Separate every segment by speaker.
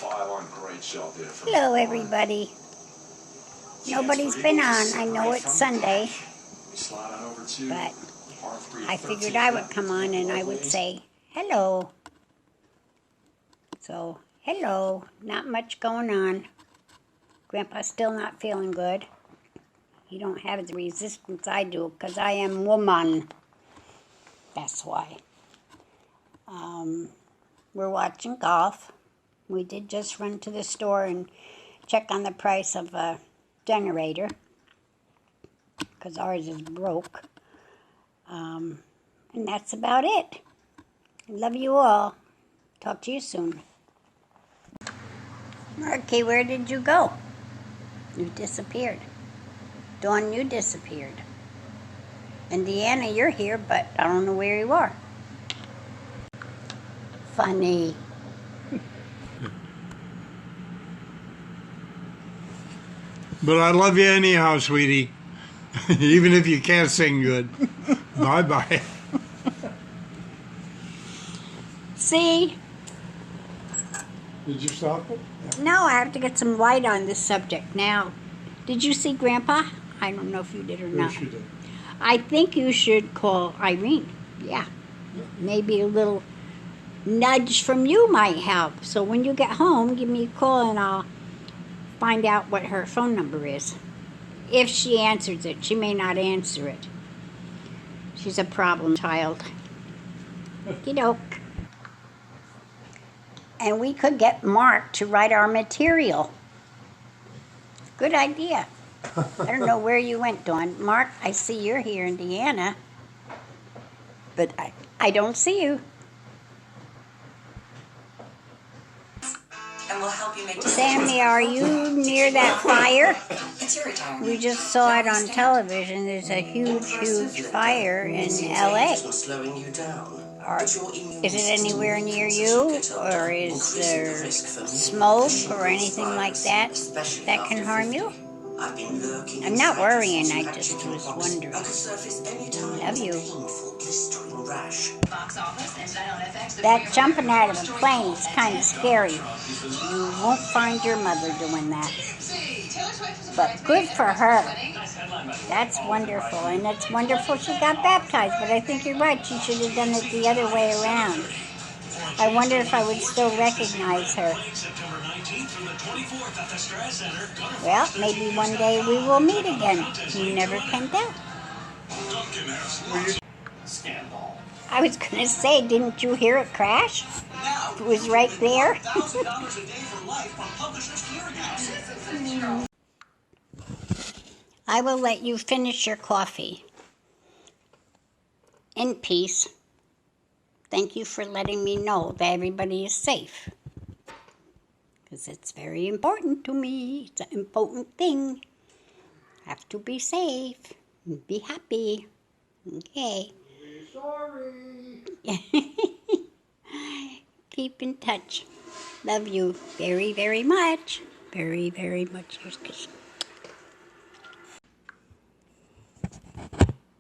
Speaker 1: Hello, everybody. Nobody's been on. I know it's Sunday, but I figured I would come on and I would say hello. So, hello. Not much going on. Grandpa's still not feeling good. He don't have the resistance I do because I am woman. That's why. We're watching golf. We did just run to the store and check on the price of a generator because ours is broke. And that's about it. Love you all. Talk to you soon. Okay, where did you go? You disappeared. Dawn, you disappeared. And Deanna, you're here, but I don't know where you are. Funny.
Speaker 2: But I love you anyhow, sweetie. Even if you can't sing good. Bye-bye.
Speaker 1: See?
Speaker 2: Did you stop it?
Speaker 1: Yeah. No, I have to get some light on this subject now. Did you see Grandpa? I don't know if you did or not.
Speaker 2: Yes, you did.
Speaker 1: I think you should call Irene. Yeah. Maybe a little nudge from you might help. So when you get home, give me a call and I'll find out what her phone number is. If she answers it. She may not answer it. She's a problem child. Okey-doke. And we could get Mark to write our material. Good idea. I don't know where you went, Dawn. Mark, I see you're here in Deanna. But I don't see you.
Speaker 3: And we'll help you make
Speaker 1: Sammy, are you near that fire?
Speaker 3: It's your retirement.
Speaker 1: We just saw it on television. There's a huge fire in L.A.
Speaker 3: Slowing you down.
Speaker 1: Is it anywhere near you? Or is there smoke or anything like that that can harm you? I'm not worrying, I just was wondering. Love you. That jumping out of a plane is kind of scary. You won't find your mother doing that. But good for her. That's wonderful. And it's wonderful she got baptized. But I think you're right. She should have done it the other way around. I wonder if I would still recognize her. Well, maybe one day we will meet again. You never can tell. I was going to say, didn't you hear it crash? It was right there. I will let you finish your coffee. In peace. Thank you for letting me know that everybody is safe. Because it's very important to me. It's an important thing. Have to be safe. And be happy. Okay.
Speaker 2: Sorry.
Speaker 1: Keep in touch. Love you very, very much. Very, very much. Here's kiss.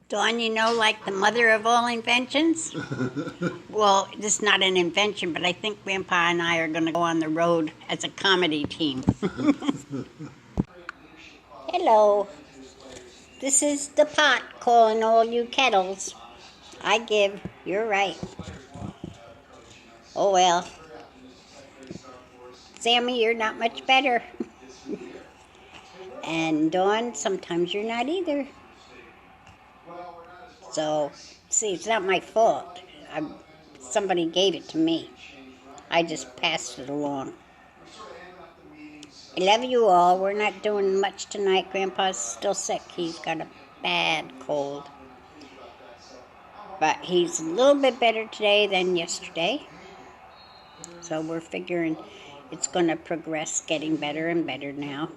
Speaker 1: Dawn, you know, like the mother of all inventions? Well, this is not an invention, but I think Grandpa and I are going to go on the road as a comedy team. Hello. This is the pot calling all you kettles. I give. You're right. Oh, well. Sammy, you're not much better. And Dawn, sometimes you're not either. So, see, it's not my fault. Somebody gave it to me. I just passed it along. I love you all. We're not doing much tonight. Grandpa's still sick. He's got a bad cold. But he's a little bit better today than yesterday. So we're figuring it's going to progress, getting better and better now.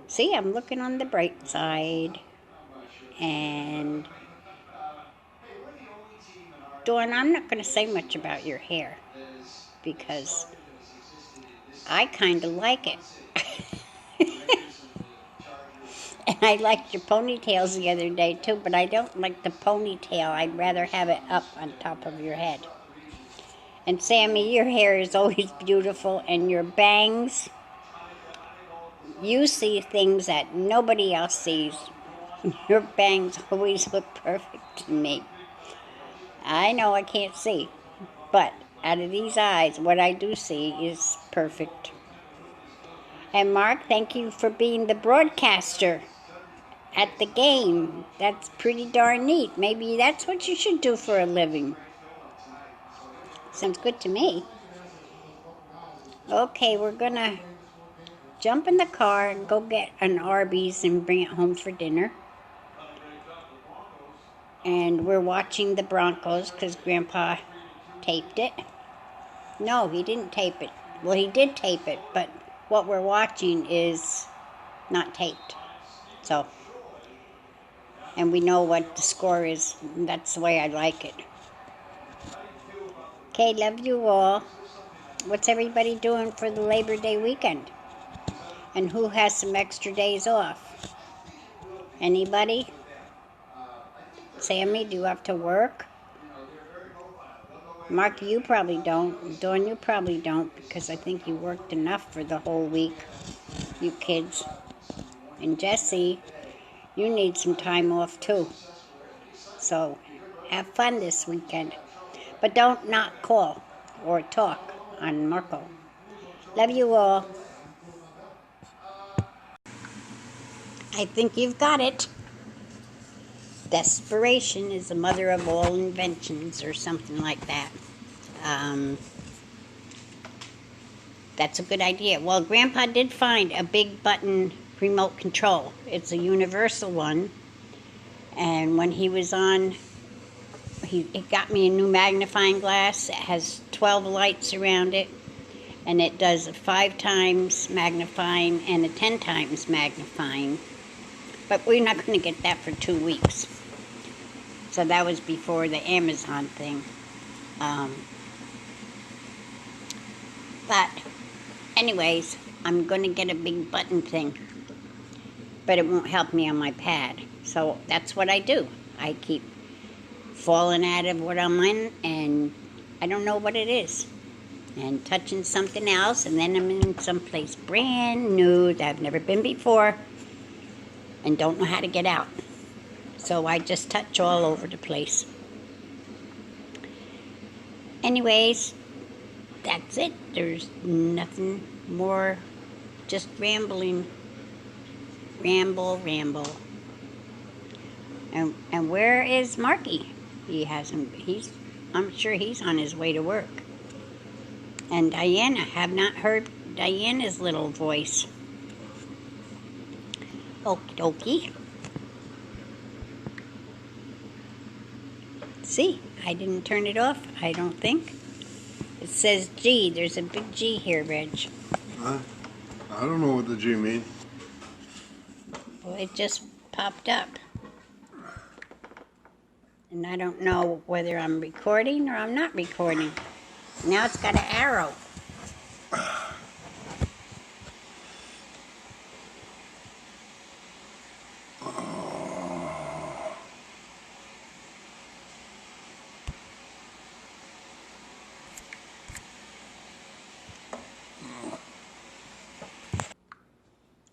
Speaker 1: See, I'm looking on the bright side. And Dawn, I'm not going to say much about your hair because I kind of like it. And I liked your ponytails the other day too, but I don't like the ponytail. I'd rather have it up on top of your head. And Sammy, your hair is always beautiful, and your bangs, you see things that nobody else sees. Your bangs always look perfect to me. I know I can't see, but out of these eyes, what I do see is perfect. And Mark, thank you for being the broadcaster at the game. That's pretty darn neat. Maybe that's what you should do for a living. Sounds good to me. Okay, we're gonna jump in the car and go get an Arby's and bring it home for dinner. And we're watching the Broncos because Grandpa taped it. No, he didn't tape it. Well, he did tape it, but what we're watching is not taped. So, and we know what the score is. And that's the way I like it. Okay, love you all. What's everybody doing for the Labor Day weekend? And who has some extra days off? Anybody? Sammy, do you have to work? Mark, you probably don't. Dawn, you probably don't, because I think you worked enough for the whole week, you kids. And Jesse, you need some time off too. So have fun this weekend. But don't not call or talk on Marco. Love you all. I think you've got it. Desperation is the mother of all inventions, or something like that. That's a good idea. Well, Grandpa did find a big button remote control. It's a universal one. And when he was on, he got me a new magnifying glass. It has 12 lights around it. And it does a 5 times magnifying and a 10 times magnifying. But we're not going to get that for 2 weeks. So that was before the Amazon thing. But anyways, I'm going to get a big button thing. But it won't help me on my pad. So that's what I do. I keep falling out of what I'm in, and I don't know what it is. And touching something else, and then I'm in someplace brand new that I've never been before and don't know how to get out. So I just touch all over the place. Anyways, that's it. There's nothing more. Just rambling. Ramble. And where is Marky? I'm sure he's on his way to work. And Diana, have not heard Diana's little voice. Okie dokie. See, I didn't turn it off, I don't think. It says G. There's a big G here, Reg.
Speaker 2: Huh? I don't know what the G means.
Speaker 1: Well, it just popped up. And I don't know whether I'm recording or I'm not recording. Now it's got an arrow.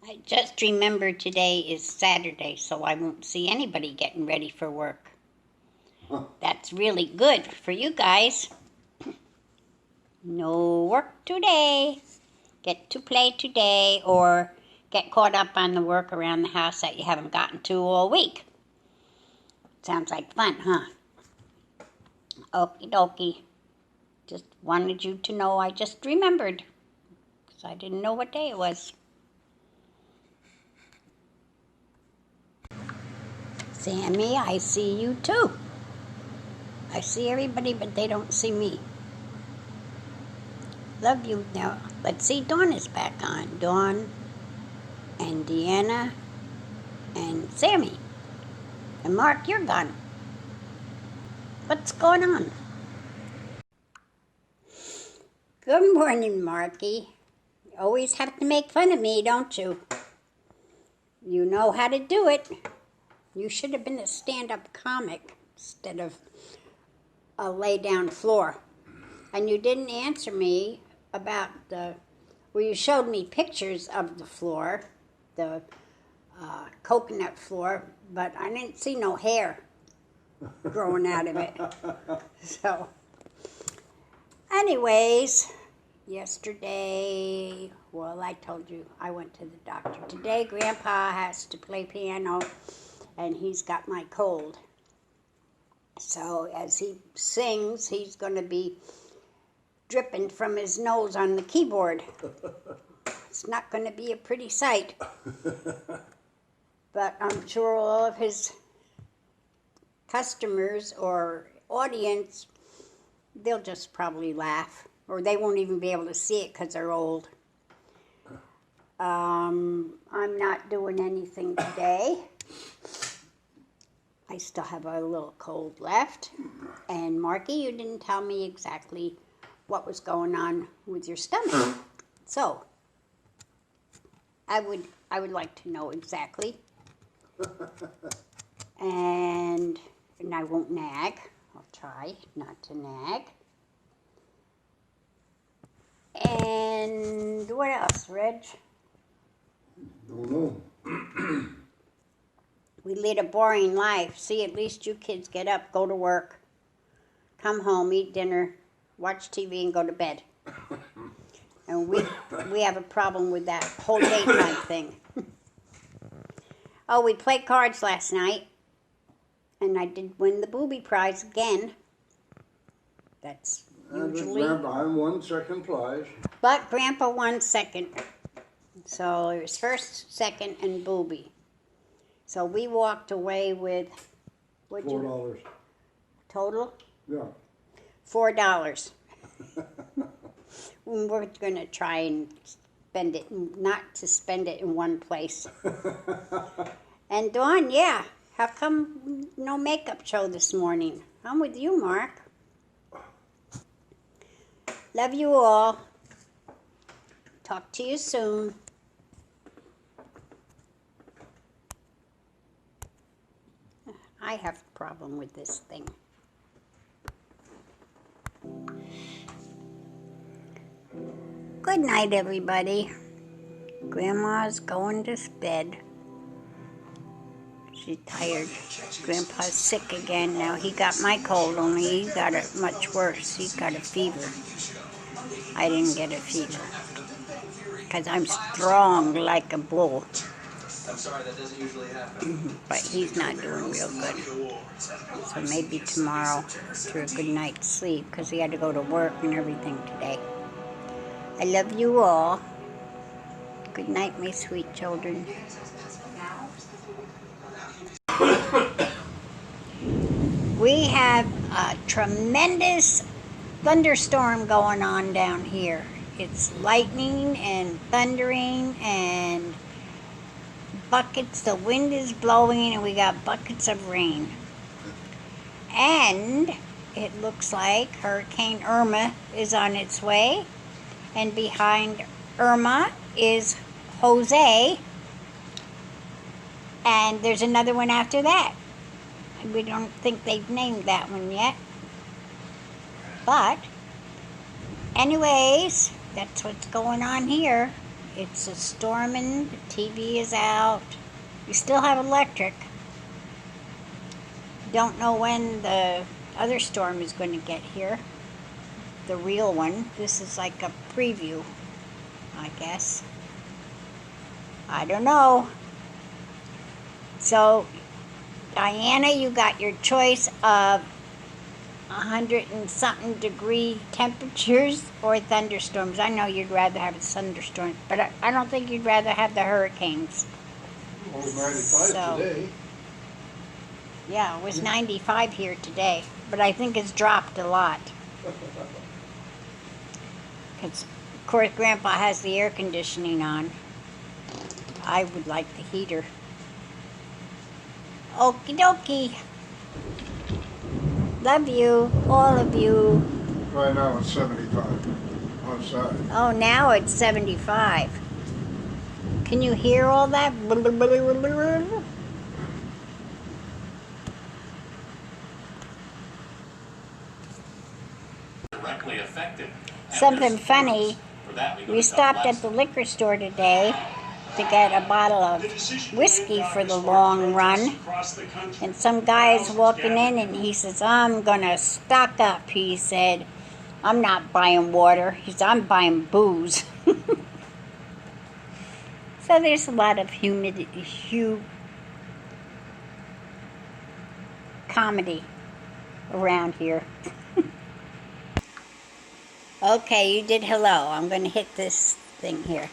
Speaker 1: I just remembered today is Saturday, so I won't see anybody getting ready for work. That's really good for you guys. No work today. Get to play today, or get caught up on the work around the house that you haven't gotten to all week. Sounds like fun, huh? Okie dokie. Just wanted you to know I just remembered, because I didn't know what day it was. Sammy, I see you too. I see everybody, but they don't see me. Love you. Now, let's see, Dawn is back on. Dawn and Deanna and Sammy. And Mark, you're gone. What's going on? Good morning, Marky. You always have to make fun of me, don't you? You know how to do it. You should have been a stand-up comic instead of a lay-down floor. And you didn't answer me about well, you showed me pictures of the floor, the coconut floor, but I didn't see no hair growing out of it. So, anyways, yesterday, well, I told you I went to the doctor. Today, Grandpa has to play piano, and he's got my cold. So as he sings, he's going to be dripping from his nose on the keyboard. It's not going to be a pretty sight. But I'm sure all of his customers or audience, they'll just probably laugh. Or they won't even be able to see it because they're old. I'm not doing anything today. I still have a little cold left. And Marky, you didn't tell me exactly what was going on with your stomach. So, I would like to know exactly. And I won't nag. I'll try not to nag. And what else, Reg?
Speaker 2: Don't know.
Speaker 1: We lead a boring life. See, at least you kids get up, go to work, come home, eat dinner, watch TV, and go to bed. And we have a problem with that whole daytime thing. Oh, we played cards last night, and I did win the booby prize again. That's usually...
Speaker 2: I won second prize.
Speaker 1: But Grandpa won second. So it was first, second, and booby. So we walked away with...
Speaker 2: $4.
Speaker 1: Total?
Speaker 2: Yeah.
Speaker 1: $4. We're going to try and spend it, not to spend it in one place. And Dawn, yeah, how come no makeup show this morning? I'm with you, Mark. Love you all. Talk to you soon. I have a problem with this thing. Good night, everybody. Grandma's going to bed. She's tired. Grandpa's sick again. Now he got my cold, only he got it much worse. He got a fever. I didn't get a fever. Because I'm strong like a bull.
Speaker 4: I'm sorry, that doesn't usually happen.
Speaker 1: But he's not doing real good. So maybe tomorrow, after a good night's sleep, because he had to go to work and everything today. I love you all. Good night, my sweet children. We have a tremendous thunderstorm going on down here. It's lightning and thundering and buckets. The wind is blowing and we got buckets of rain. And it looks like Hurricane Irma is on its way. And behind Irma is Jose. And there's another one after that. We don't think they've named that one yet. But, anyways, that's what's going on here. It's a storming, the TV is out. We still have electric. Don't know when the other storm is going to get here. The real one. This is like a preview, I guess. I don't know. So, Diana, you got your choice of 100 and something degree temperatures or thunderstorms. I know you'd rather have a thunderstorm, but I don't think you'd rather have the hurricanes.
Speaker 2: It was 95 today.
Speaker 1: Yeah, it was 95 here today, but I think it's dropped a lot. Because, of course, Grandpa has the air conditioning on. I would like the heater. Okie dokie. Love you, all of you.
Speaker 2: Right now it's 75 outside.
Speaker 1: Oh, now it's 75. Can you hear all that?
Speaker 4: Directly affected.
Speaker 1: something funny. We stopped at the liquor store today to get a bottle of whiskey for the long run. And some guy's walking in and he says, I'm going to stock up. He said, I'm not buying water. He said, I'm buying booze. So there's a lot of comedy around here. Okay, you did hello. I'm going to hit this thing here.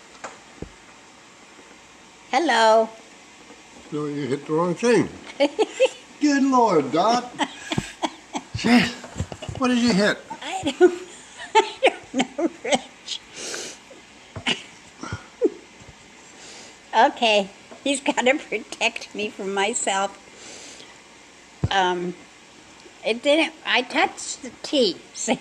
Speaker 1: Hello.
Speaker 5: No, you hit the wrong thing. Good Lord, Dot. Shit. What did you hit?
Speaker 1: I don't know, Rich. Okay, he's got to protect me from myself. It didn't, I touched the T, see?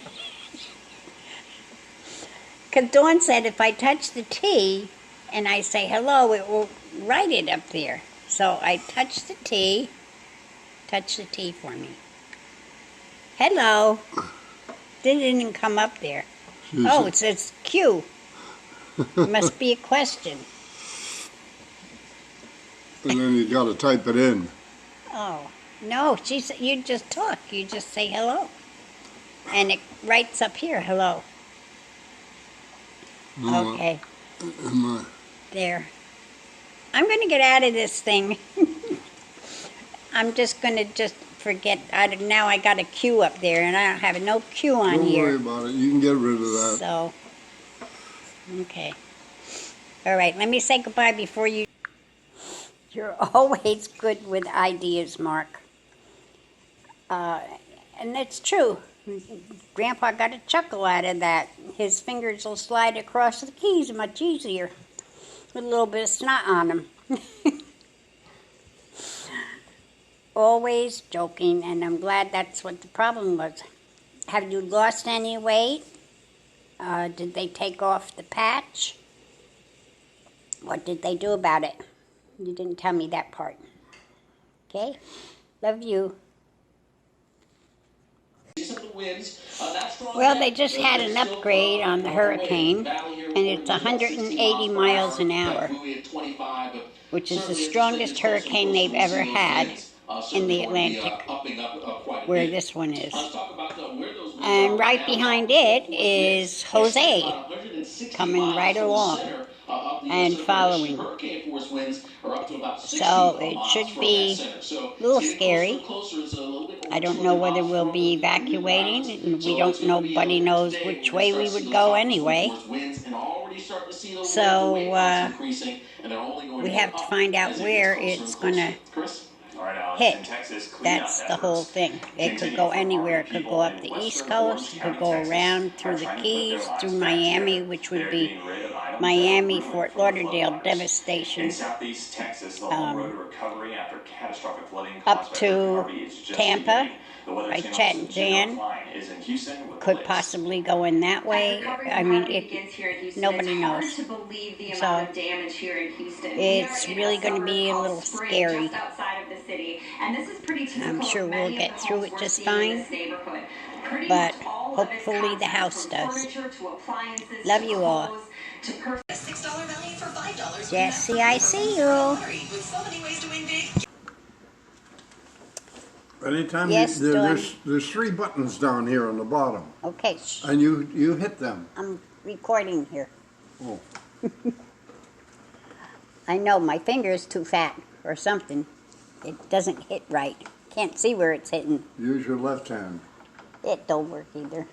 Speaker 1: Because Dawn said if I touch the T and I say hello, it will write it up there. So I touched the T. Touch the T for me. Hello. Didn't even come up there. Oh, it says Q. It must be a question.
Speaker 5: And then you got to type it in.
Speaker 1: Oh, no, she said you just talk. You just say hello. And it writes up here, hello.
Speaker 5: No,
Speaker 1: Okay. There. I'm going to get out of this thing. I'm just going to forget. Now I got a Q up there, and I don't have no Q on
Speaker 5: Don't
Speaker 1: here.
Speaker 5: worry about it. You can get rid of that.
Speaker 1: So, okay. All right, let me say goodbye before you... You're always good with ideas, Mark. And it's true. Grandpa got a chuckle out of that. His fingers will slide across the keys much easier with a little bit of snot on them. Always joking, and I'm glad that's what the problem was. Have you lost any weight? Did they take off the patch? What did they do about it? You didn't tell me that part. Okay? Love you. Well, they just had an upgrade on the hurricane, and it's 180 miles an hour, which is the strongest hurricane they've ever had in the Atlantic, where this one is. And right behind it is Jose, coming right along and following. So it should be a little scary. I don't know whether we'll be evacuating, and nobody knows which way we would go anyway. So we have to find out where it's going to hit. That's the whole thing. It could go anywhere. It could go up the East Coast. It could go around through the Keys, through Miami, which would be Miami, Fort Lauderdale devastation, up to Tampa by Chet and Jan. Could possibly go in that way. I mean, nobody knows. So it's really going to be a little scary. I'm sure we'll get through it just fine, but hopefully the house does. Love you all. Jesse, I see you.
Speaker 5: Anytime
Speaker 1: Yes,
Speaker 5: there's 3 buttons down here on the bottom.
Speaker 1: Okay.
Speaker 5: And you hit them.
Speaker 1: I'm recording here.
Speaker 5: Oh.
Speaker 1: I know, my finger is too fat or something. It doesn't hit right. Can't see where it's hitting.
Speaker 5: Use your left hand.
Speaker 1: It don't work either.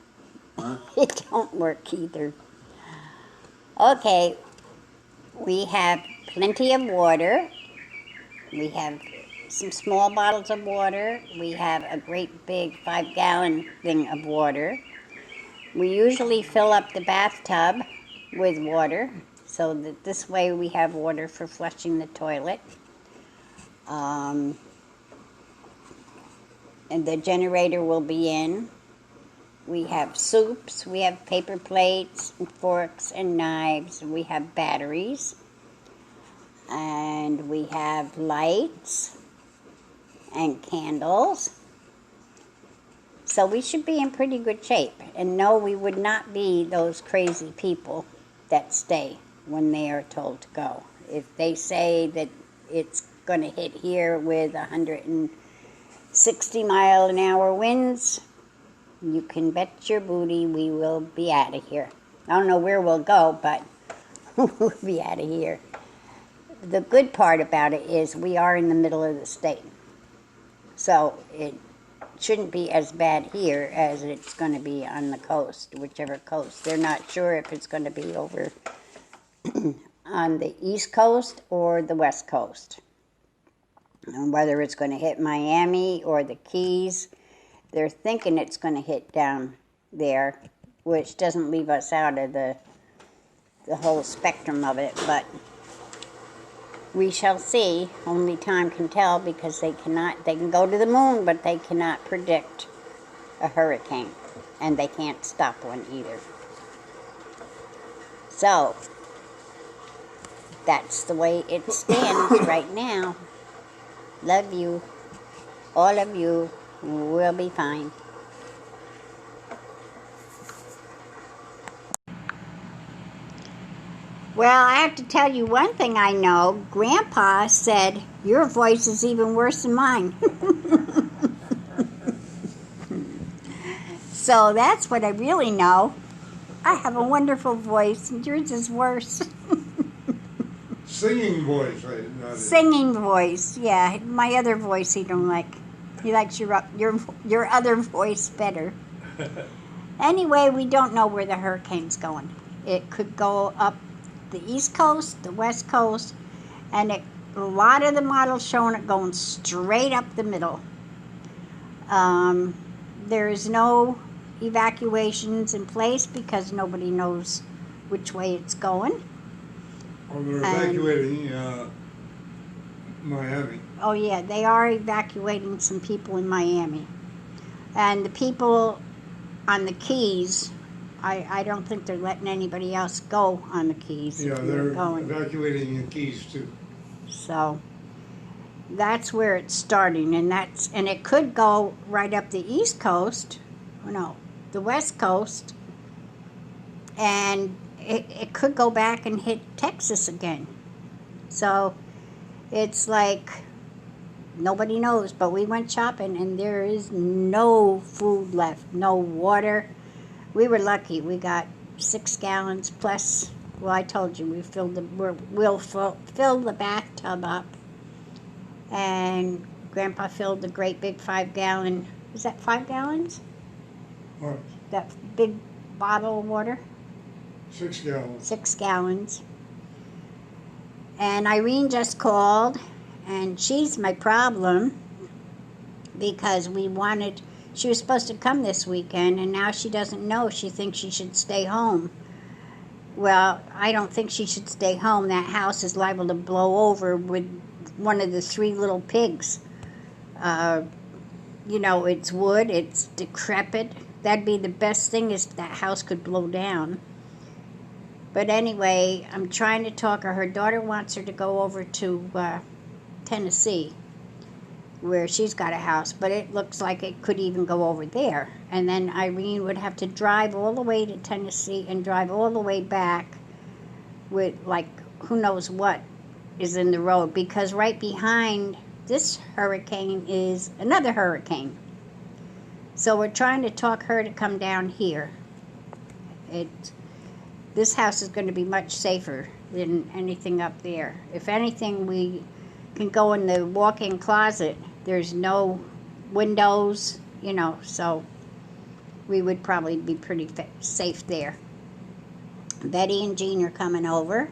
Speaker 5: Huh?
Speaker 1: It don't work either. Okay, we have plenty of water. We have some small bottles of water. We have a great big 5-gallon thing of water. We usually fill up the bathtub with water, so that this way we have water for flushing the toilet. And the generator will be in. We have soups, we have paper plates, and forks and knives, we have batteries, and we have lights and candles. So we should be in pretty good shape. And no, we would not be those crazy people that stay when they are told to go. If they say that it's going to hit here with 160-mile-an-hour winds, you can bet your booty we will be out of here. I don't know where we'll go, but we'll be out of here. The good part about it is we are in the middle of the state. So it shouldn't be as bad here as it's going to be on the coast, whichever coast. They're not sure if it's going to be over on the East Coast or the West Coast. And whether it's going to hit Miami or the Keys, they're thinking it's going to hit down there, which doesn't leave us out of the whole spectrum of it, but we shall see. Only time can tell, because they can go to the moon, but they cannot predict a hurricane, and they can't stop one either. So, that's the way it stands right now. Love you. All of you will be fine. Well, I have to tell you one thing I know. Grandpa said, your voice is even worse than mine. So that's what I really know. I have a wonderful voice, and yours is worse.
Speaker 2: Singing voice, not
Speaker 1: Singing voice, yeah. My other voice he don't like. He likes your other voice better. Anyway, we don't know where the hurricane's going. It could go up the East Coast, the West Coast, and a lot of the models showing it going straight up the middle. There is no evacuations in place because nobody knows which way it's going.
Speaker 2: Oh, they're evacuating Miami.
Speaker 1: Oh yeah, they are evacuating some people in Miami. And the people on the Keys, I don't think they're letting anybody else go on the Keys.
Speaker 2: Yeah, they're evacuating the Keys too.
Speaker 1: So that's where it's starting, and it could go right up the East Coast, the West Coast, and it could go back and hit Texas again. So it's like nobody knows, but we went shopping and there is no food left, no water. We were lucky. We got 6 gallons plus. Well, I told you we'll fill the bathtub up, and Grandpa filled the great big 5-gallon. Is that 5 gallons?
Speaker 2: What?
Speaker 1: That big bottle of water.
Speaker 2: 6 gallons.
Speaker 1: 6 gallons. And Irene just called, and she's my problem because she was supposed to come this weekend, and now she doesn't know. She thinks she should stay home. Well, I don't think she should stay home. That house is liable to blow over with one of the 3 little pigs. It's wood, it's decrepit. That'd be the best thing, is that house could blow down. But anyway, I'm trying to talk her. Her daughter wants her to go over to Tennessee, where she's got a house, but it looks like it could even go over there. And then Irene would have to drive all the way to Tennessee and drive all the way back with, who knows what is in the road, because right behind this hurricane is another hurricane. So we're trying to talk her to come down here. This house is going to be much safer than anything up there. If anything, we can go in the walk-in closet. There's no windows, so we would probably be pretty safe there. Betty and Jean are coming over,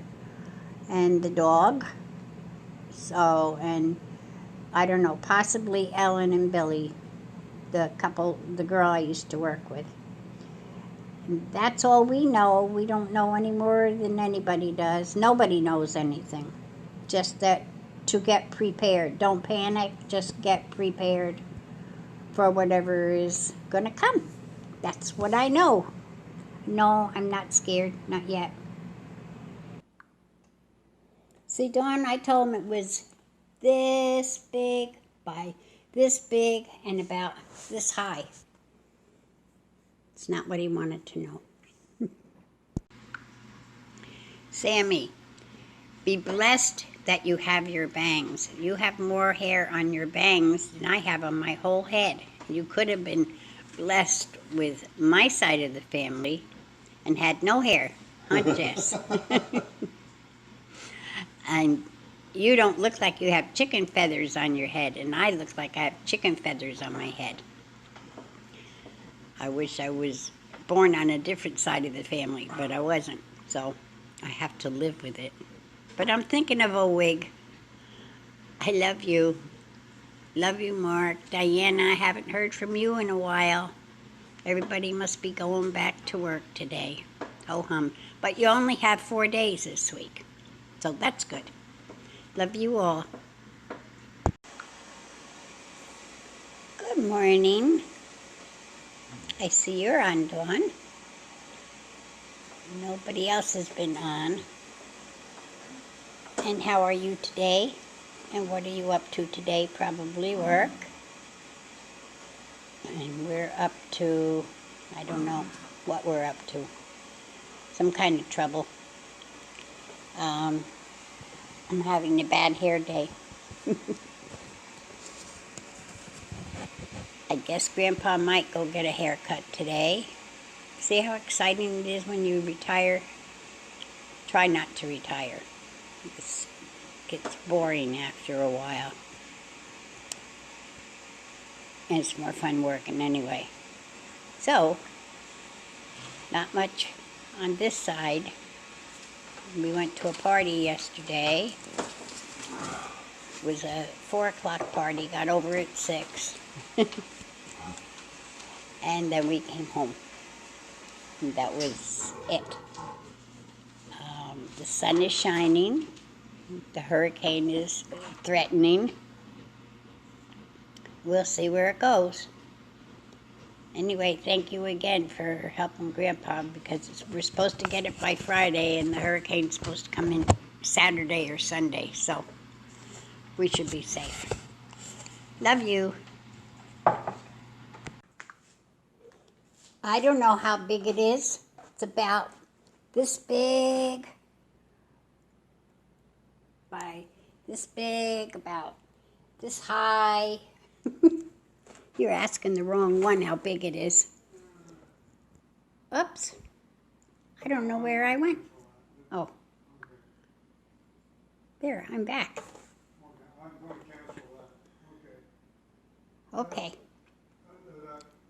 Speaker 1: and the dog. So, and I don't know, possibly Ellen and Billy, the girl I used to work with. That's all we know. We don't know any more than anybody does. Nobody knows anything. Just that to get prepared. Don't panic. Just get prepared for whatever is going to come. That's what I know. No, I'm not scared. Not yet. See, Dawn, I told him it was this big by this big and about this high. It's not what he wanted to know. Sammy, be blessed that you have your bangs. You have more hair on your bangs than I have on my whole head. You could have been blessed with my side of the family and had no hair, huh, Jess? And you don't look like you have chicken feathers on your head, and I look like I have chicken feathers on my head. I wish I was born on a different side of the family, but I wasn't, so I have to live with it. But I'm thinking of a wig. I love you. Love you, Mark. Diana, I haven't heard from you in a while. Everybody must be going back to work today. Ho hum. But you only have 4 days this week, so that's good. Love you all. Good morning. I see you're on, Dawn. Nobody else has been on. And how are you today? And what are you up to today? Probably work. And we're up to, I don't know what we're up to. Some kind of trouble. I'm having a bad hair day. I guess Grandpa might go get a haircut today. See how exciting it is when you retire? Try not to retire. It gets boring after a while. And it's more fun working anyway. So, not much on this side. We went to a party yesterday. It was a 4 o'clock party, got over at 6. And then we came home. And that was it. The sun is shining. The hurricane is threatening. We'll see where it goes. Anyway, thank you again for helping Grandpa, because we're supposed to get it by Friday and the hurricane's supposed to come in Saturday or Sunday, so we should be safe. Love you. I don't know how big it is. It's about this big by this big, about this high. You're asking the wrong one how big it is. Oops. I don't know where I went. Oh. There, I'm back. Okay.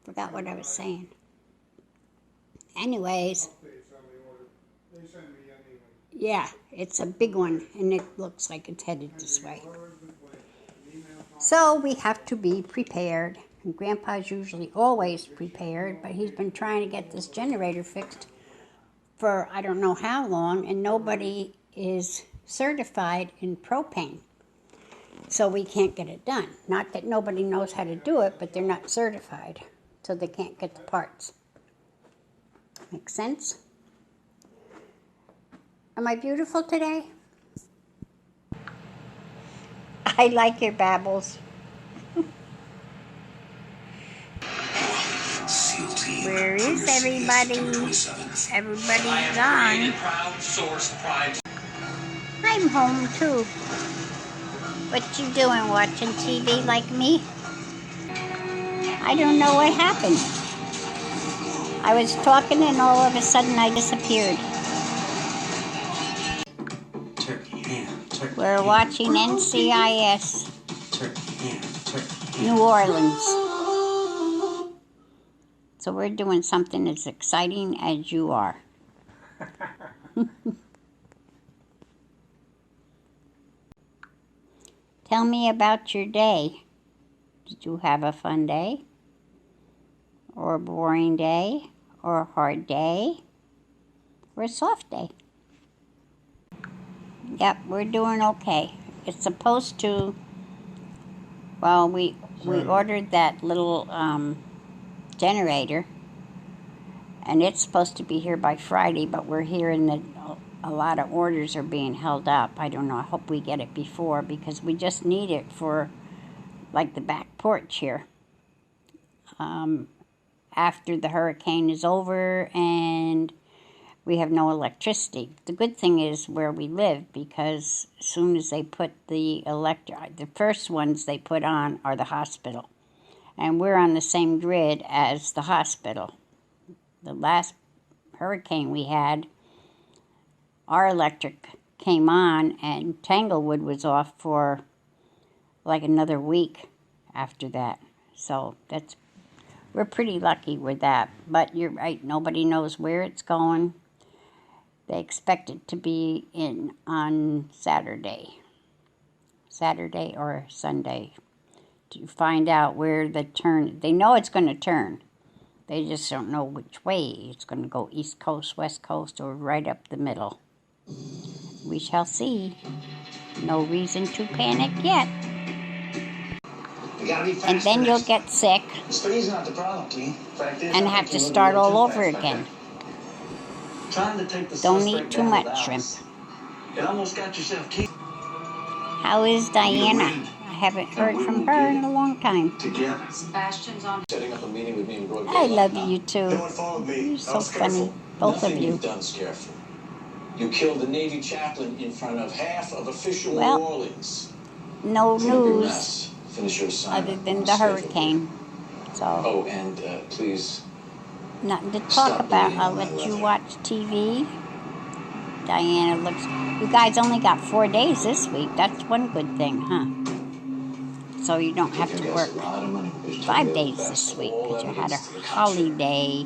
Speaker 1: Forgot what I was saying. Anyways. Yeah, it's a big one, and it looks like it's headed this way. So we have to be prepared. And Grandpa's usually always prepared, but he's been trying to get this generator fixed for I don't know how long, and nobody is certified in propane. So we can't get it done. Not that nobody knows how to do it, but they're not certified, so they can't get the parts. Make sense? Am I beautiful today? I like your babbles. Where is everybody? Everybody's gone. I'm home too. What you doing, watching TV like me? I don't know what happened. I was talking and all of a sudden I disappeared. We're watching NCIS, New Orleans. So we're doing something as exciting as you are. Tell me about your day. Did you have a fun day? Or a boring day? Or a hard day? Or a soft day? Yep, we're doing okay. It's supposed to, well, we ordered that little generator, and it's supposed to be here by Friday, but we're hearing that a lot of orders are being held up. I don't know, I hope we get it before, because we just need it for, like, the back porch here. after the hurricane is over and we have no electricity. The good thing is where we live, because as soon as they put the first ones they put on are the hospital. And we're on the same grid as the hospital. The last hurricane we had, our electric came on and Tanglewood was off for like another week after that. So we're pretty lucky with that. But you're right, nobody knows where it's going. They expect it to be in on Saturday or Sunday, to find out where the turn. They know it's going to turn. They just don't know which way. It's going to go East Coast, West Coast, or right up the middle. We shall see. No reason to panic yet. And then you'll get sick
Speaker 4: Speed's not the problem, Key. Fact is,
Speaker 1: and have to start all over again.
Speaker 4: Trying to take the
Speaker 1: Don't
Speaker 4: suspect
Speaker 1: eat too
Speaker 4: down
Speaker 1: much
Speaker 4: with
Speaker 1: shrimp.
Speaker 4: Alice. You almost got yourself killed.
Speaker 1: How is Diana? I haven't heard from her in a long time.
Speaker 4: Together.
Speaker 3: Sebastian's on.
Speaker 4: Setting up a meeting with me in Broadway.
Speaker 1: I love you too.
Speaker 4: No one followed me.
Speaker 1: You're
Speaker 4: I
Speaker 1: so
Speaker 4: was
Speaker 1: funny,
Speaker 4: careful.
Speaker 1: both
Speaker 6: Nothing
Speaker 1: of you.
Speaker 6: you've done careful. You killed the Navy chaplain in front of half of official
Speaker 1: Well,
Speaker 6: New Orleans.
Speaker 1: No
Speaker 6: It's gonna be a
Speaker 1: news
Speaker 6: mess. Finish your assignment.
Speaker 1: other than
Speaker 6: on
Speaker 1: the
Speaker 6: schedule.
Speaker 1: hurricane. So,
Speaker 6: Oh, and please.
Speaker 1: nothing to talk
Speaker 6: Stop
Speaker 1: about.
Speaker 6: bleeding
Speaker 1: I'll
Speaker 6: on my
Speaker 1: let you
Speaker 6: leather.
Speaker 1: watch TV. Diana looks... You guys only got 4 days this week. That's one good thing, huh? So you don't have to work 5 days this week because you had a holiday.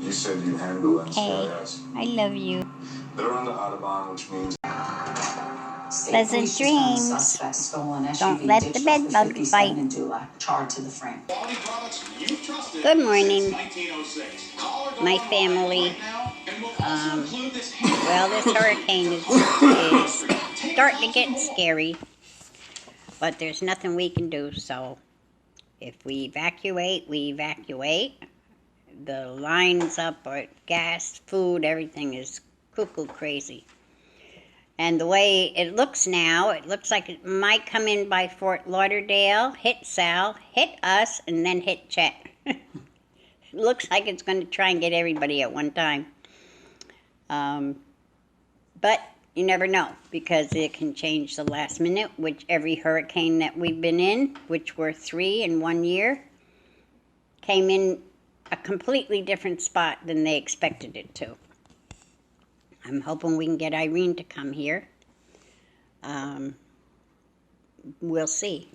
Speaker 7: You said you'd handle them
Speaker 1: Okay,
Speaker 7: CIS.
Speaker 1: I love you.
Speaker 7: They're on the Audubon, which means
Speaker 1: Pleasant
Speaker 3: Police just found the
Speaker 1: dreams.
Speaker 3: suspect stolen SUV
Speaker 1: Don't let the
Speaker 3: ditched
Speaker 1: bed
Speaker 3: off of
Speaker 1: bug
Speaker 3: 57
Speaker 1: bite.
Speaker 3: in Dulac, charred to the frame.
Speaker 1: Good morning, my family. Well, this hurricane is starting to get scary, but there's nothing we can do. So if we evacuate, we evacuate. The lines up, or gas, food, everything is cuckoo crazy. And the way it looks now, it looks like it might come in by Fort Lauderdale, hit Sal, hit us, and then hit Chet. It looks like it's going to try and get everybody at one time. But you never know, because it can change the last minute, which every hurricane that we've been in, which were 3 in 1 year, came in a completely different spot than they expected it to. I'm hoping we can get Irene to come here. We'll see.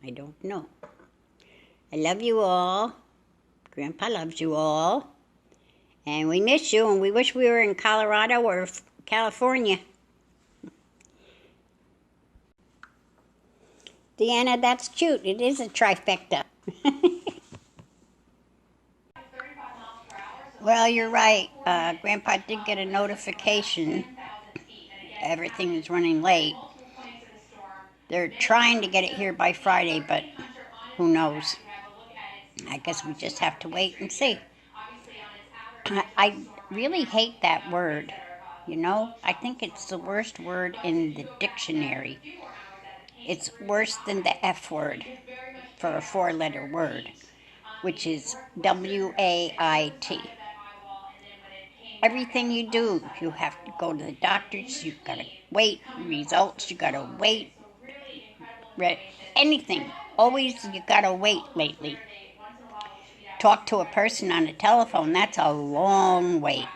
Speaker 1: I don't know. I love you all. Grandpa loves you all. And we miss you, and we wish we were in Colorado or California. Deanna, that's cute. It is a trifecta. Well, you're right. Grandpa did get a notification. Everything is running late. They're trying to get it here by Friday, but who knows? I guess we just have to wait and see. I really hate that word, you know? I think it's the worst word in the dictionary. It's worse than the F word for a 4-letter word, which is W-A-I-T. Everything you do, you have to go to the doctors, you've got to wait, results, you got to wait, anything. Always you got to wait lately. Talk to a person on the telephone, that's a long wait.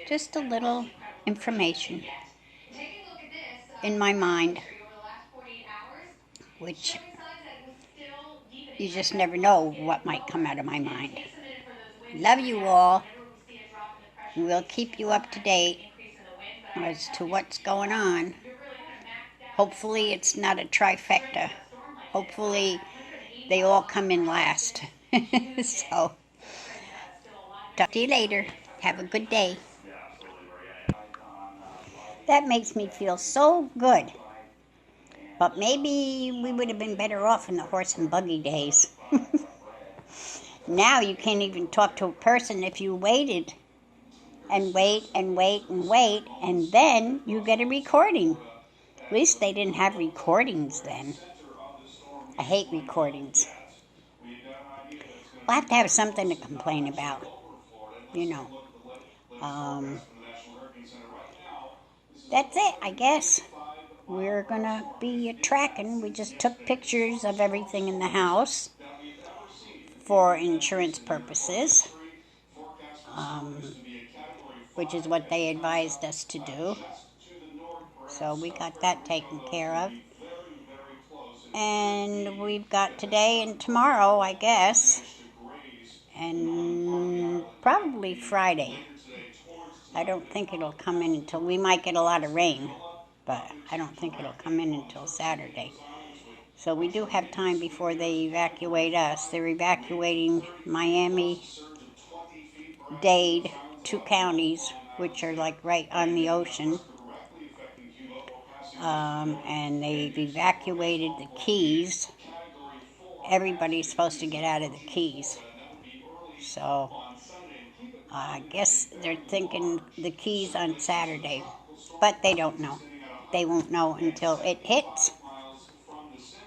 Speaker 1: Just a little information in my mind, which you just never know what might come out of my mind. Love you all. We'll keep you up to date as to what's going on. Hopefully it's not a trifecta. Hopefully they all come in last. So, talk to you later. Have a good day. That makes me feel so good. But maybe we would have been better off in the horse and buggy days. Now you can't even talk to a person if you waited. And wait and wait and wait, and then you get a recording. At least they didn't have recordings then. I hate recordings. We'll have to have something to complain about, you know. That's it, I guess. We're gonna be tracking. We just took pictures of everything in the house for insurance purposes, which is what they advised us to do. So we got that taken care of. And we've got today and tomorrow, I guess, and probably Friday. I don't think it'll come in until, we might get a lot of rain, but I don't think it'll come in until Saturday. So we do have time before they evacuate us. They're evacuating Miami, Dade, 2 counties, which are like right on the ocean. And they've evacuated the Keys. Everybody's supposed to get out of the Keys. So I guess they're thinking the Keys on Saturday. But they don't know. They won't know until it hits.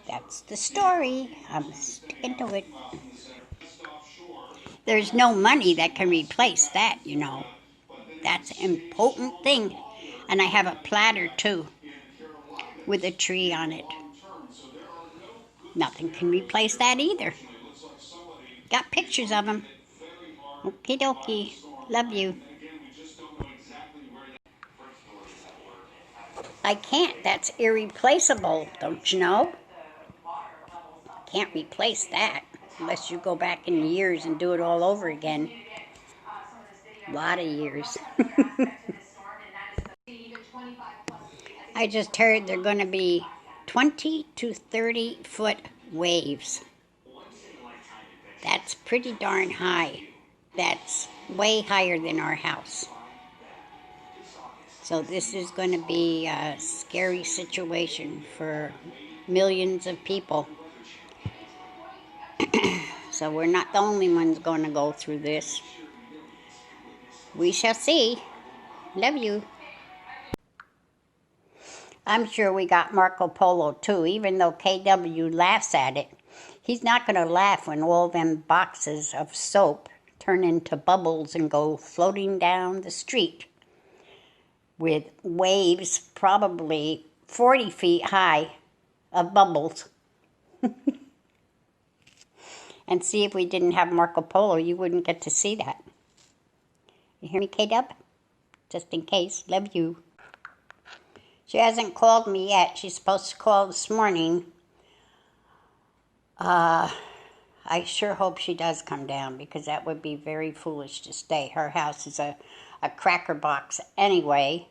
Speaker 1: That's the story. I'm sticking to it. There's no money that can replace that, you know. That's an important thing. And I have a platter, too, with a tree on it. Nothing can replace that either. Got pictures of them. Okie dokie. Love you. I can't. That's irreplaceable, don't you know? Can't replace that unless you go back in years and do it all over again. A lot of years. I just heard they're going to be 20 to 30 foot waves. That's pretty darn high. That's way higher than our house. So this is going to be a scary situation for millions of people. So we're not the only ones going to go through this. We shall see. Love you. I'm sure we got Marco Polo too, even though KW laughs at it. He's not going to laugh when all them boxes of soap turn into bubbles and go floating down the street with waves probably 40 feet high of bubbles. And see, if we didn't have Marco Polo, you wouldn't get to see that. You hear me, K-Dub? Just in case. Love you. She hasn't called me yet. She's supposed to call this morning. I sure hope she does come down, because that would be very foolish to stay. Her house is a cracker box anyway.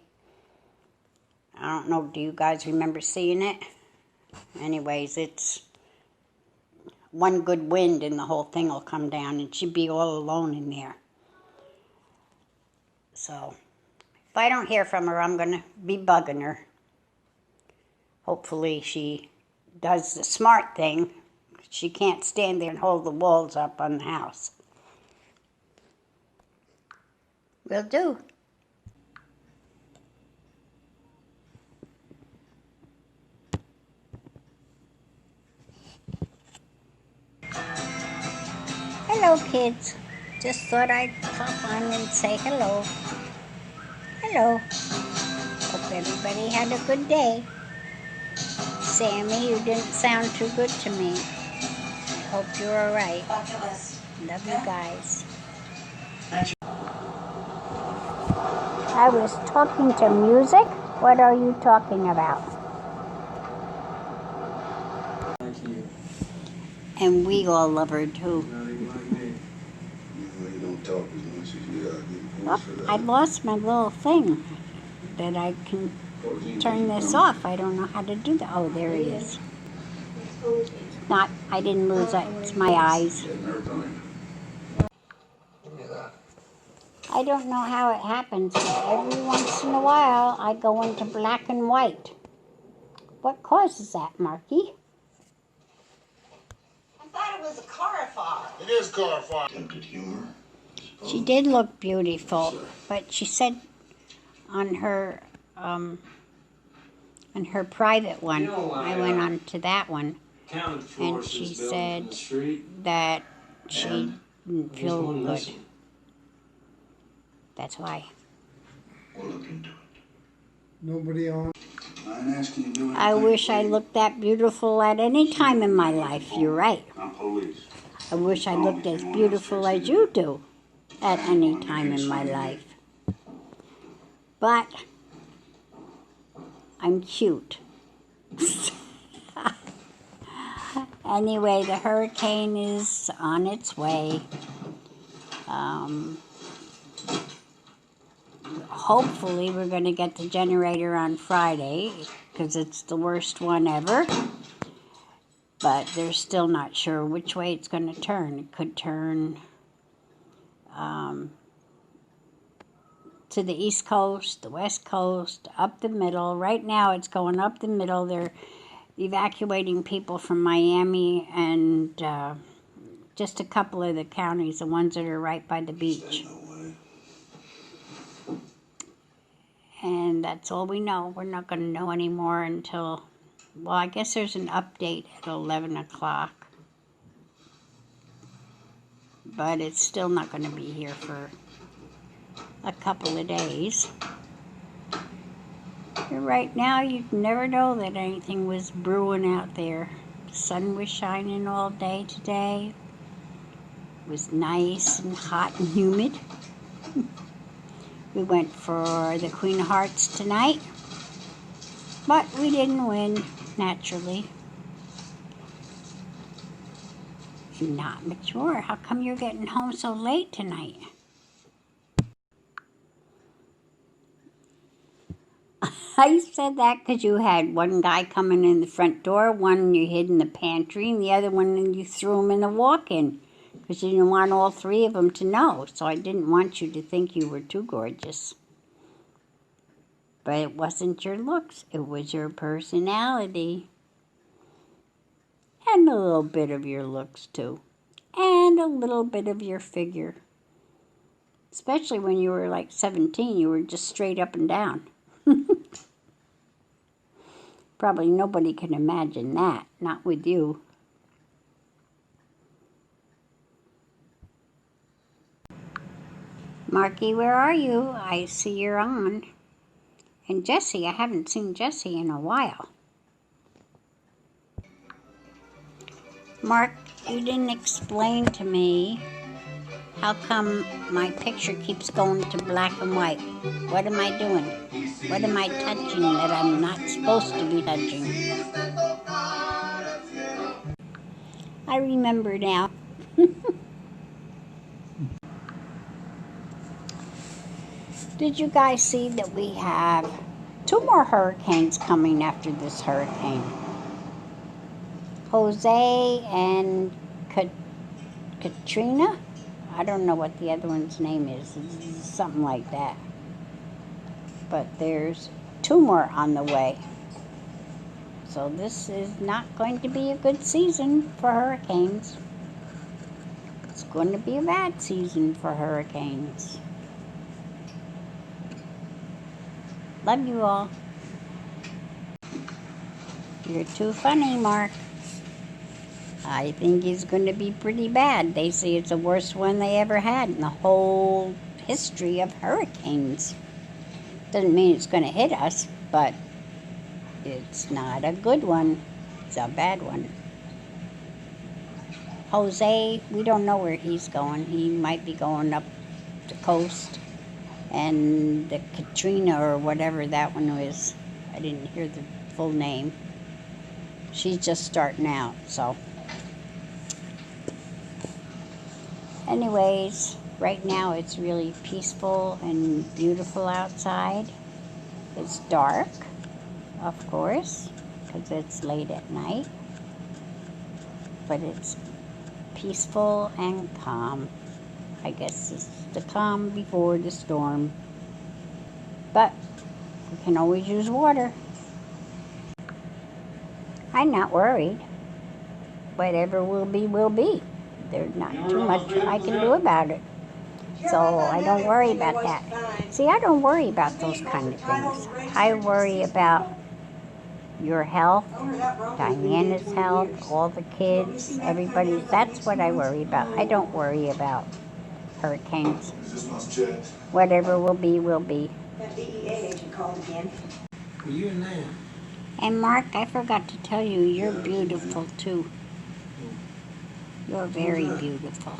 Speaker 1: I don't know, do you guys remember seeing it? Anyways, it's one good wind and the whole thing will come down, and she'd be all alone in there. So, if I don't hear from her, I'm going to be bugging her. Hopefully she does the smart thing. She can't stand there and hold the walls up on the house. Will do. Hello, kids. Just thought I'd pop on and say hello. Hello. Hope everybody had a good day. Sammy, you didn't sound too good to me. I hope you're all right. Love you guys. I was talking to music. What are you talking about? And we all love her too. Oh, I lost my little thing that I can turn this off. I don't know how to do that. Oh, there he is. Not, I didn't lose it. It's my eyes. I don't know how it happens, but every once in a while I go into black and white. What causes that, Marky?
Speaker 8: I thought it was a car fire.
Speaker 7: It is car fire. Attempted humor.
Speaker 1: She did look beautiful, but she said on her private one, I went on to that one, and she said that she didn't feel
Speaker 4: Won't
Speaker 1: good.
Speaker 4: listen.
Speaker 1: That's why.
Speaker 4: We'll look into it.
Speaker 5: Nobody on.
Speaker 4: I ain't asking you to do anything.
Speaker 1: I wish I
Speaker 4: Lee.
Speaker 1: looked that beautiful at any time in my life. You're right.
Speaker 4: I'm police.
Speaker 1: I wish I looked as beautiful as you do at any time in my life. But I'm cute. Anyway, the hurricane is on its way. Hopefully we're going to get the generator on Friday because it's the worst one ever. But they're still not sure which way it's going to turn. It could turn to the East Coast, the West Coast, up the middle. Right now it's going up the middle. They're evacuating people from Miami and just a couple of the counties, the ones that are right by the beach. And that's all we know. We're not going to know anymore until, well, I guess there's an update at 11 o'clock. But it's still not going to be here for a couple of days. Right now, you'd never know that anything was brewing out there. The sun was shining all day today. It was nice and hot and humid. We went for the Queen of Hearts tonight, but we didn't win, naturally. Not mature. How come you're getting home so late tonight? I said that because you had one guy coming in the front door, one you hid in the pantry, and the other one you threw him in the walk-in because you didn't want all three of them to know. So I didn't want you to think you were too gorgeous. But it wasn't your looks. It was your personality. And a little bit of your looks, too. And a little bit of your figure. Especially when you were like 17, you were just straight up and down. Probably nobody can imagine that, not with you. Marky, where are you? I see you're on. And Jessie, I haven't seen Jessie in a while. Mark, you didn't explain to me how come my picture keeps going to black and white. What am I doing? What am I touching that I'm not supposed to be touching? I remember now. Did you guys see that we have 2 more hurricanes coming after this hurricane? Jose and Katrina? I don't know what the other one's name is. It's something like that. But there's 2 more on the way. So this is not going to be a good season for hurricanes. It's going to be a bad season for hurricanes. Love you all. You're too funny, Mark. I think it's going to be pretty bad. They say it's the worst one they ever had in the whole history of hurricanes. Doesn't mean it's going to hit us, but it's not a good one. It's a bad one. Jose, we don't know where he's going. He might be going up the coast. And the Katrina or whatever that one was, I didn't hear the full name. She's just starting out, so. Anyways, right now it's really peaceful and beautiful outside. It's dark, of course, because it's late at night. But it's peaceful and calm. I guess it's the calm before the storm. But we can always use water. I'm not worried. Whatever will be, will be. There's not too much I can do about it. So I don't worry about that. See, I don't worry about those kind of things. I worry about your health, Diana's health, all the kids, everybody's. That's what I worry about. I don't worry about hurricanes. Whatever will be, will be.
Speaker 8: That DEA agent called again.
Speaker 9: You and Nan.
Speaker 1: And Mark, I forgot to tell you, you're beautiful too. You're very beautiful.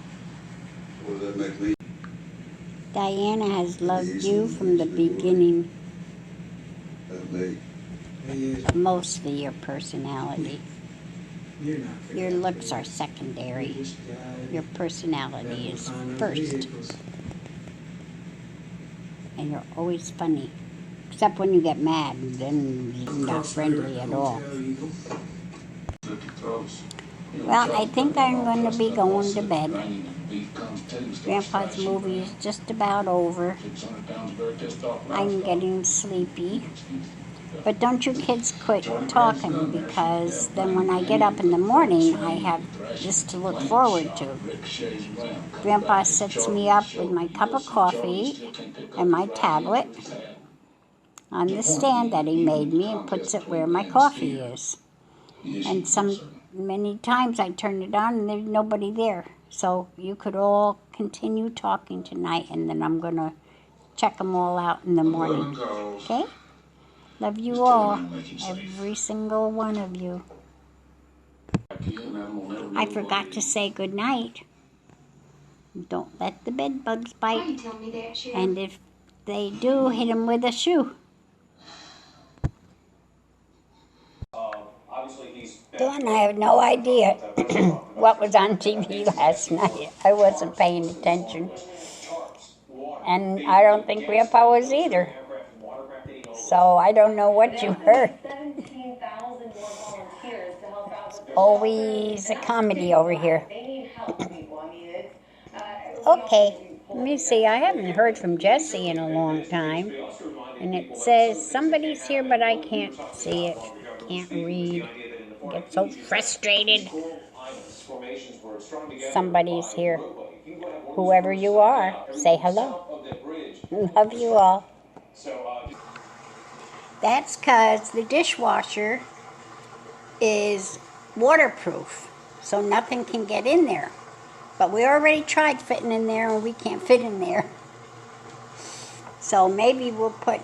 Speaker 4: What does that make me?
Speaker 1: Diana has loved you from the beginning,
Speaker 4: That me?
Speaker 1: mostly your personality.
Speaker 9: You're not.
Speaker 1: Your looks are secondary. Your personality is first. And you're always funny. Except when you get mad, then you're not friendly at all. Well, I think I'm going to be going to bed. Grandpa's movie is just about over. I'm getting sleepy. But don't you kids quit talking, because then when I get up in the morning, I have this to look forward to. Grandpa sets me up with my cup of coffee and my tablet on the stand that he made me and puts it where my coffee is. And many times I turn it on and there's nobody there. So you could all continue talking tonight, and then I'm going to check them all out in the morning. Okay? Love you all, every single one of you. I forgot to say good night. Don't let the bed bugs bite. And if they do, hit them with a shoe. Dawn, I have no idea what was on TV last night. I wasn't paying attention. And I don't think Grandpa was either. So I don't know what you heard. It's always a comedy over here. Okay, let me see. I haven't heard from Jesse in a long time. And it says somebody's here, but I can't see it. Can't read. I get so frustrated. Somebody's here. Whoever you are, say hello. Love you all. That's because the dishwasher is waterproof, so nothing can get in there. But we already tried fitting in there, and we can't fit in there. So maybe we'll put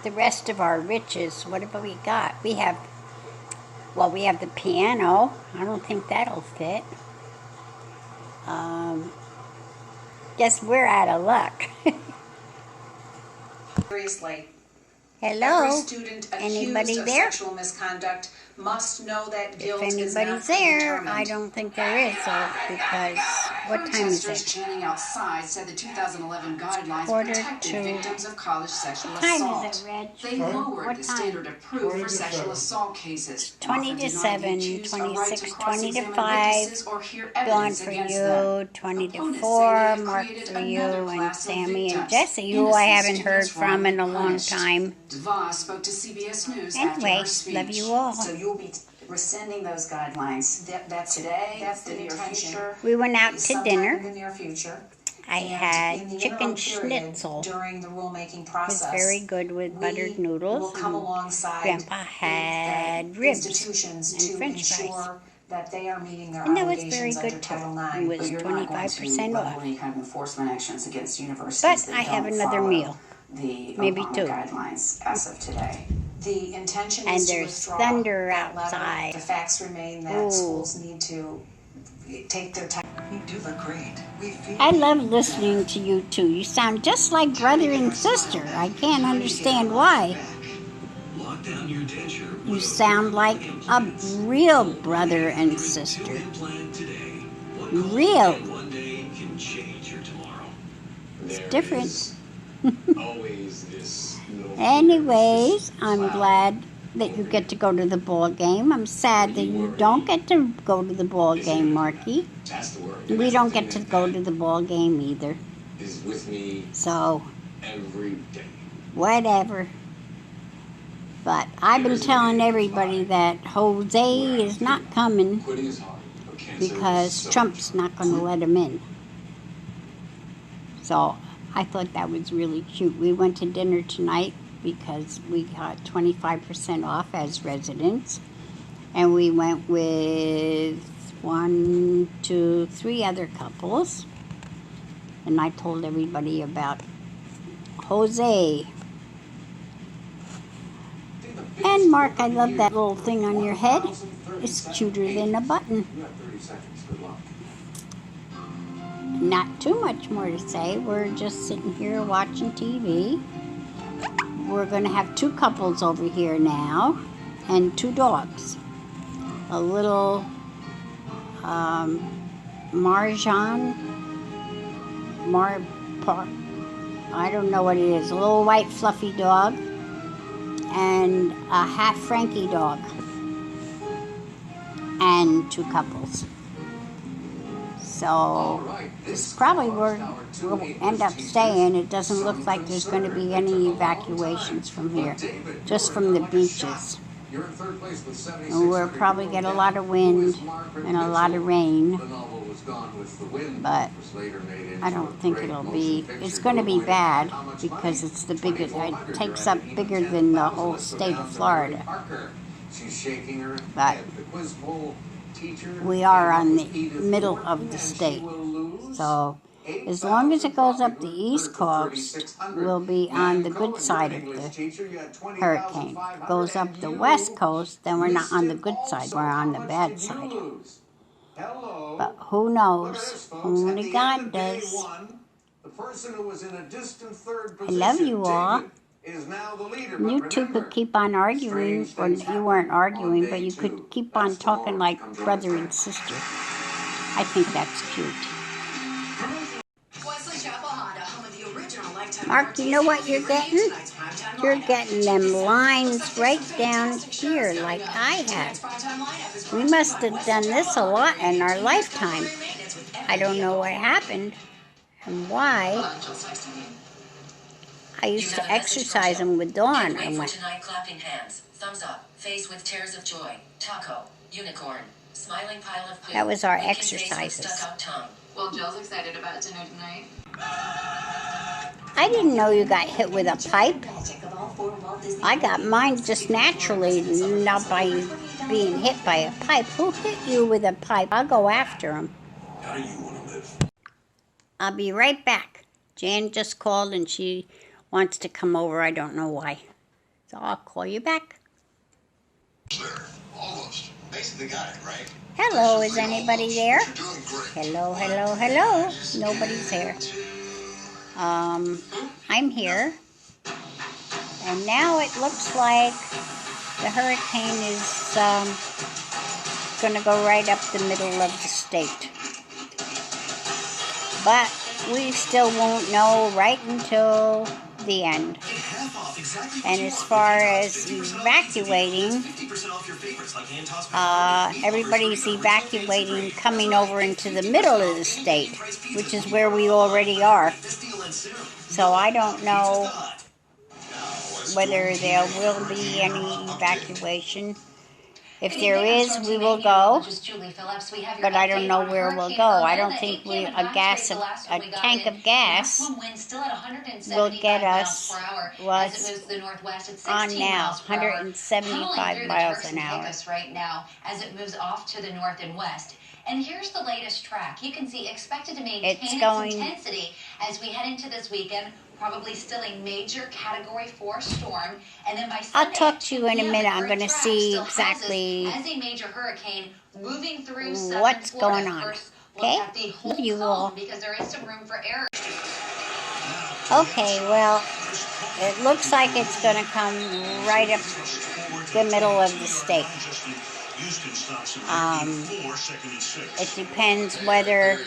Speaker 1: the rest of our riches, whatever we got. We have the piano. I don't think that'll fit. Guess we're out of luck.
Speaker 3: Seriously.
Speaker 1: Hello?
Speaker 3: Every student
Speaker 1: Anybody
Speaker 3: accused of
Speaker 1: there?
Speaker 3: sexual misconduct must know that guilt
Speaker 1: If
Speaker 3: is not
Speaker 1: anybody's there,
Speaker 3: predetermined.
Speaker 1: I don't think there is, because what time is
Speaker 3: Protesters
Speaker 1: it?
Speaker 3: chanting outside said the 2011 guidelines
Speaker 1: Quarter
Speaker 3: protected
Speaker 1: to-
Speaker 3: victims of college sexual
Speaker 1: What time
Speaker 3: assault.
Speaker 1: is it, Reg?
Speaker 3: They lowered
Speaker 1: What
Speaker 3: the
Speaker 1: time?
Speaker 3: standard of proof for sexual assault cases.
Speaker 1: 20
Speaker 3: often
Speaker 1: to
Speaker 3: denying
Speaker 1: 7,
Speaker 3: the accused a right
Speaker 1: 26,
Speaker 3: to
Speaker 1: 20 to
Speaker 3: cross-examine
Speaker 1: 5,
Speaker 3: witnesses or hear
Speaker 1: Dawn
Speaker 3: evidence
Speaker 1: for
Speaker 3: against
Speaker 1: you,
Speaker 3: them.
Speaker 1: 20 to
Speaker 3: Opponents
Speaker 1: 4,
Speaker 3: say they have
Speaker 1: Mark
Speaker 3: created
Speaker 1: for you,
Speaker 3: another
Speaker 1: and
Speaker 3: class of
Speaker 1: Sammy and
Speaker 3: victims.
Speaker 1: Jesse, who I
Speaker 3: Innocent
Speaker 1: haven't heard
Speaker 3: students
Speaker 1: from in a long
Speaker 3: punished.
Speaker 1: time.
Speaker 3: DeVos spoke to CBS News after
Speaker 1: Anyway,
Speaker 3: her speech.
Speaker 1: love you all.
Speaker 3: So you'll be rescinding those guidelines. That's today. That's the intention.
Speaker 1: We went out to
Speaker 3: Sometime in
Speaker 1: dinner.
Speaker 3: the near future.
Speaker 1: I
Speaker 3: And
Speaker 1: had
Speaker 3: in the
Speaker 1: chicken
Speaker 3: interim period,
Speaker 1: schnitzel.
Speaker 3: during the rulemaking
Speaker 1: It
Speaker 3: process.
Speaker 1: was very good with buttered noodles.
Speaker 3: Will come
Speaker 1: and
Speaker 3: alongside
Speaker 1: Grandpa had ribs
Speaker 3: institutions
Speaker 1: and
Speaker 3: to
Speaker 1: French fries.
Speaker 3: ensure that they are meeting their
Speaker 1: And that was very
Speaker 3: obligations
Speaker 1: good
Speaker 3: under
Speaker 1: too.
Speaker 3: Title IX.
Speaker 1: It was
Speaker 3: But you're not going to
Speaker 1: 25%
Speaker 3: level
Speaker 1: off.
Speaker 3: any kind of enforcement actions against universities
Speaker 1: But
Speaker 3: that
Speaker 1: I have
Speaker 3: don't
Speaker 1: another
Speaker 3: follow
Speaker 1: meal.
Speaker 3: the
Speaker 1: Maybe
Speaker 3: Obama
Speaker 1: two.
Speaker 3: guidelines as of today. The intention
Speaker 1: And
Speaker 3: is to
Speaker 1: there's
Speaker 3: withdraw
Speaker 1: thunder
Speaker 3: that letter.
Speaker 1: outside.
Speaker 3: The facts remain that
Speaker 1: Ooh.
Speaker 3: schools need to take their time.
Speaker 8: You do look great. We feel
Speaker 1: I love listening to you two. You sound just like brother and sister. I can't understand why.
Speaker 10: Lock down your denture.
Speaker 1: You sound like a real brother and sister.
Speaker 10: Implant today.
Speaker 1: Real.
Speaker 10: One day can change your tomorrow.
Speaker 1: It's different.
Speaker 6: Always this.
Speaker 1: Anyways, I'm glad that you get to go to the ball game. I'm sad that you don't get to go to the ball game, Marky.
Speaker 6: That's the word.
Speaker 1: We don't get to go to the ball game either.
Speaker 6: Is with me
Speaker 1: So,
Speaker 6: every day.
Speaker 1: whatever. But I've been telling everybody that Jose is not coming
Speaker 6: Quitting is hard. but cancer is
Speaker 1: because
Speaker 6: so
Speaker 1: Trump's not going to let him in. So I thought that was really cute. We went to dinner tonight because we got 25% off as residents. And we went with 1, 2, 3 other couples. And I told everybody about Jose. And Mark, I love that little thing on your head. It's cuter than a button. Not too much more to say. We're just sitting here watching TV. We're going to have 2 couples over here now and 2 dogs. A little I don't know what it is. A little white fluffy dog and a half Frankie dog. And 2 couples. So this is probably where we'll end up staying. It doesn't look like there's going to be any evacuations from here, just from the beaches. And we'll probably get a lot of wind and a lot of rain, but I don't think it'll be, it's going to be bad because it's the biggest, it takes up bigger than the whole state of Florida. But we are on the middle of the state, so as long as it goes up the East Coast, we'll be on the good side of the hurricane. If it goes up the West Coast, then we're not on the good side, we're on the bad side. But who knows? Only God does. I love you all. You two could keep on arguing, or you weren't arguing, but you could keep on talking like brother and sister. I think that's cute. Mark, you know what you're getting? You're getting them lines right down here like I have. We must have done this a lot in our lifetime. I don't know what happened and why. I used to exercise them with Dawn.
Speaker 11: Wait for tonight, clapping hands, thumbs up, face with tears of joy, taco, unicorn, smiling pile of poo.
Speaker 1: That was our exercises.
Speaker 11: Stuck out tongue.
Speaker 3: Well, Jill's excited about dinner tonight.
Speaker 1: I didn't know you got hit with a pipe. I got mine just naturally, not by being hit by a pipe. Who hit you with a pipe? I'll go after him.
Speaker 10: How do you want to live?
Speaker 1: I'll be right back. Jan just called and she wants to come over. I don't know why. So I'll call you back.
Speaker 7: There, almost. Basically got it, right?
Speaker 1: Hello, is anybody there? Hello, hello, hello. Nobody's there. I'm here. And now it looks like the hurricane is going to go right up the middle of the state. But we still won't know right until the end. And as far as evacuating, everybody's evacuating coming over into the middle of the state, which is where we already are. So I don't know whether there will be any evacuation. If there is, we will go, but I don't know where we'll go. I don't think a tank of gas will get us, well, it's on now, 175 miles an hour.
Speaker 11: Right now, as it moves off to the north and west. And here's the latest track. You can see expected to maintain its intensity as we head into this weekend. Probably still a major Category 4 storm, and then by Sunday,
Speaker 1: I'll talk to you in a minute. I'm going to see exactly
Speaker 11: as a major hurricane moving through
Speaker 1: what's going on. Okay, love you all.
Speaker 11: Because there is some room for error.
Speaker 1: Okay, well, it looks like it's going to come right up the middle of the state. It depends whether,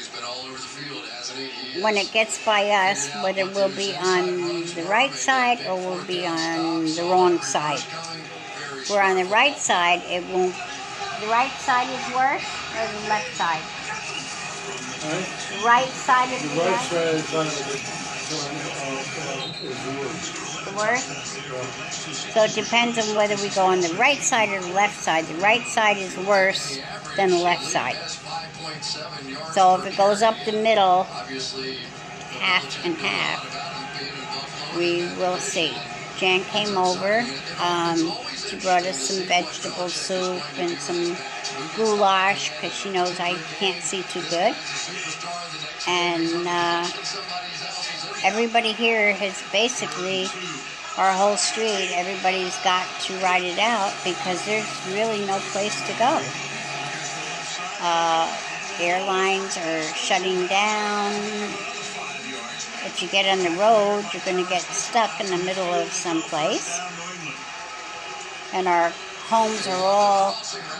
Speaker 1: when it gets by us, whether we'll be on the right side or we'll be on the wrong side. If we're on the right side, it won't. The right side is worse or the left side? The right side is the worst? So it depends on whether we go on the right side or the left side. The right side is worse than the left side. So if it goes up the middle, half and half, we will see. Jan came over. She brought us some vegetable soup and some goulash because she knows I can't see too good. And everybody here has basically, our whole street, everybody's got to ride it out because there's really no place to go. Airlines are shutting down. If you get on the road, you're going to get stuck in the middle of some place. And our homes are all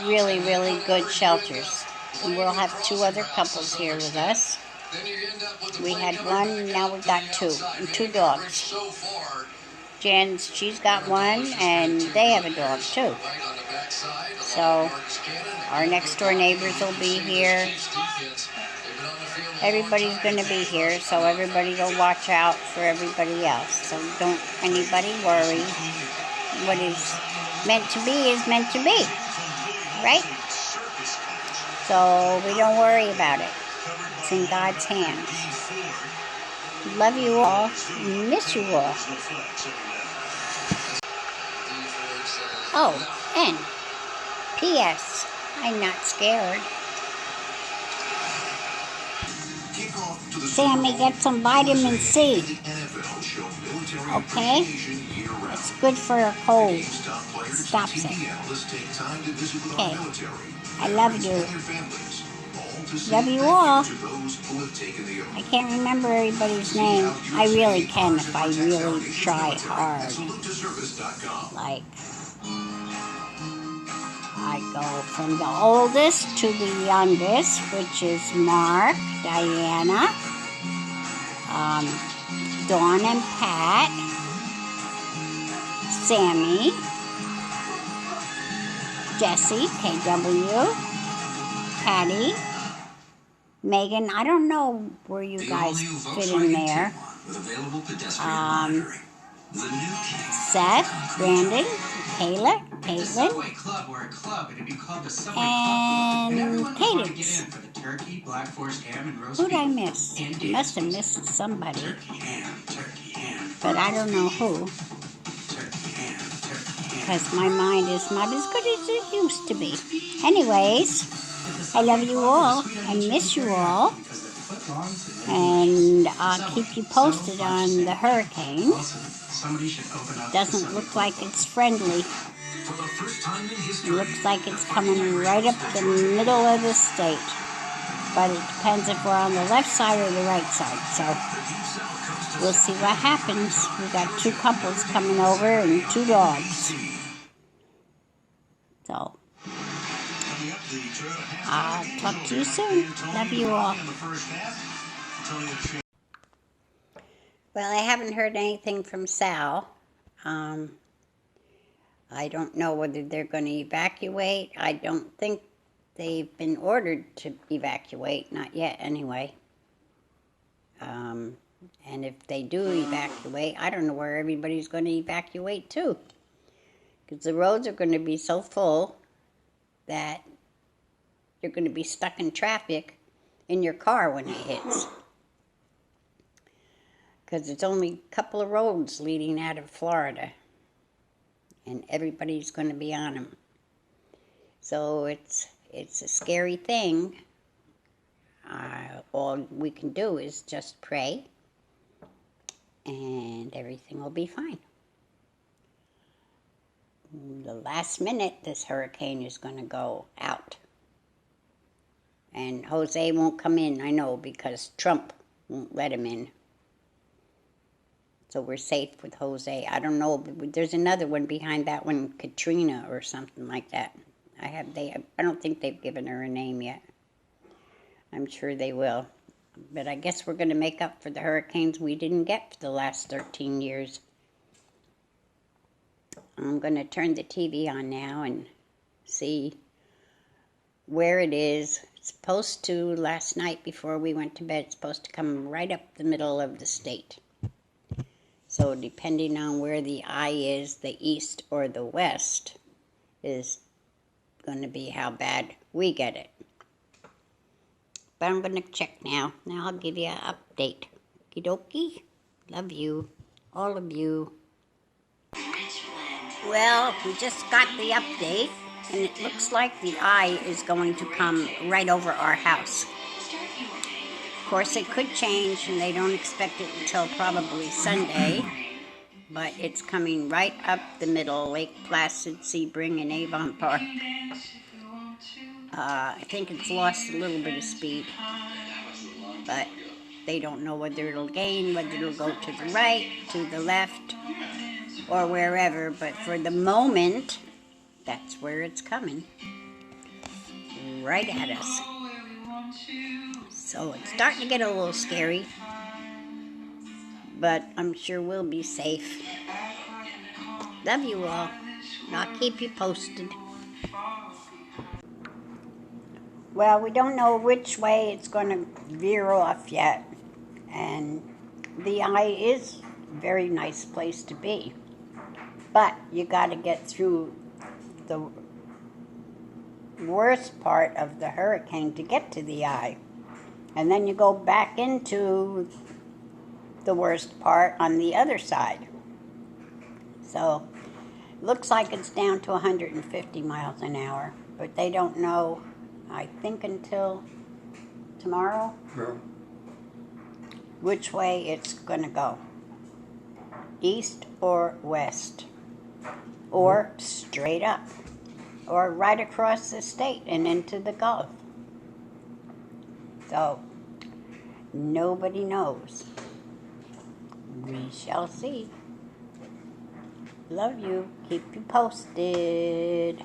Speaker 1: really, really good shelters. And we'll have 2 other couples here with us. We had one, now we've got 2, and 2 dogs. She's got one, and they have a dog too. So our next door neighbors will be here. Everybody's going to be here, so everybody will watch out for everybody else. So don't anybody worry. What is meant to be is meant to be, right? So we don't worry about it. It's in God's hands. Love you all. Miss you all. Oh, and P.S. I'm not scared. Sammy, get some vitamin C. Okay? It's good for a cold. Stops it. Okay. I love you. Love you all. I can't remember everybody's name. I really can if I really try hard. Like, I go from the oldest to the youngest, which is Mark, Diana, Dawn and Pat, Sammy, Jesse, KW, Patty, Megan. I don't know where you guys fit in there. Seth, Brandon, Kayla, Caitlin, and Cadence. Who'd I miss? I must have missed somebody, but I don't know who, because my mind is not as good as it used to be. Anyways, I love you all. I miss you all. And I'll keep you posted on the hurricane. Doesn't look like it's friendly. It looks like it's coming right up the middle of the state. But it depends if we're on the left side or the right side. So we'll see what happens. We got 2 couples coming over and 2 dogs. So I'll talk to you soon. Love you all. Well, I haven't heard anything from Sal. I don't know whether they're going to evacuate. I don't think they've been ordered to evacuate. Not yet, anyway. And if they do evacuate, I don't know where everybody's going to evacuate to. Because the roads are going to be so full that you're going to be stuck in traffic in your car when it hits. Because it's only a couple of roads leading out of Florida. And everybody's going to be on them. So it's a scary thing. All we can do is just pray. And everything will be fine. The last minute, this hurricane is going to go out. And Jose won't come in, I know, because Trump won't let him in. So we're safe with Jose. I don't know, but there's another one behind that one, Katrina or something like that. I don't think they've given her a name yet. I'm sure they will. But I guess we're going to make up for the hurricanes we didn't get for the last 13 years. I'm going to turn the TV on now and see where it is. It's supposed to, last night before we went to bed, it's supposed to come right up the middle of the state. So depending on where the eye is, the east or the west, is going to be how bad we get it. But I'm going to check now. Now I'll give you an update. Okie dokie. Love you. All of you. Well, we just got the update, and it looks like the eye is going to come right over our house. Of course, it could change, and they don't expect it until probably Sunday, but it's coming right up the middle, Lake Placid, Sebring, and Avon Park. I think it's lost a little bit of speed, but they don't know whether it'll gain, whether it'll go to the right, to the left, or wherever, but for the moment, that's where it's coming, right at us. So it's starting to get a little scary, but I'm sure we'll be safe. Love you all, and I'll keep you posted. Well, we don't know which way it's going to veer off yet, and the eye is a very nice place to be. But you got to get through the worst part of the hurricane to get to the eye. And then you go back into the worst part on the other side. So, looks like it's down to 150 miles an hour. But they don't know, I think, until tomorrow, which way it's going to go. East or west. Or straight up, or right across the state and into the Gulf. So, nobody knows. We shall see. Love you. Keep you posted.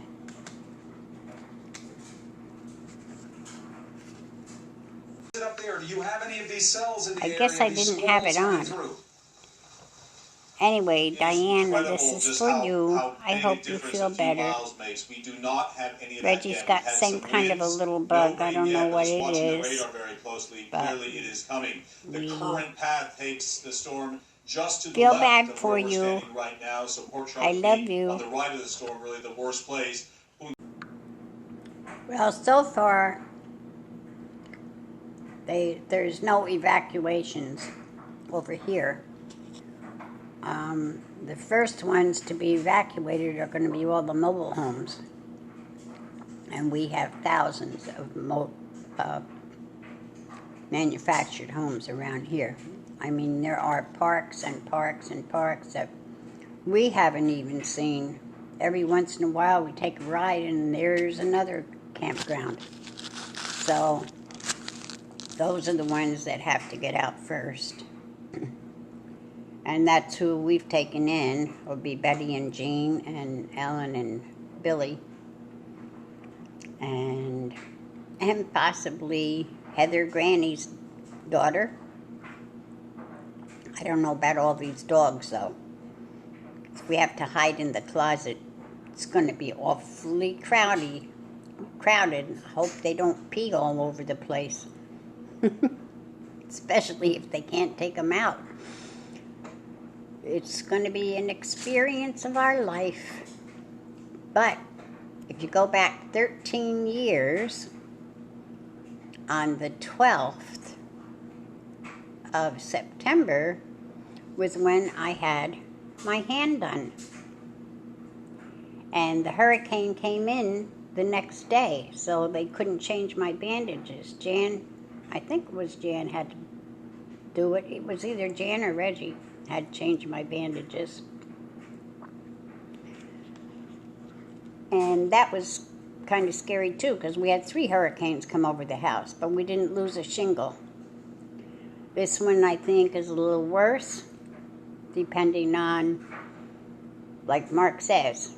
Speaker 7: Is it up there? Do you have any of these cells in the
Speaker 1: I
Speaker 7: area?
Speaker 1: guess I
Speaker 7: These
Speaker 1: didn't have it
Speaker 7: squirrels
Speaker 1: on.
Speaker 7: coming through?
Speaker 1: Anyway,
Speaker 7: It's
Speaker 1: Diana,
Speaker 7: incredible
Speaker 1: this is
Speaker 7: just
Speaker 1: for
Speaker 7: how
Speaker 1: you. I
Speaker 7: big a
Speaker 1: hope you
Speaker 7: difference
Speaker 1: feel
Speaker 7: a few
Speaker 1: better.
Speaker 7: miles makes. We do not have any of that
Speaker 1: Reggie's
Speaker 7: yet.
Speaker 1: got
Speaker 7: We've had
Speaker 1: same
Speaker 7: some
Speaker 1: kind of a
Speaker 7: winds,
Speaker 1: little
Speaker 7: no
Speaker 1: bug. I
Speaker 7: rain
Speaker 1: don't
Speaker 7: yet,
Speaker 1: know
Speaker 7: but
Speaker 1: what
Speaker 7: just
Speaker 1: it
Speaker 7: watching the
Speaker 1: is.
Speaker 7: radar very closely,
Speaker 1: But
Speaker 7: clearly it is coming. The
Speaker 1: we
Speaker 7: current path takes the storm just to the
Speaker 1: feel
Speaker 7: left
Speaker 1: bad
Speaker 7: of
Speaker 1: for
Speaker 7: where we're
Speaker 1: you.
Speaker 7: standing right now. So Port
Speaker 1: I
Speaker 7: Charles
Speaker 1: love
Speaker 7: being
Speaker 1: you.
Speaker 7: on the right of the storm, really the worst place.
Speaker 1: Well, so far, there's no evacuations over here. The first ones to be evacuated are going to be all the mobile homes. And we have thousands of manufactured homes around here. I mean, there are parks and parks and parks that we haven't even seen. Every once in a while we take a ride and there's another campground. So those are the ones that have to get out first. And that's who we've taken in. Will be Betty and Jean and Ellen and Billy. And possibly Heather, Granny's daughter. I don't know about all these dogs, though. If we have to hide in the closet, it's going to be awfully crowded. I hope they don't pee all over the place. Especially if they can't take them out. It's going to be an experience of our life. But if you go back 13 years, on the 12th of September was when I had my hand done. And the hurricane came in the next day, so they couldn't change my bandages. I think it was Jan had to do it. It was either Jan or Reggie had changed my bandages. And that was kind of scary too, because we had 3 hurricanes come over the house, but we didn't lose a shingle. This one, I think, is a little worse, depending on, like Mark says,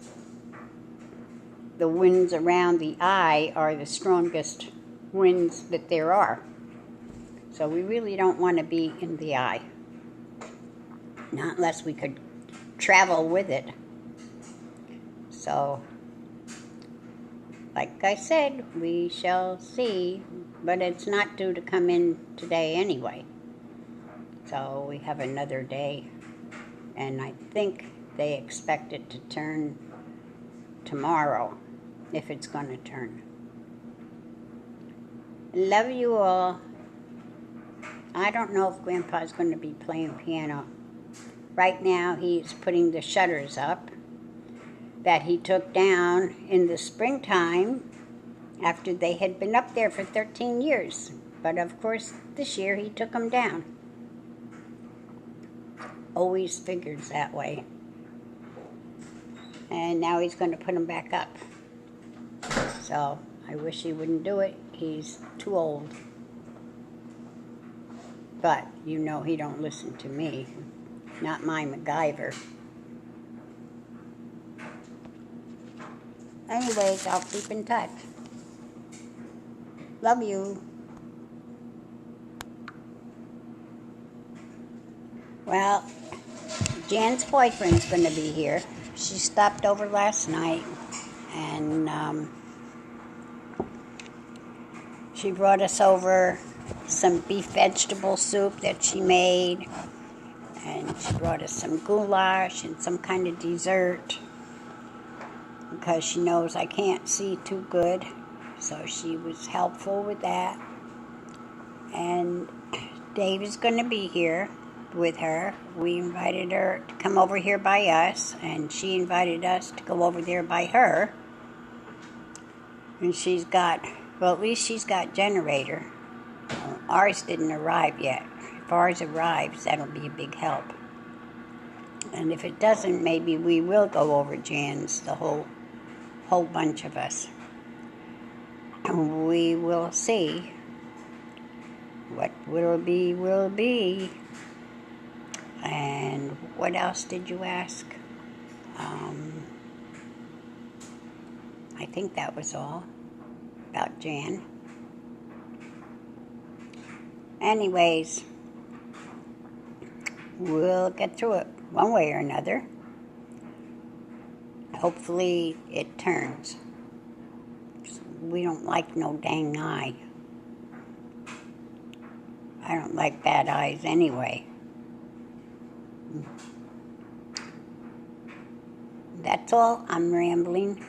Speaker 1: the winds around the eye are the strongest winds that there are. So we really don't want to be in the eye. Not unless we could travel with it. So, like I said, we shall see. But it's not due to come in today anyway. So we have another day. And I think they expect it to turn tomorrow, if it's going to turn. Love you all. I don't know if Grandpa's going to be playing piano. Right now he's putting the shutters up that he took down in the springtime after they had been up there for 13 years. But of course, this year he took them down. Always figures that way. And now he's going to put them back up. So I wish he wouldn't do it. He's too old. But you know he don't listen to me. Not my MacGyver. Anyways, I'll keep in touch. Love you. Well, Jan's boyfriend's going to be here. She stopped over last night, and she brought us over some beef vegetable soup that she made, and she brought us some goulash and some kind of dessert, because she knows I can't see too good, so she was helpful with that. And Dave is going to be here with her. We invited her to come over here by us, and she invited us to go over there by her. And she's got, well, at least she's got generator. Ours didn't arrive yet. If ours arrives, that'll be a big help. And if it doesn't, maybe we will go over Jan's, the whole bunch of us. And we will see. What will be, will be. And what else did you ask? I think that was all about Jan. Anyways, we'll get through it one way or another. Hopefully it turns. We don't like no dang eye. I don't like bad eyes anyway. That's all. I'm rambling.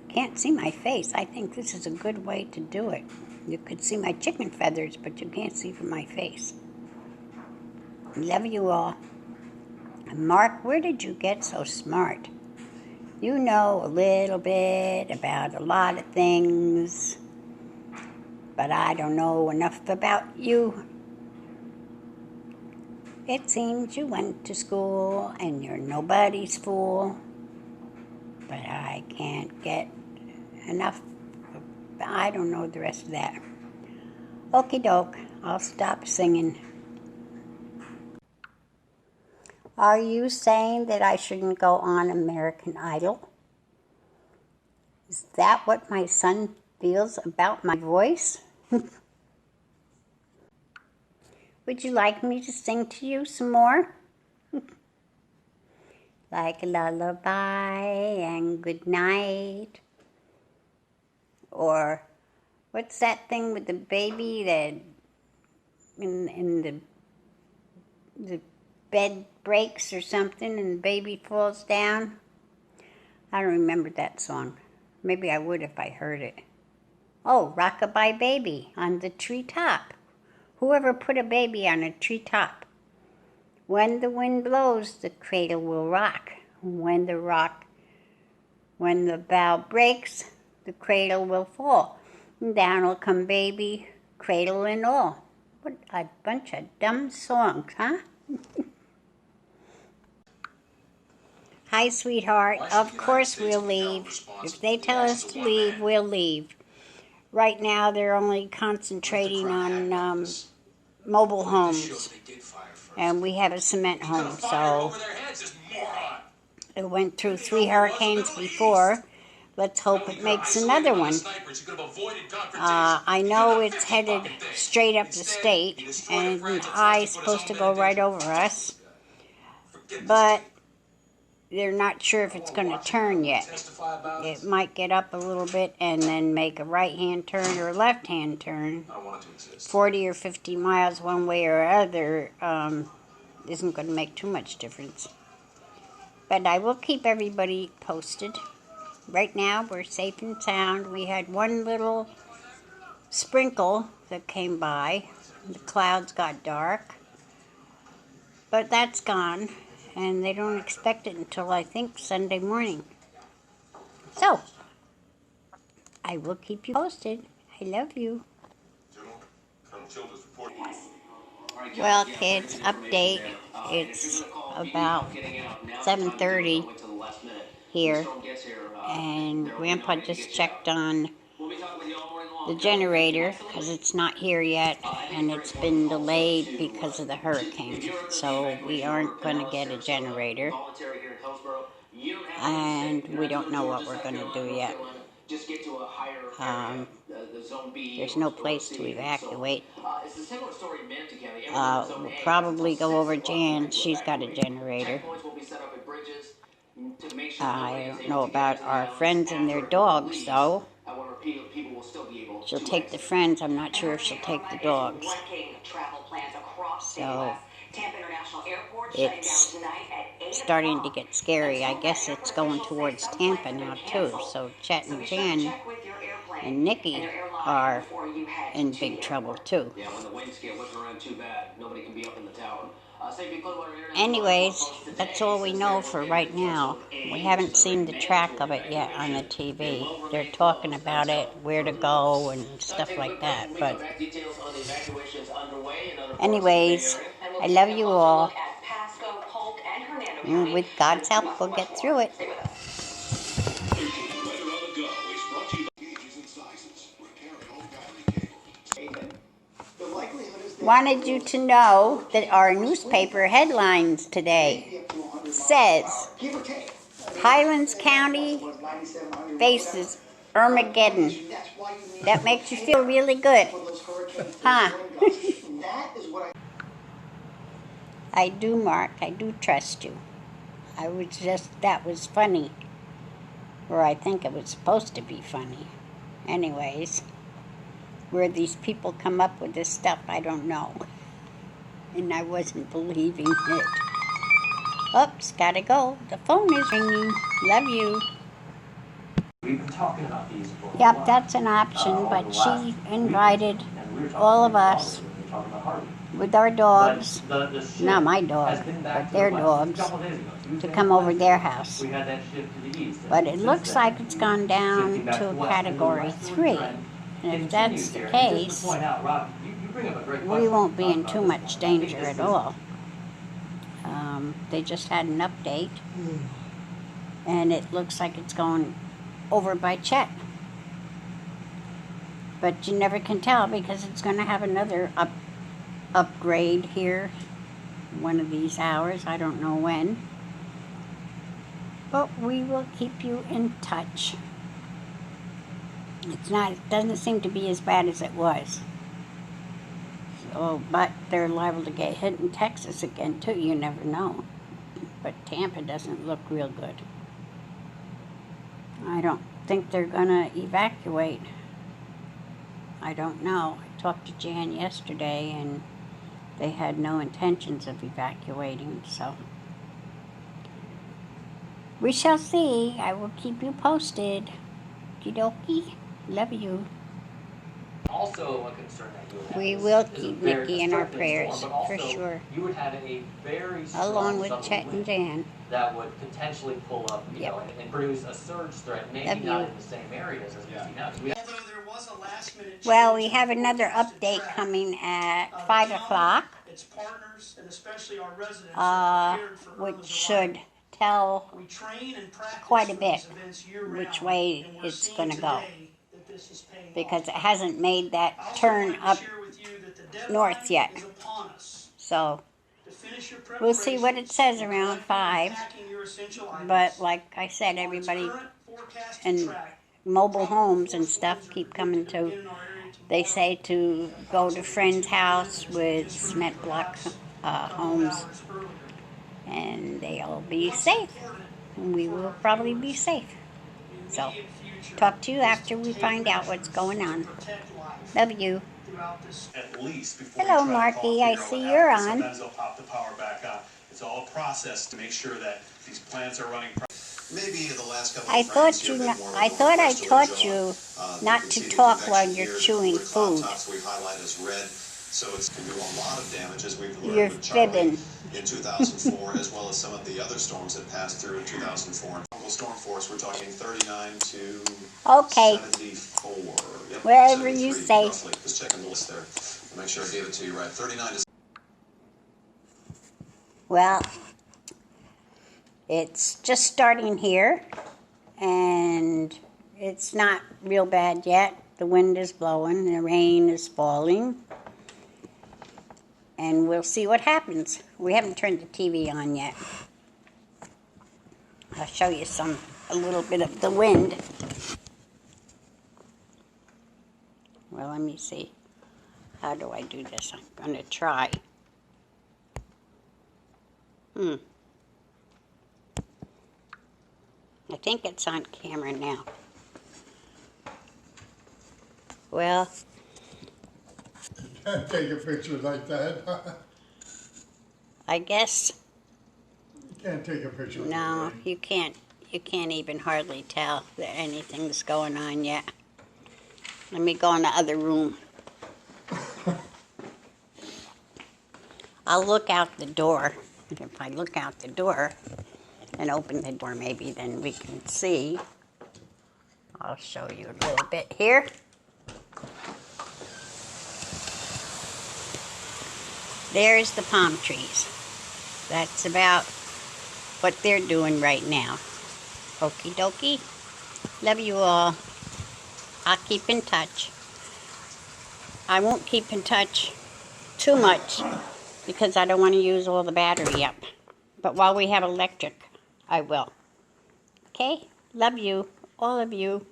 Speaker 1: Can't see my face. I think this is a good way to do it. You could see my chicken feathers, but you can't see from my face. Love you all. Mark, where did you get so smart? You know a little bit about a lot of things, but I don't know enough about you. It seems you went to school and you're nobody's fool, but I can't get enough. I don't know the rest of that. Okie doke, I'll stop singing. Are you saying that I shouldn't go on American Idol? Is that what my son feels about my voice? Would you like me to sing to you some more? Like a lullaby and good night. Or what's that thing with the baby that in the bed breaks or something and the baby falls down? I don't remember that song. Maybe I would if I heard it. Oh, Rockabye Baby on the treetop. Whoever put a baby on a treetop? When the wind blows, the cradle will rock. When the bough breaks, the cradle will fall. And down will come baby, cradle and all. What a bunch of dumb songs, huh? Hi, sweetheart. Of course we'll leave. If they tell us to leave, we'll leave. Right now, they're only concentrating on mobile homes, and we have a cement home, so it went through 3 hurricanes before. Let's hope it makes another one. I know it's headed straight up the state, and I's supposed to go right over us, but they're not sure if it's going to turn yet. It might get up a little bit and then make a right-hand turn or a left-hand turn. 40 or 50 miles one way or other isn't going to make too much difference. But I will keep everybody posted. Right now, we're safe and sound. We had one little sprinkle that came by. The clouds got dark. But that's gone. and they don't expect it until, I think, Sunday morning. So, I will keep you posted. I love you. Well, kids, update. It's about 7:30 here, and Grandpa just checked on the generator because it's not here yet, and it's been delayed because of the hurricane. So we aren't going to get a generator, and we don't know what we're going to do yet. There's no place to evacuate. We'll probably go over Jan. She's got a generator. I don't know about our friends and their dogs, though. She'll take the friends. I'm not sure if she'll take the dogs. So it's starting to get scary. I guess it's going towards Tampa now, too. So Chet and Jan and Nikki are in big trouble, too. Anyways, that's all we know for right now. We haven't seen the track of it yet on the TV. They're talking about it, where to go, and stuff like that. But anyways, I love you all. And with God's help, we'll get through it. Wanted you to know that our newspaper headlines today says Highlands County faces Armageddon. That makes you feel really good, huh? I do, Mark. I do trust you. That was funny. Or I think it was supposed to be funny. Anyways, where these people come up with this stuff, I don't know. And I wasn't believing it. Oops, gotta go. The phone is ringing. Love you.
Speaker 12: We've been talking about these for a
Speaker 1: Yep,
Speaker 12: while.
Speaker 1: that's an option, but she invited all of us with our dogs, not my dog, but their dogs, to come over their house. But it looks like it's gone down to a Category 3. And if that's the case, we won't be in too much danger at all. They just had an update, and it looks like it's going over by Chet. But you never can tell because it's going to have another upgrade here one of these hours. I don't know when. But we will keep you in touch. It doesn't seem to be as bad as it was. So, but they're liable to get hit in Texas again too, you never know. But Tampa doesn't look real good. I don't think they're gonna evacuate. I don't know. I talked to Jan yesterday and they had no intentions of evacuating, so we shall see. I will keep you posted. Okie dokie. Love you.
Speaker 12: Also a concern that you would have
Speaker 1: We
Speaker 12: is
Speaker 1: will
Speaker 12: a
Speaker 1: keep
Speaker 12: very
Speaker 1: Nikki in our
Speaker 12: destructive
Speaker 1: prayers,
Speaker 12: storm, but
Speaker 1: for
Speaker 12: also
Speaker 1: sure.
Speaker 12: You would have a very strong
Speaker 1: Along with
Speaker 12: southerly
Speaker 1: Chet and
Speaker 12: wind
Speaker 1: Jan.
Speaker 12: that would potentially pull up, you
Speaker 1: Yep.
Speaker 12: know, and produce a surge threat, maybe
Speaker 1: Love
Speaker 12: not
Speaker 1: you.
Speaker 12: in the same areas as we see now. 'Cause we have
Speaker 1: Well, we have another update coming at 5 o'clock, which should tell quite a bit which way it's going to go. Because it hasn't made that turn up north yet. So we'll see what it says around 5. But like I said, everybody in mobile homes and stuff keep coming to, they say to go to friend's house with cement block homes, and they'll be safe. And we will probably be safe. So talk to you after we find out what's going on. Love you.
Speaker 7: At least before
Speaker 1: Hello,
Speaker 7: we try to
Speaker 1: Marky.
Speaker 7: figure
Speaker 1: I
Speaker 7: out what
Speaker 1: see
Speaker 7: happened.
Speaker 1: you're on.
Speaker 7: Sometimes they'll pop the power back on. It's all a process to make sure that these plants are running. Maybe the last couple
Speaker 1: I
Speaker 7: of frames
Speaker 1: thought
Speaker 7: here, a bit more
Speaker 1: I
Speaker 7: of a
Speaker 1: thought I
Speaker 7: request to
Speaker 1: taught
Speaker 7: enjoy.
Speaker 1: you
Speaker 7: You
Speaker 1: not
Speaker 7: can
Speaker 1: to
Speaker 7: see the
Speaker 1: talk while
Speaker 7: convection
Speaker 1: you're
Speaker 7: here,
Speaker 1: chewing
Speaker 7: the blue
Speaker 1: food.
Speaker 7: tops we highlight as red, so it can do a lot of damage as we've learned
Speaker 1: You're
Speaker 7: with Charlie.
Speaker 1: fibbing.
Speaker 7: in 2004, as well as some of the other storms that passed through in 2004. Storm force, we're talking 39 to
Speaker 1: Okay.
Speaker 7: 74. Yep,
Speaker 1: Wherever you
Speaker 7: 73,
Speaker 1: say.
Speaker 7: roughly. Just checking the list there. I'll make sure I gave it to you right. 39 to...
Speaker 1: Well, it's just starting here, and it's not real bad yet. The wind is blowing, the rain is falling, and we'll see what happens. We haven't turned the TV on yet. I'll show you a little bit of the wind. Well, let me see. How do I do this? I'm going to try. I think it's on camera now. Well,
Speaker 5: Can't take a picture like that.
Speaker 1: I guess
Speaker 5: You can't take a picture like
Speaker 1: no,
Speaker 5: that.
Speaker 1: you can't. You can't even hardly tell that anything's going on yet. Let me go in the other room. I'll look out the door. If I look out the door and open the door, maybe then we can see. I'll show you a little bit here. There's the palm trees. That's about what they're doing right now. Okie dokie. Love you all. I'll keep in touch. I won't keep in touch too much because I don't want to use all the battery up. But while we have electric, I will. Okay? Love you. All of you.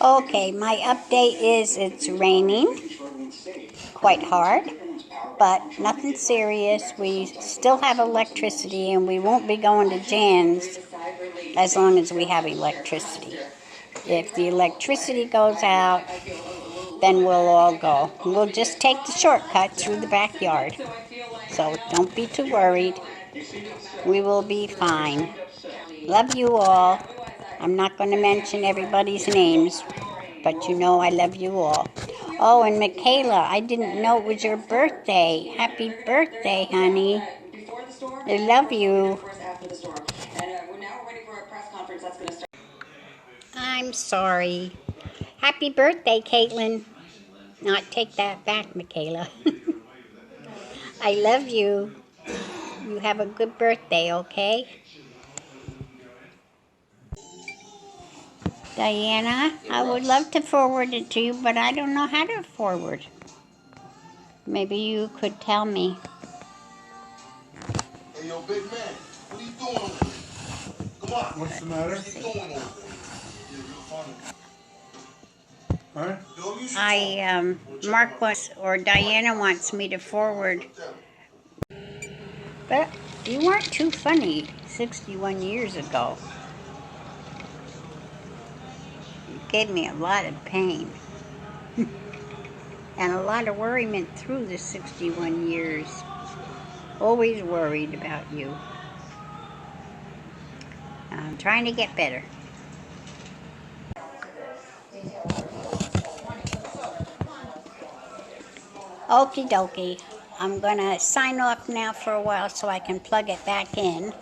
Speaker 1: Okay, my update is it's raining quite hard, but nothing serious. We still have electricity and we won't be going to Jan's as long as we have electricity. If the electricity goes out, then we'll all go. We'll just take the shortcut through the backyard. So don't be too worried. We will be fine. Love you all. I'm not going to mention everybody's names, but you know I love you all. Oh, and Michaela, I didn't know it was your birthday. Happy birthday, honey. I love you. I'm sorry. Happy birthday, Caitlin. Not take that back, Michaela. I love you. You have a good birthday, okay? Diana, I would love to forward it to you, but I don't know how to forward. Maybe you could tell me.
Speaker 10: Hey, yo, big man, what are you doing over there? Come on.
Speaker 2: What's the matter?
Speaker 10: What are you doing over there?
Speaker 2: Huh?
Speaker 1: Mark wants, or Diana wants me to forward. But you weren't too funny 61 years ago. You gave me a lot of pain. And a lot of worriment through the 61 years. Always worried about you. I'm trying to get better. Okie dokie. I'm going to sign off now for a while so I can plug it back in.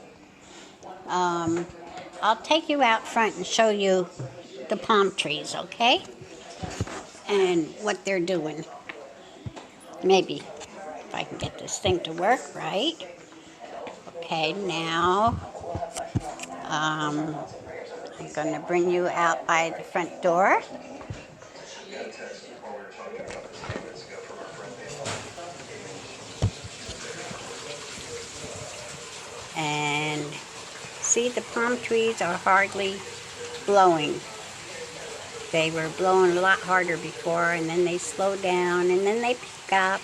Speaker 1: I'll take you out front and show you the palm trees, okay? And what they're doing. Maybe, if I can get this thing to work right. Okay, now I'm going to bring you out by the front door. And see, the palm trees are hardly blowing. They were blowing a lot harder before, and then they slow down, and then they pick up.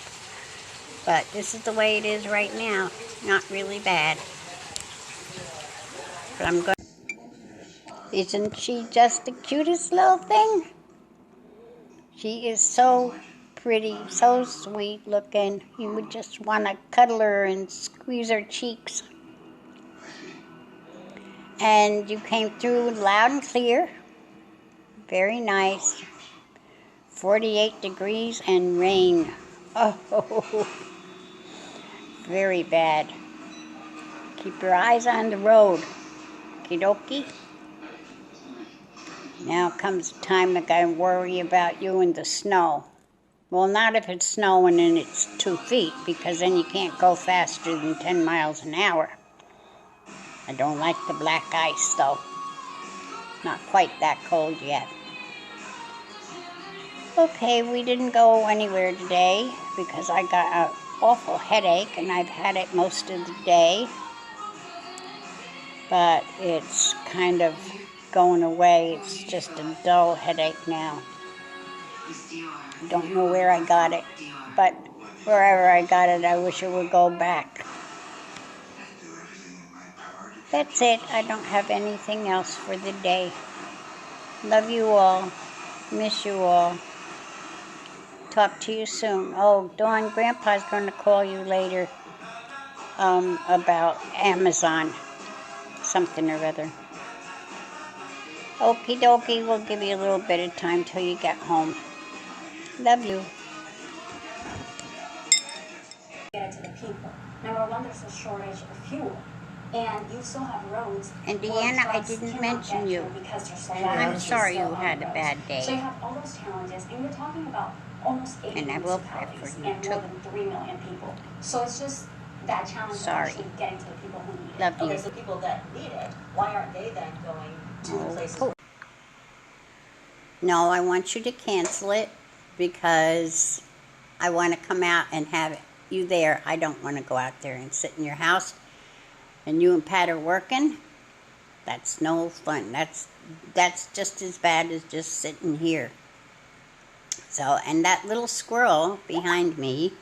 Speaker 1: But this is the way it is right now. Not really bad. But I'm going. Isn't she just the cutest little thing? She is so pretty, so sweet looking. You would just want to cuddle her and squeeze her cheeks. And you came through loud and clear. Very nice. 48 degrees and rain. Oh, Very bad. Keep your eyes on the road. Okie dokie. Now comes the time that I worry about you in the snow. Well, not if it's snowing and it's 2 feet, because then you can't go faster than 10 miles an hour. I don't like the black ice, though. Not quite that cold yet. Okay, we didn't go anywhere today because I got an awful headache, and I've had it most of the day. But it's kind of going away. It's just a dull headache now. I don't know where I got it, but wherever I got it, I wish it would go back. That's it. I don't have anything else for the day. Love you all. Miss you all. Talk to you soon. Oh, Dawn, Grandpa's going to call you later about Amazon. Something or other. Okie dokie, we'll give you a little bit of time till you get home. Love you.
Speaker 13: Get it to the people. Number one, there's a shortage of fuel. And you still have roads.
Speaker 1: And Deanna, I didn't mention you.
Speaker 13: Because there's so
Speaker 1: I'm sorry you had a bad
Speaker 13: So you
Speaker 1: day.
Speaker 13: have all those challenges, and you're talking about almost 80
Speaker 1: And I will pray for
Speaker 13: municipalities
Speaker 1: you,
Speaker 13: and
Speaker 1: too.
Speaker 13: more than 3 million people. So it's just that challenge
Speaker 1: Sorry.
Speaker 13: of actually getting to the people who need it.
Speaker 1: Love you.
Speaker 8: Okay, so people that need it, why aren't they then going to the places?
Speaker 1: Oh. No, I want you to cancel it because I want to come out and have you there. I don't want to go out there and sit in your house and you and Pat are working. That's no fun. That's just as bad as just sitting here. So, and that little squirrel behind me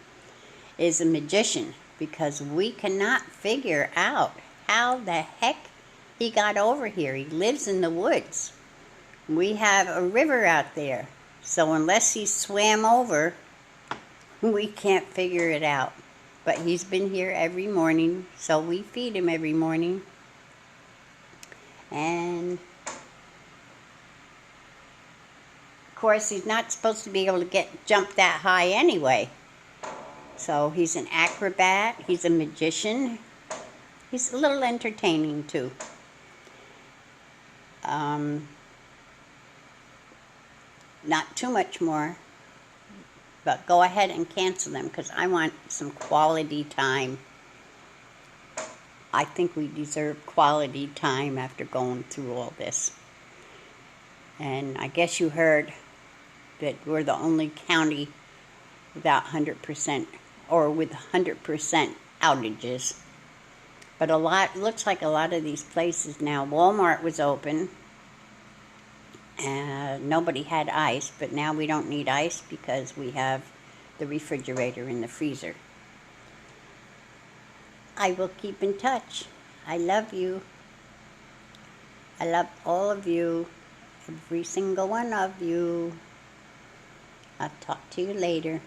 Speaker 1: is a magician because we cannot figure out how the heck he got over here. He lives in the woods. We have a river out there, so unless he swam over, we can't figure it out. But he's been here every morning, so we feed him every morning. And of course, he's not supposed to be able to jump that high anyway. So he's an acrobat, he's a magician. He's a little entertaining too. Not too much more, but go ahead and cancel them because I want some quality time. I think we deserve quality time after going through all this. And I guess you heard that we're the only county without 100% or with 100% outages. But looks like a lot of these places now, Walmart was open. Nobody had ice, but now we don't need ice because we have the refrigerator and the freezer. I will keep in touch. I love you. I love all of you, every single one of you. I'll talk to you later.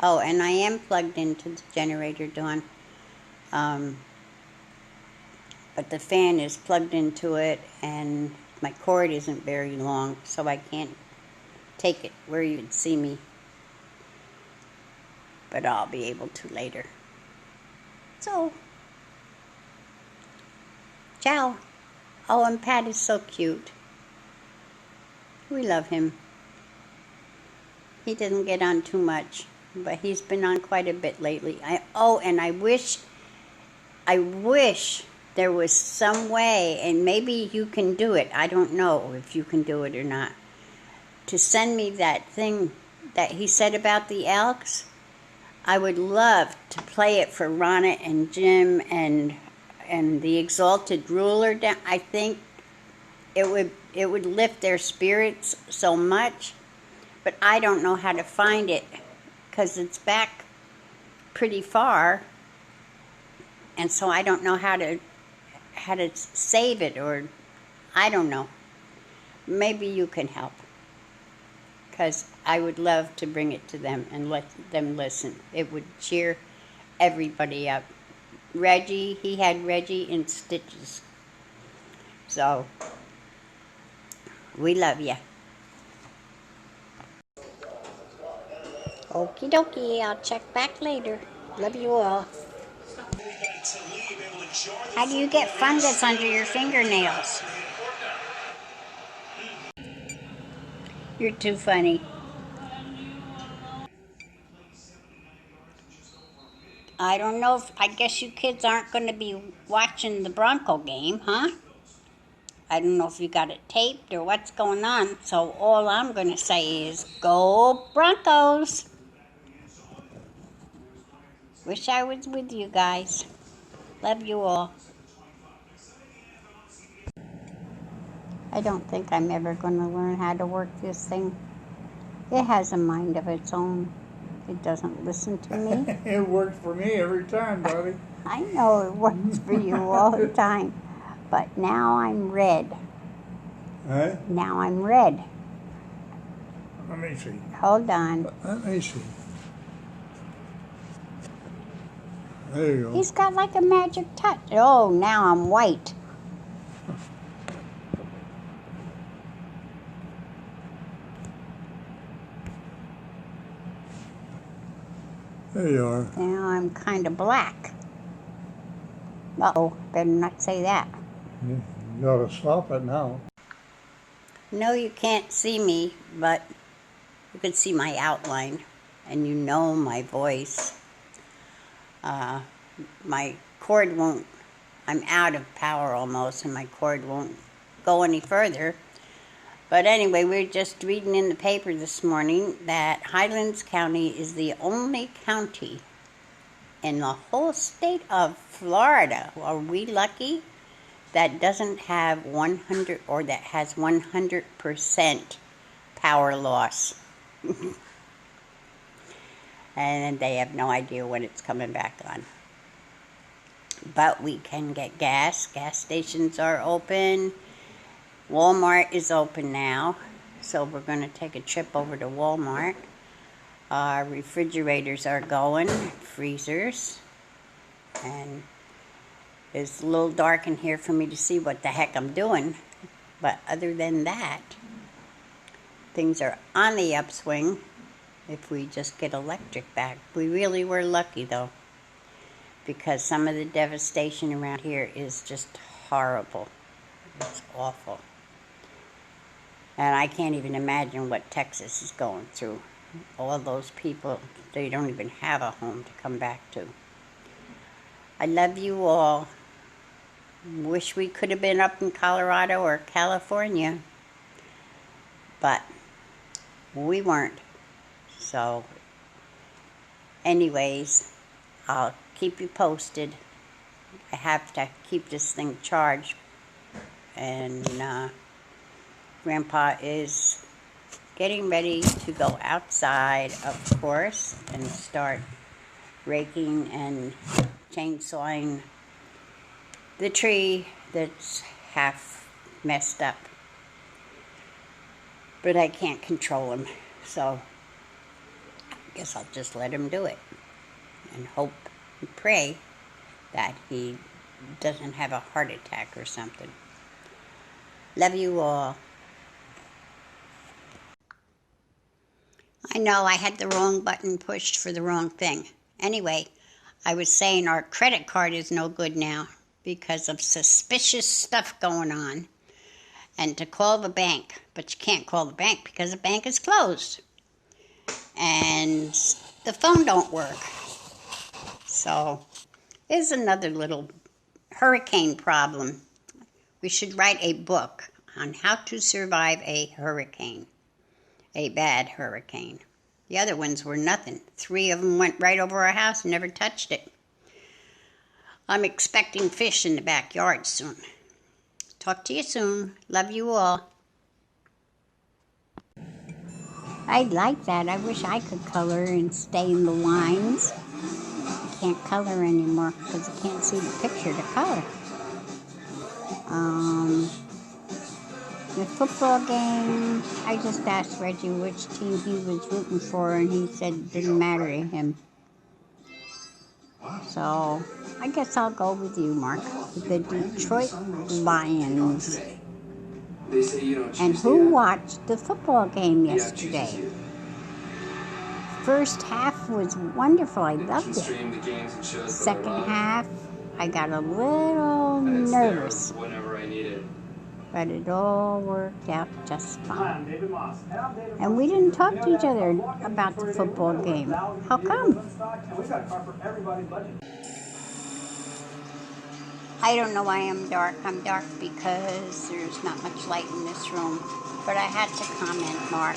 Speaker 1: Oh, and I am plugged into the generator, Dawn. But the fan is plugged into it, and my cord isn't very long, so I can't take it where you would see me. But I'll be able to later. So, ciao. Oh, and Pat is so cute. We love him. He doesn't get on too much, but he's been on quite a bit lately. And I wish there was some way, and maybe you can do it. I don't know if you can do it or not. To send me that thing that he said about the Elks. I would love to play it for Ronna and Jim and the Exalted Ruler. I think it would lift their spirits so much, but I don't know how to find it because it's back pretty far, and so I don't know how to save it, or I don't know. Maybe you can help. Because I would love to bring it to them and let them listen. It would cheer everybody up. Reggie, he had Reggie in stitches. So, we love you. Okie dokie, I'll check back later. Love you all. How do you get fungus under your fingernails? You're too funny. I don't know if, I guess you kids aren't going to be watching the Bronco game, huh? I don't know if you got it taped or what's going on, so all I'm going to say is, go Broncos! Wish I was with you guys. Love you all. I don't think I'm ever going to learn how to work this thing. It has a mind of its own. It doesn't listen to me.
Speaker 2: It works for me every time, Dottie.
Speaker 1: I know it works for you all the time. But now I'm red.
Speaker 2: Huh?
Speaker 1: Now I'm red.
Speaker 2: Let me see.
Speaker 1: Hold on.
Speaker 2: Let me see. There you go.
Speaker 1: He's got like a magic touch. Oh, now I'm white.
Speaker 2: There you are.
Speaker 1: Now I'm kind of black. Uh-oh, better not say that.
Speaker 2: You gotta stop it now.
Speaker 1: No, you can't see me, but you can see my outline, and you know my voice. My cord won't, I'm out of power almost, and my cord won't go any further. But anyway, we're just reading in the paper this morning that Highlands County is the only county in the whole state of Florida. Are we lucky? That doesn't have 100, or that has 100% power loss. And they have no idea when it's coming back on. But we can get gas. Gas stations are open. Walmart is open now, so we're going to take a trip over to Walmart. Our refrigerators are going, freezers, and it's a little dark in here for me to see what the heck I'm doing. But other than that, things are on the upswing if we just get electric back. We really were lucky, though, because some of the devastation around here is just horrible. It's awful. And I can't even imagine what Texas is going through. All those people, they don't even have a home to come back to. I love you all. Wish we could have been up in Colorado or California, but we weren't. So, anyways, I'll keep you posted. I have to keep this thing charged, and Grandpa is getting ready to go outside, of course, and start raking and chainsawing the tree that's half messed up. But I can't control him, so I guess I'll just let him do it and hope and pray that he doesn't have a heart attack or something. Love you all. I know I had the wrong button pushed for the wrong thing. Anyway, I was saying our credit card is no good now because of suspicious stuff going on. And to call the bank, but you can't call the bank because the bank is closed. And the phone don't work. So, there's another little hurricane problem. We should write a book on how to survive a hurricane. A bad hurricane. The other ones were nothing. 3 of them went right over our house and never touched it. I'm expecting fish in the backyard soon. Talk to you soon. Love you all. I like that. I wish I could color and stay in the lines. I can't color anymore because I can't see the picture to color. The football game, I just asked Reggie which team he was rooting for, and he said it didn't matter to him. So, I guess I'll go with you, Mark. The Detroit Lions. And who watched the football game yesterday? first half was wonderful. I loved it. Second half, I got a little nervous. But it all worked out just fine. And we didn't talk to each other about the football game. How come? I don't know why I'm dark. I'm dark because there's not much light in this room. But I had to comment, Mark.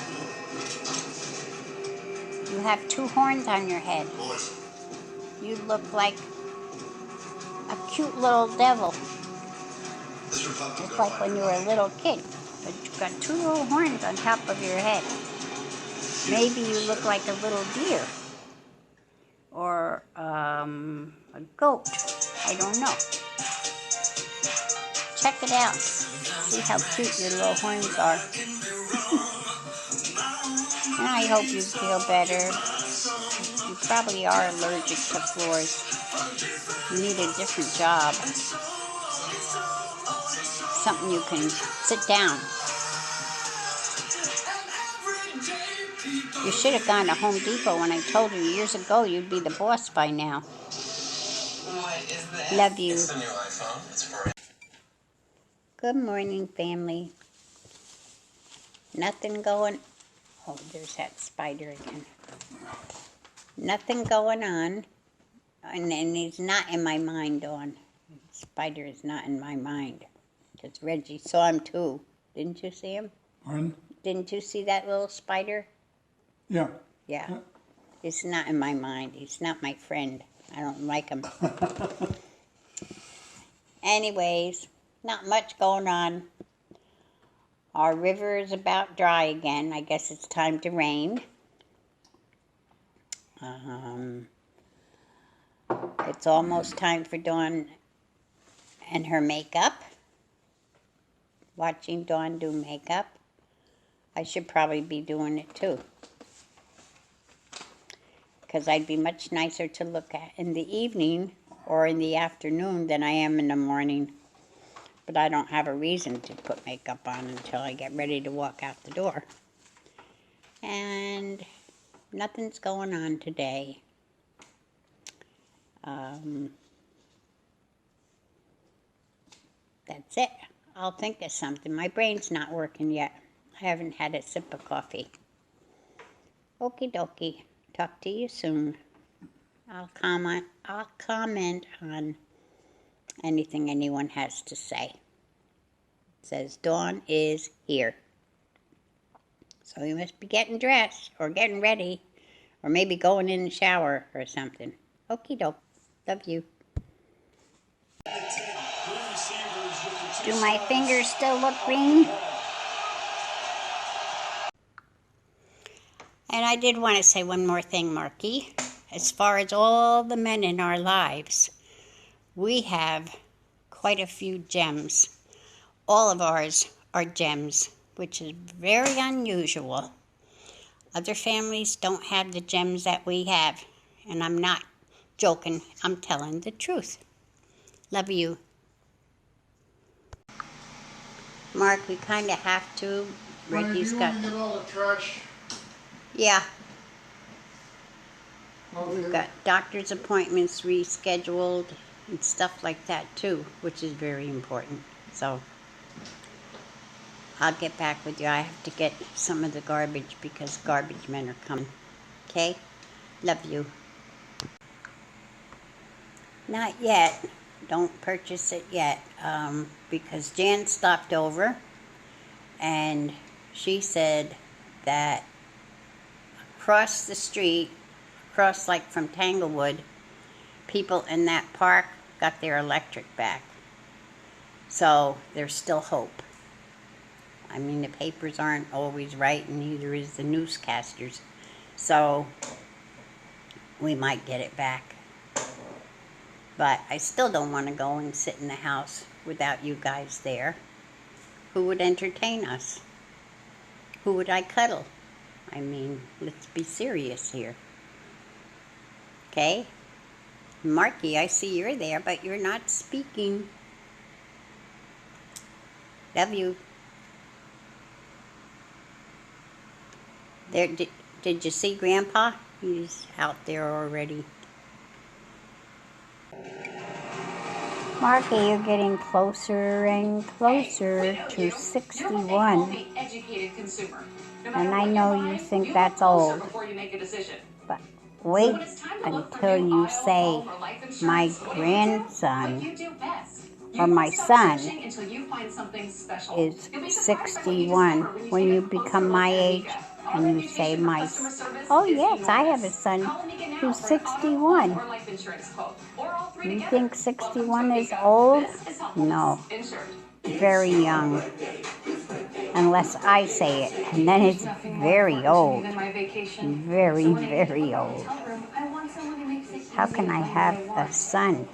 Speaker 1: You have 2 horns on your head. You look like a cute little devil. Just like when you were a little kid. But you've got 2 little horns on top of your head. Maybe you look like a little deer. Or a goat. I don't know. Check it out. See how cute your little horns are. And I hope you feel better. You probably are allergic to floors. You need a different job. Something you can sit down. You should have gone to Home Depot when I told you years ago you'd be the boss by now. Love you. Good morning, family. Nothing going... Oh, there's that spider again. Nothing going on. And it's not in my mind, Dawn. Spider is not in my mind. Because Reggie saw him too. Didn't you see him?
Speaker 2: Pardon?
Speaker 1: Didn't you see that little spider?
Speaker 2: Yeah.
Speaker 1: Yeah. It's not in my mind. He's not my friend. I don't like him. Anyways, not much going on. Our river is about dry again. I guess it's time to rain. It's almost time for Dawn and her makeup. Watching Dawn do makeup. I should probably be doing it too. Because I'd be much nicer to look at in the evening or in the afternoon than I am in the morning. But I don't have a reason to put makeup on until I get ready to walk out the door. And nothing's going on today. That's it. I'll think of something. My brain's not working yet. I haven't had a sip of coffee. Okie dokie. Talk to you soon. I'll comment on anything anyone has to say. It says Dawn is here. So you must be getting dressed or getting ready or maybe going in the shower or something. Okie doke. Love you. Do my fingers still look green? And I did want to say one more thing, Marky. As far as all the men in our lives, we have quite a few gems. All of ours are gems, which is very unusual. Other families don't have the gems that we have. And I'm not joking. I'm telling the truth. Love you. Mark, we kind of have to. Reggie's got...
Speaker 2: get all the trash?
Speaker 1: Yeah.
Speaker 2: Okay.
Speaker 1: We've got doctor's appointments rescheduled and stuff like that too, which is very important. So I'll get back with you. I have to get some of the garbage because garbage men are coming. Okay? Love you. Not yet. Don't purchase it yet because Jan stopped over and she said that across the street, across like from Tanglewood, people in that park got their electric back. So there's still hope. I mean, the papers aren't always right and neither is the newscasters. So we might get it back. But I still don't want to go and sit in the house without you guys there. Who would entertain us? Who would I cuddle? I mean, let's be serious here. Okay? Marky, I see you're there, but you're not speaking. Love you. There, did you see Grandpa? He's out there already. Marky, you're getting closer and closer to 61. And I know you think that's old. But wait until you say my grandson or my son is 61. When you become my age and you say oh yes, I have a son who's 61. You think 61 is old? No. Very young. Unless I say it. And then it's very old. Very, very old. How can I have a son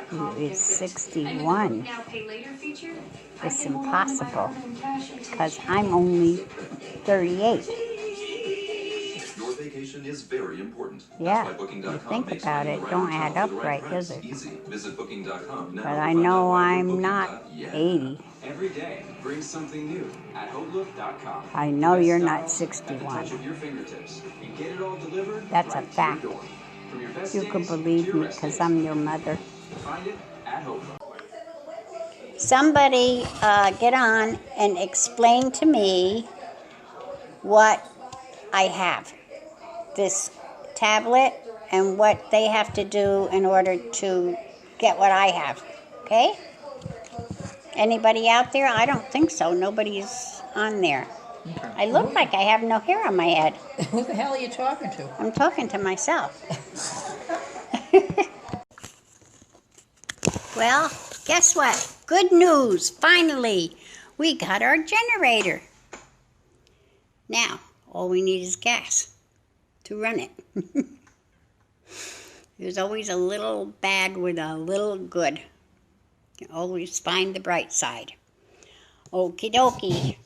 Speaker 1: who is 61? It's impossible. Because I'm only 38.
Speaker 14: Your vacation is very important.
Speaker 1: Yeah, you think about it, don't add up right, does it?
Speaker 14: Visit booking.com now.
Speaker 1: But I know I'm not 80.
Speaker 14: Every day brings something new at outlook.com.
Speaker 1: I know you're not 61.
Speaker 14: Your fingertips. And get it all delivered.
Speaker 1: That's a fact. You can believe me because I'm your mother.
Speaker 14: Find it at Outlook.
Speaker 1: Somebody get on and explain to me what I have. This tablet and what they have to do in order to get what I have. Okay? Anybody out there? I don't think so. Nobody's on there. Okay. I look like I have no hair on my head.
Speaker 15: Who the hell are you talking to?
Speaker 1: I'm talking to myself. Well, guess what? Good news. Finally, we got our generator. Now, all we need is gas to run it. There's always a little bad with a little good. You always find the bright side. Okie dokie.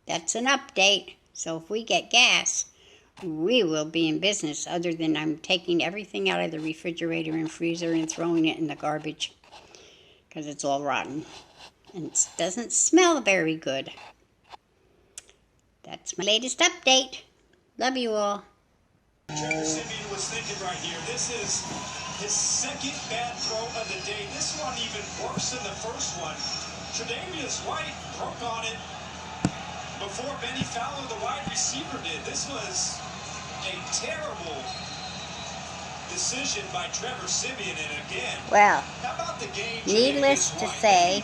Speaker 1: That's an update. So if we get gas, we will be in business, other than I'm taking everything out of the refrigerator and freezer and throwing it in the garbage because it's all rotten. And it doesn't smell very good. That's my latest update. Love you all.
Speaker 7: Trevor Siemian was thinking right here. This is his second bad throw of the day. This one even worse than the first one. Tre'Davious White broke on it before Benny Fowler, the wide receiver, did. This was a terrible decision by Trevor Siemian, and again,
Speaker 1: well,
Speaker 7: how about the game?
Speaker 1: Needless to say,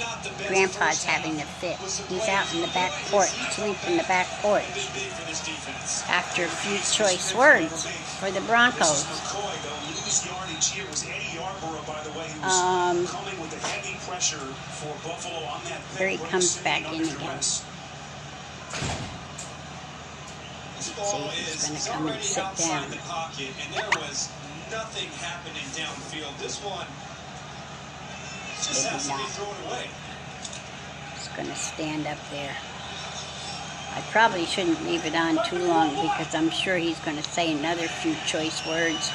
Speaker 1: Grandpa's having a fit. He's out in the back porch, asleep in the back porch. After a few choice words for the Broncos. Here he comes back in again. See, he's going to come and sit down.
Speaker 7: Nothing happening downfield. This one just has to be thrown away.
Speaker 1: He's going to stand up there. I probably shouldn't leave it on too long because I'm sure he's going to say another few choice words.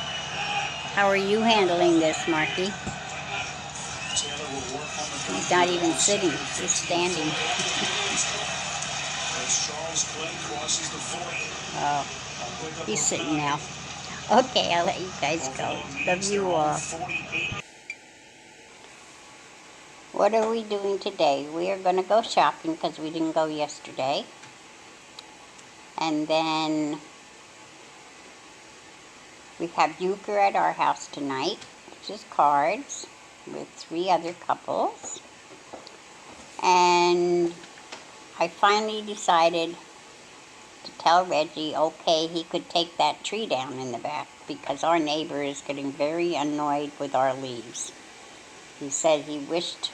Speaker 1: How are you handling this, Marky? He's not even sitting. He's standing. Oh, he's sitting now. Okay, I'll let you guys go. Love you all. What are we doing today? We are going to go shopping because we didn't go yesterday. And then we have euchre at our house tonight, which is cards, with 3 other couples. And I finally decided to tell Reggie, okay, he could take that tree down in the back because our neighbor is getting very annoyed with our leaves. He said he wished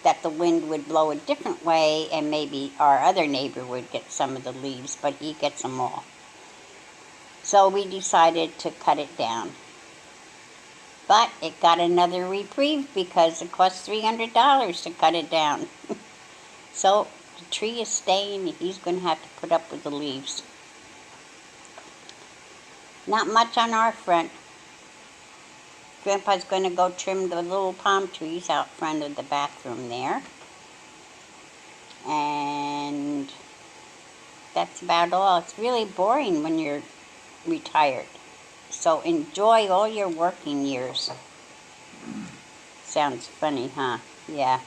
Speaker 1: that the wind would blow a different way and maybe our other neighbor would get some of the leaves, but he gets them all. So we decided to cut it down. But it got another reprieve because it cost $300 to cut it down. So the tree is staying, he's going to have to put up with the leaves. Not much on our front. Grandpa's going to go trim the little palm trees out front of the bathroom there. And that's about all. It's really boring when you're retired. So enjoy all your working years. Sounds funny, huh? Yeah.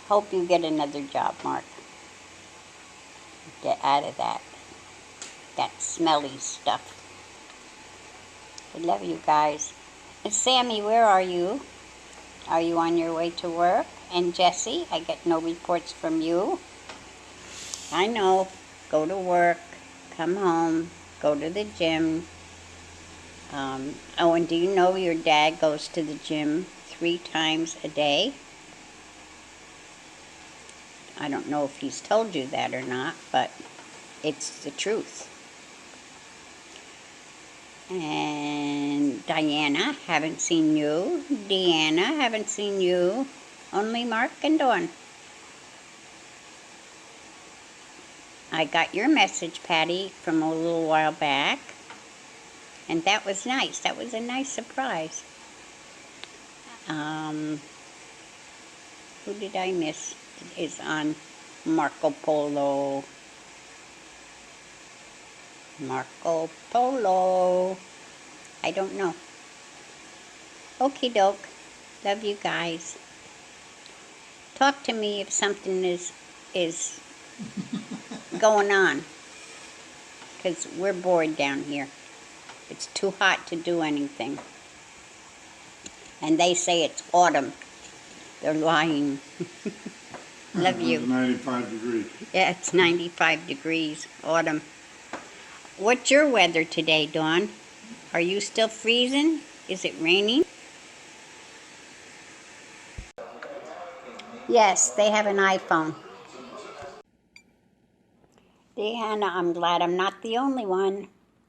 Speaker 1: Hope you get another job, Mark. Get out of that smelly stuff. I love you guys. And Sammy, where are you? Are you on your way to work? And Jesse, I get no reports from you. I know. Go to work, come home, go to the gym. Oh, and do you know your dad goes to the gym 3 times a day? I don't know if he's told you that or not, but it's the truth. And Diana, haven't seen you. Deanna, haven't seen you. Only Mark and Dawn. I got your message, Patty, from a little while back. And that was nice. That was a nice surprise. Who did I miss? Is on Marco Polo. Marco Polo. I don't know. Okie doke. Love you guys. Talk to me if something is going on. Because we're bored down here. It's too hot to do anything. And they say it's autumn. They're lying. Love you.
Speaker 2: It's 95 degrees.
Speaker 1: Yeah, it's 95 degrees. Autumn. What's your weather today, Dawn? Are you still freezing? Is it raining? Yes, they have an iPhone. Deanna, I'm glad I'm not the only one.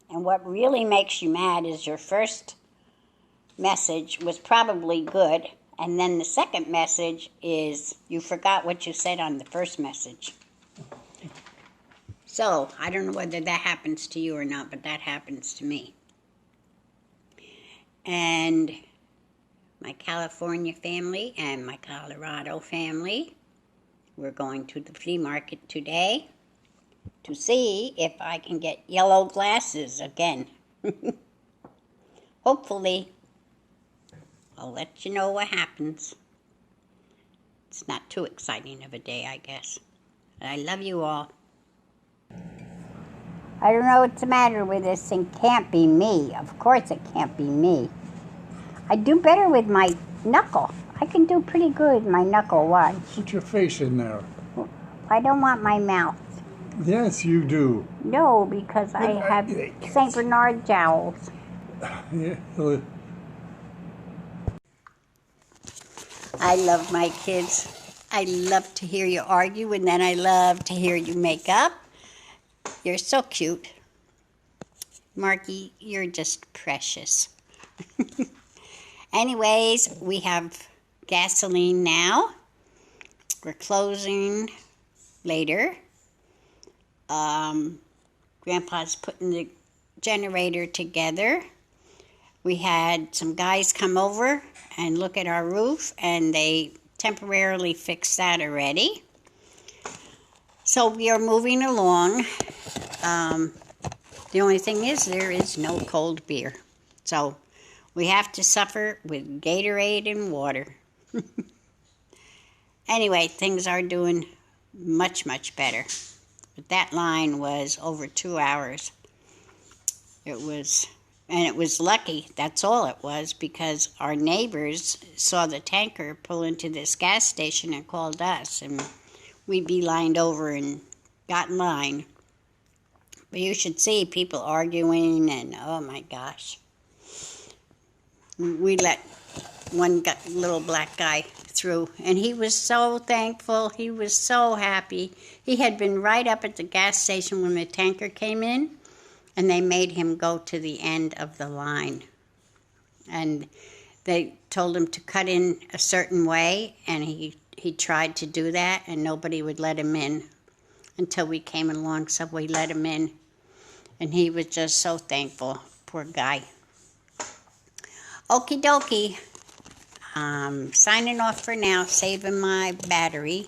Speaker 1: And what really makes you mad is your first message was probably good, and then the second message is you forgot what you said on the first message. So, I don't know whether that happens to you or not, but that happens to me. And my California family and my Colorado family, we're going to the flea market today to see if I can get yellow glasses again. Hopefully. I'll let you know what happens. It's not too exciting of a day, I guess. But I love you all. I don't know what's the matter with this thing. Can't be me. Of course it can't be me. I do better with my knuckle. I can do pretty good with my knuckle. Why?
Speaker 2: Put your face in there.
Speaker 1: I don't want my mouth.
Speaker 2: Yes, you do.
Speaker 1: No, because I have St. Bernard jowls.
Speaker 2: Yeah.
Speaker 1: I love my kids. I love to hear you argue, and then I love to hear you make up. You're so cute. Marky, you're just precious. Anyways, we have gasoline now. We're closing later. Grandpa's putting the generator together. We had some guys come over and look at our roof, and they temporarily fixed that already. So we are moving along. The only thing is there is no cold beer. So we have to suffer with Gatorade and water. Anyway, things are doing much, much better. But that line was over 2 hours. It was lucky, that's all it was, because our neighbors saw the tanker pull into this gas station and called us, and we beelined over and got in line. But you should see people arguing, and oh my gosh. We let one little black guy through, and he was so thankful. He was so happy. He had been right up at the gas station when the tanker came in, and they made him go to the end of the line. And they told him to cut in a certain way, and he tried to do that, and nobody would let him in until we came along, so we let him in. And he was just so thankful. Poor guy. Okie dokie. Signing off for now, saving my battery.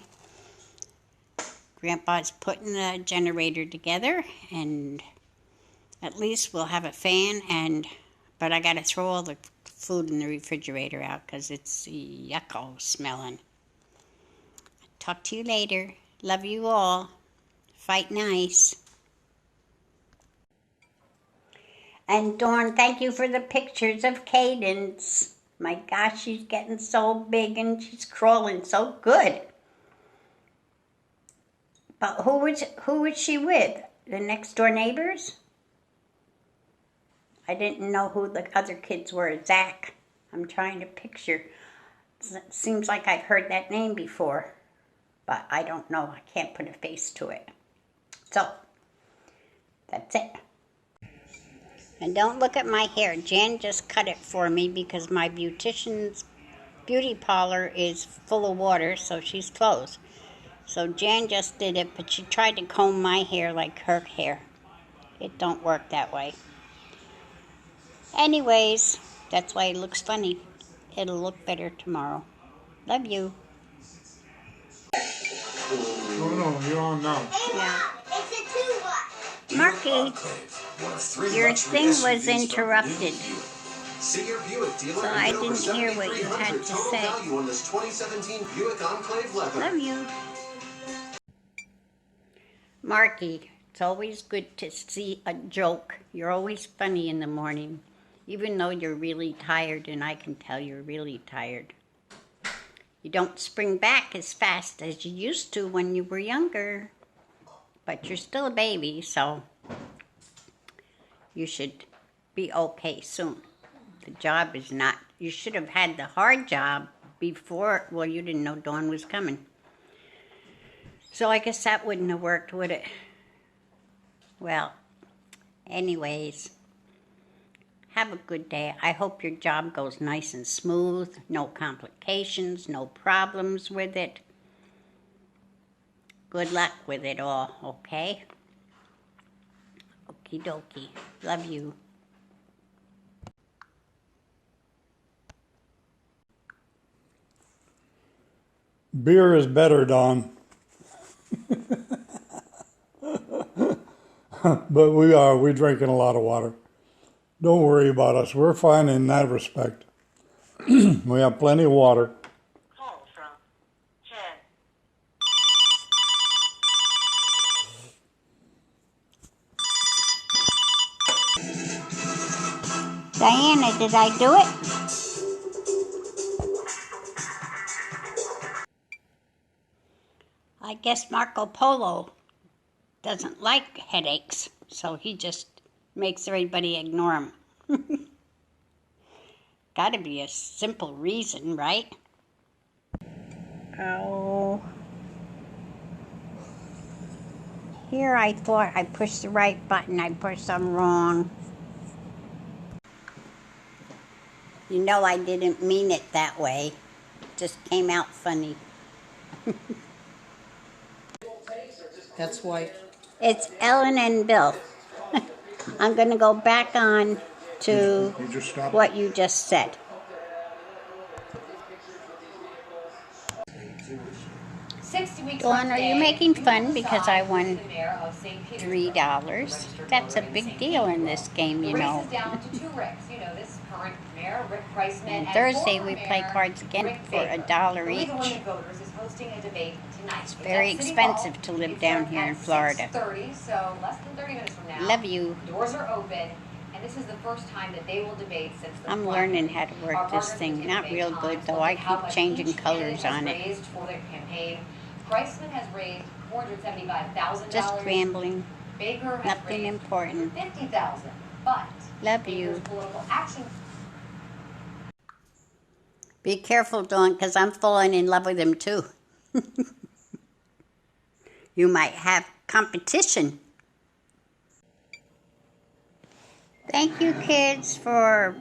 Speaker 1: Grandpa's putting the generator together, and At least we'll have a fan, but I got to throw all the food in the refrigerator out because it's yucko smelling. Talk to you later. Love you all. Fight nice. And Dawn, thank you for the pictures of Cadence. My gosh, she's getting so big and she's crawling so good. But who was she with? The next door neighbors? I didn't know who the other kids were. Zach. I'm trying to picture. It seems like I've heard that name before, but I don't know. I can't put a face to it. So, that's it. And don't look at my hair. Jan just cut it for me because my beautician's beauty parlor is full of water, so she's closed. So Jan just did it, but she tried to comb my hair like her hair. It don't work that way. Anyways, that's why it looks funny. It'll look better tomorrow. Love you.
Speaker 2: Oh no, you're on now.
Speaker 1: Yeah. Marky, your thing was interrupted.
Speaker 14: See your Buick dealer.
Speaker 1: So I didn't hear what you had to say.
Speaker 14: On this 2017 Buick Enclave leather.
Speaker 1: Love you. Marky, it's always good to see a joke. You're always funny in the morning, even though you're really tired, and I can tell you're really tired. You don't spring back as fast as you used to when you were younger, but you're still a baby, so you should be okay soon. The job is not, you should have had the hard job before, well, you didn't know Dawn was coming. So I guess that wouldn't have worked, would it? Well, anyways, have a good day. I hope your job goes nice and smooth, no complications, no problems with it. Good luck with it all, okay? Okie dokie. Love you.
Speaker 2: Beer is better, Don. But we're drinking a lot of water. Don't worry about us. We're fine in that respect. We have plenty of water.
Speaker 8: Call from Jen.
Speaker 1: Diana, did I do it? I guess Marco Polo doesn't like headaches, so he just makes everybody ignore him. Gotta be a simple reason, right? Oh. Here I thought I pushed the right button, I pushed them wrong. You know I didn't mean it that way. It just came out funny.
Speaker 15: That's why.
Speaker 1: It's Ellen and Bill. I'm going to go back on to what you just said. Dawn, are you making fun because I won $3? That's a big deal in this game, you know. And Thursday we play cards again for $1 each. It's very expensive to live down here in Florida. Love you.
Speaker 11: Doors are open, and this is the first time that they will debate since the
Speaker 1: I'm learning how to work this thing. Not real good, though. I keep changing colors on it.
Speaker 11: Kreisman has raised $475,000.
Speaker 1: Just rambling.
Speaker 11: Baker has
Speaker 1: Nothing
Speaker 11: raised
Speaker 1: important.
Speaker 11: $50,000. But
Speaker 1: love you.
Speaker 11: Political action.
Speaker 1: Be careful, Dawn, because I'm falling in love with him too. You might have competition. Thank you, kids, for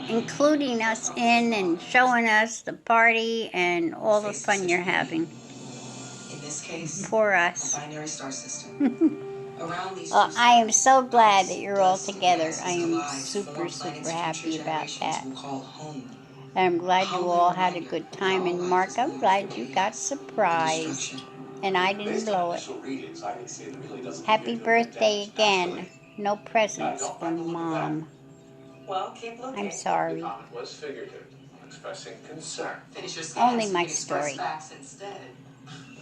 Speaker 1: including us in and showing us the party and all the fun you're having.
Speaker 3: In this case,
Speaker 1: for us.
Speaker 3: binary star system. Around these
Speaker 1: Well, I am so glad that you're all together. I am super, super happy about that. I'm glad you all had a good time. And Mark, I'm glad you got surprised. And I didn't blow it. Happy birthday again, No presents from Mom.
Speaker 3: Well, keep looking.
Speaker 1: I'm sorry.
Speaker 6: Comment was figurative, expressing concern.
Speaker 3: Finish your scans.
Speaker 1: Only my
Speaker 3: You can express
Speaker 1: story.
Speaker 3: facts instead.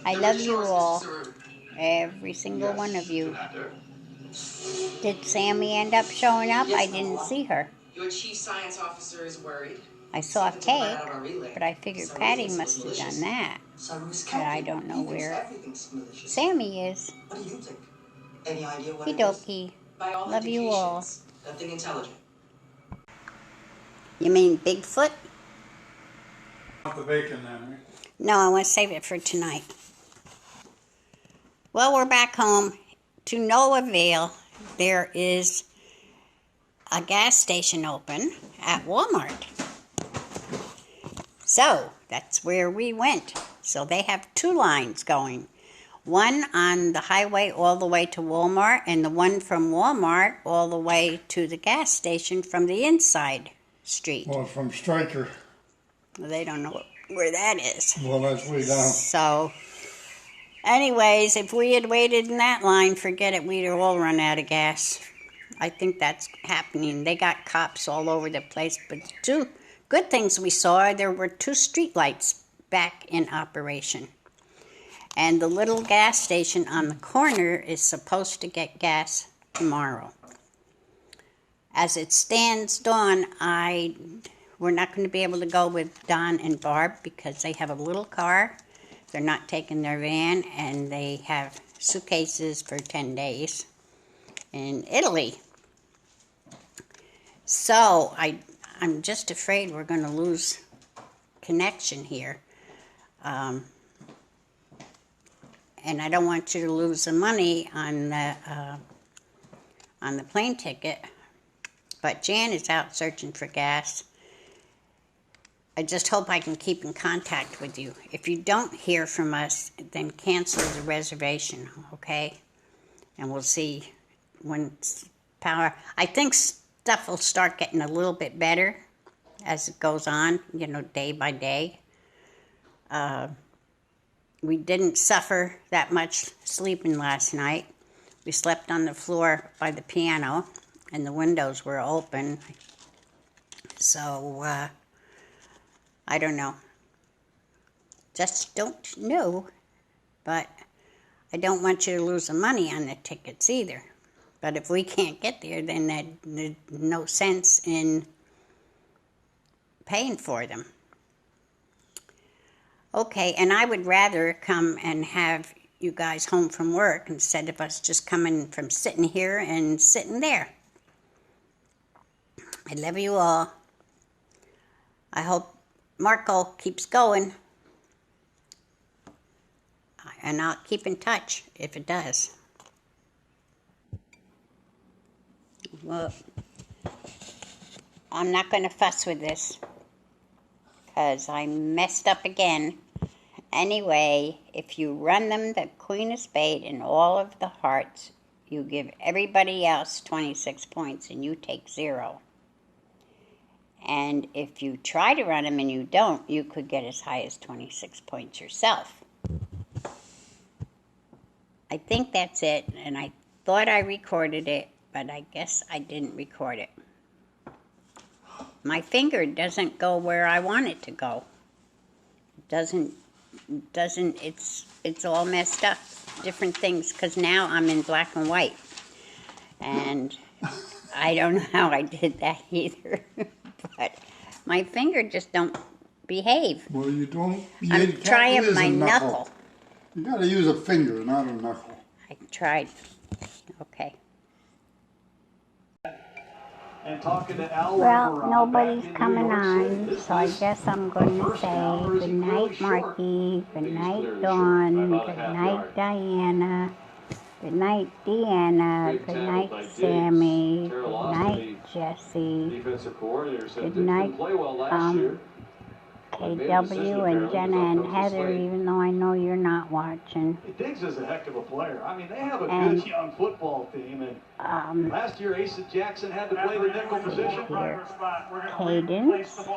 Speaker 1: I
Speaker 3: The
Speaker 1: love
Speaker 3: rich
Speaker 1: you
Speaker 3: yours, Mr.
Speaker 1: all.
Speaker 3: Saru.
Speaker 1: Every single one of you.
Speaker 6: Commander.
Speaker 1: Did Sammy end up showing up? I didn't see her.
Speaker 3: Your chief science officer is worried.
Speaker 1: I saw a
Speaker 3: Something took him right
Speaker 1: cake,
Speaker 3: out of our relay.
Speaker 1: but I figured
Speaker 3: Saru
Speaker 1: Patty
Speaker 3: thinks it
Speaker 1: must
Speaker 3: was
Speaker 1: have done
Speaker 3: malicious.
Speaker 1: that.
Speaker 3: Saru's
Speaker 1: But I
Speaker 3: counting.
Speaker 1: don't know
Speaker 3: He thinks
Speaker 1: where
Speaker 3: everything's malicious.
Speaker 1: Sammy is.
Speaker 3: What do you think? Any idea what it is?
Speaker 1: Okie
Speaker 3: By all
Speaker 1: Love you all.
Speaker 3: indications, nothing intelligent.
Speaker 1: You mean Bigfoot?
Speaker 2: Want the bacon then, right?
Speaker 1: No, I want to save it for tonight. Well, we're back home. To no avail. There is a gas station open at Walmart. So, that's where we went. So they have 2 lines going. One on the highway all the way to Walmart, and the one from Walmart all the way to the gas station from the inside street.
Speaker 2: Well, it's from Stryker.
Speaker 1: They don't know where that is.
Speaker 2: Well, that's way down.
Speaker 1: So, anyways, if we had waited in that line, forget it, we'd have all run out of gas. I think that's happening. They got cops all over the place, but the 2 good things we saw, there were 2 street lights back in operation. And the little gas station on the corner is supposed to get gas tomorrow. As it stands, Dawn, we're not going to be able to go with Don and Barb because they have a little car. They're not taking their van, and they have suitcases for 10 days in Italy. So I'm just afraid we're going to lose connection here. And I don't want you to lose the money on the plane ticket. But Jan is out searching for gas. I just hope I can keep in contact with you. If you don't hear from us, then cancel the reservation, okay? And we'll see when power... I think stuff will start getting a little bit better as it goes on, day by day. We didn't suffer that much sleeping last night. We slept on the floor by the piano, and the windows were open. So, I don't know. Just don't know. But I don't want you to lose the money on the tickets either. But if we can't get there, then there's no sense in paying for them. Okay, and I would rather come and have you guys home from work instead of us just coming from sitting here and sitting there. I love you all. I hope Marco keeps going. And I'll keep in touch if it does. Well, I'm not going to fuss with this because I messed up again. Anyway, if you run them the Queen of Spades and all of the hearts, you give everybody else 26 points and you take 0. And if you try to run them and you don't, you could get as high as 26 points yourself. I think that's it, and I thought I recorded it, but I guess I didn't record it. My finger doesn't go where I want it to go. It's all messed up. Different things, because now I'm in black and white. And I don't know how I did that either. But my finger just don't behave.
Speaker 2: Well, you don't...
Speaker 1: I'm trying my knuckle.
Speaker 2: You gotta use a finger, not a knuckle.
Speaker 1: I tried. Okay.
Speaker 7: And talking to Al
Speaker 1: Well, nobody's coming on, so I guess I'm going to say good night, Marky, good night, Dawn, good night, Diana, good night, Deanna, good night, Sammy, good night, Jesse, good night, KW and Jenna and Heather, even though I know you're not watching.
Speaker 7: Diggs is a heck of a player. I mean, they have a good young football team, and last year Asa Jackson had to play the nickel position.
Speaker 1: Cadence, Seth,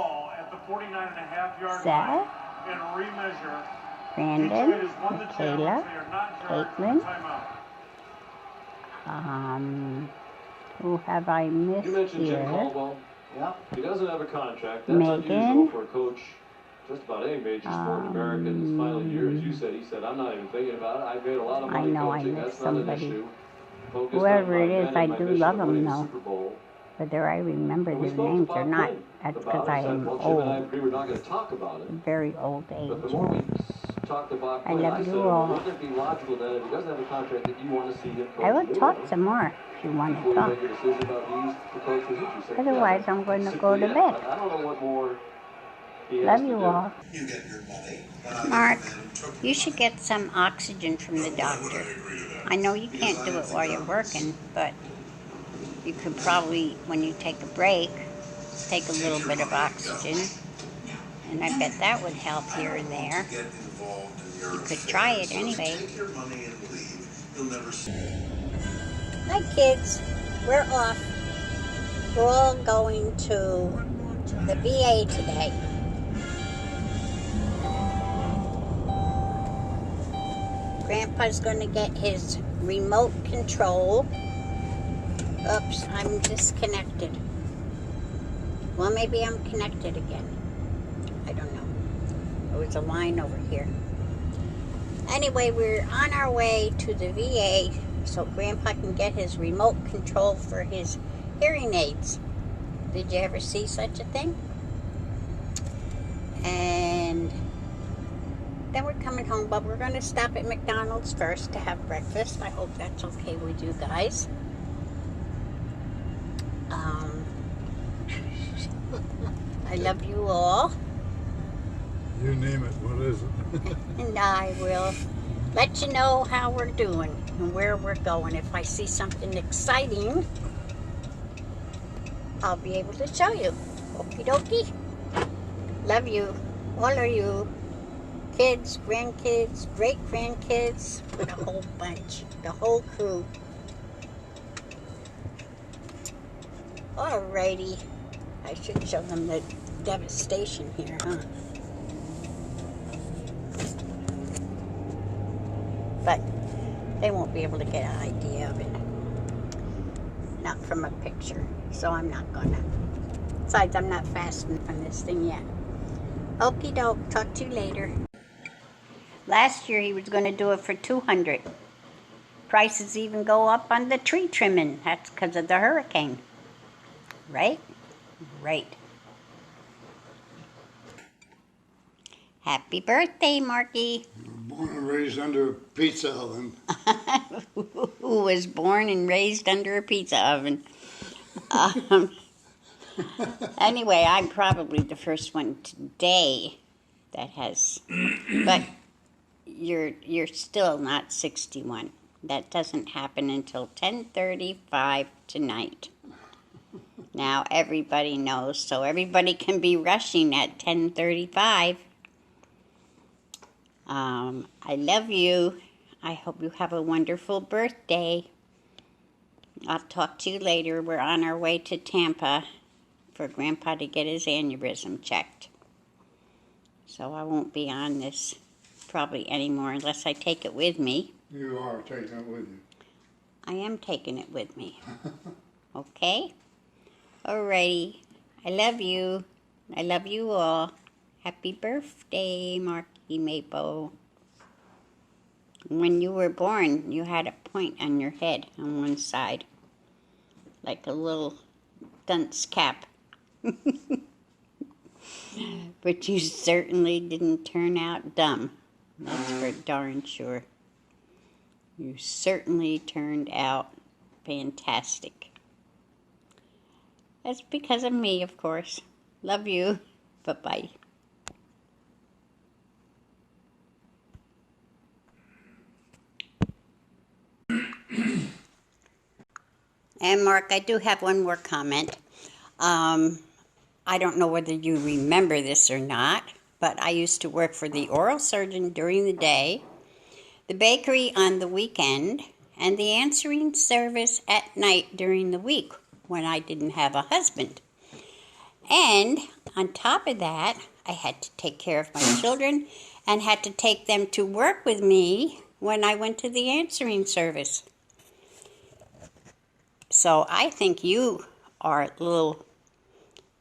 Speaker 1: Brandon, Michaela, Caitlin, Who have I missed
Speaker 16: You mentioned Jim
Speaker 1: here?
Speaker 16: Caldwell.
Speaker 12: Yeah.
Speaker 16: He doesn't have a contract. That's
Speaker 1: Megan.
Speaker 16: unusual for a coach just about any major sport in America in his final year. As you said, he said, I'm not even thinking about it. I've made a lot of
Speaker 1: I
Speaker 16: money
Speaker 1: know I
Speaker 16: coaching.
Speaker 1: missed
Speaker 16: That's not an
Speaker 1: somebody.
Speaker 16: issue. Focused
Speaker 1: Whoever
Speaker 16: on
Speaker 1: it
Speaker 16: my
Speaker 1: is,
Speaker 16: men
Speaker 1: I
Speaker 16: and my
Speaker 1: do
Speaker 16: mission
Speaker 1: love
Speaker 16: of
Speaker 1: them
Speaker 16: winning the
Speaker 1: though.
Speaker 16: Super Bowl.
Speaker 1: Whether I remember
Speaker 16: And we
Speaker 1: their
Speaker 16: spoke to
Speaker 1: names or
Speaker 16: Bob
Speaker 1: not,
Speaker 16: Quinn
Speaker 1: that's
Speaker 16: about
Speaker 1: because
Speaker 16: it.
Speaker 1: I
Speaker 16: Said,
Speaker 1: am
Speaker 16: well, Jim and I
Speaker 1: old.
Speaker 16: agree we're not going to talk about it.
Speaker 1: Very old
Speaker 16: But the
Speaker 1: age.
Speaker 16: more we talked to Bob
Speaker 1: I
Speaker 16: Quinn,
Speaker 1: love
Speaker 16: I said,
Speaker 1: you
Speaker 16: well,
Speaker 1: all.
Speaker 16: wouldn't it be logical then if he doesn't have a contract that you want to see him coach
Speaker 1: I will
Speaker 16: more
Speaker 1: talk some more if you want to
Speaker 16: before you
Speaker 1: talk.
Speaker 16: make a decision about who's the coach for who? You said,
Speaker 1: Otherwise, I'm going to go to
Speaker 16: simply,
Speaker 1: bed.
Speaker 16: I don't know what more he has
Speaker 1: Love
Speaker 16: to
Speaker 1: you
Speaker 16: do.
Speaker 1: all.
Speaker 10: You get your money, and I
Speaker 1: Mark,
Speaker 10: get the man who took your
Speaker 1: you should
Speaker 10: money.
Speaker 1: get some oxygen from the
Speaker 10: Why would
Speaker 1: doctor.
Speaker 10: I agree to that?
Speaker 1: I know you
Speaker 10: Because
Speaker 1: can't
Speaker 10: I
Speaker 1: do
Speaker 10: didn't
Speaker 1: it
Speaker 10: think
Speaker 1: while
Speaker 10: I
Speaker 1: you're
Speaker 10: was.
Speaker 1: working, but you could probably, when you take a break, take a little bit of oxygen. And I bet that would help here and there.
Speaker 10: Get involved in your
Speaker 1: You could try it
Speaker 10: affairs. So
Speaker 1: anyway.
Speaker 10: take your money and leave. You'll never see.
Speaker 1: Hi kids, we're off. We're all going to the VA today. Grandpa's going to get his remote control. Oops, I'm disconnected. Well, maybe I'm connected again. I don't know. There was a line over here. Anyway, we're on our way to the VA so Grandpa can get his remote control for his hearing aids. Did you ever see such a thing? And then we're coming home, but we're going to stop at McDonald's first to have breakfast. I hope that's okay with you guys. I love you all.
Speaker 2: You name it, what is it?
Speaker 1: And I will let you know how we're doing and where we're going. If I see something exciting, I'll be able to show you. Okie dokie. Love you. All of you. Kids, grandkids, great-grandkids, with a whole bunch. The whole crew. Alrighty. I should show them the devastation here, huh? But they won't be able to get an idea of it. Not from a picture. So I'm not gonna. Besides, I'm not fasting from this thing yet. Okie doke. Talk to you later. Last year he was going to do it for $200. Prices even go up on the tree trimming. That's because of the hurricane. Right? Right. Happy birthday, Marky.
Speaker 2: Born and raised under a pizza oven.
Speaker 1: Who was born and raised under a pizza oven. Anyway, I'm probably the first one today that has, but you're still not 61. That doesn't happen until 10:35 tonight. Now everybody knows, so everybody can be rushing at 10:35. I love you. I hope you have a wonderful birthday. I'll talk to you later. We're on our way to Tampa for Grandpa to get his aneurysm checked. So I won't be on this probably anymore unless I take it with me.
Speaker 2: You are taking it with you.
Speaker 1: I am taking it with me. Okay? Alrighty. I love you. I love you all. Happy birthday, Marky Maple. When you were born, you had a point on your head on one side. Like a little dunce cap. But you certainly didn't turn out dumb. That's for darn sure. You certainly turned out fantastic. That's because of me, of course. Love you. Bye-bye. And Mark, I do have one more comment. I don't know whether you remember this or not, but I used to work for the oral surgeon during the day, the bakery on the weekend, and the answering service at night during the week when I didn't have a husband. And on top of that, I had to take care of my children and had to take them to work with me when I went to the answering service. So I think you are a little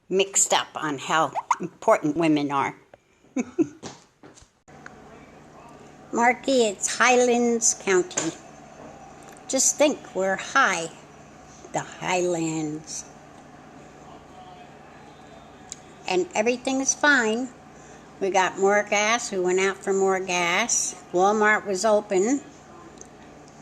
Speaker 1: mixed up on how important women are. Marky, it's Highlands County. Just think, we're high. The Highlands. And everything's fine. We got more gas. We went out for more gas. Walmart was open,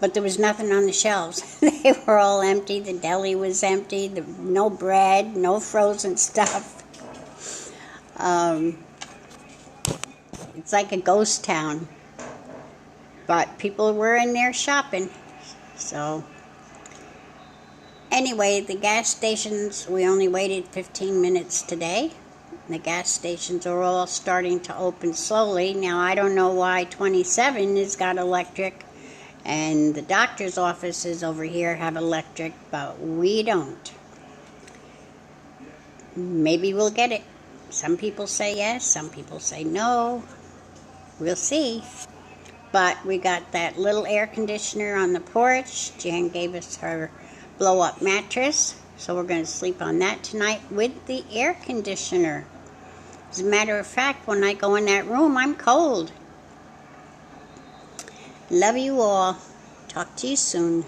Speaker 1: but there was nothing on the shelves. They were all empty. The deli was empty. No bread, no frozen stuff. It's like a ghost town. But people were in there shopping. So anyway, the gas stations, we only waited 15 minutes today. The gas stations are all starting to open slowly. Now, I don't know why 27 has got electric and the doctor's offices over here have electric, but we don't. Maybe we'll get it. Some people say yes, some people say no. We'll see. But we got that little air conditioner on the porch. Jan gave us her blow-up mattress, so we're going to sleep on that tonight with the air conditioner. As a matter of fact, when I go in that room, I'm cold. Love you all. Talk to you soon.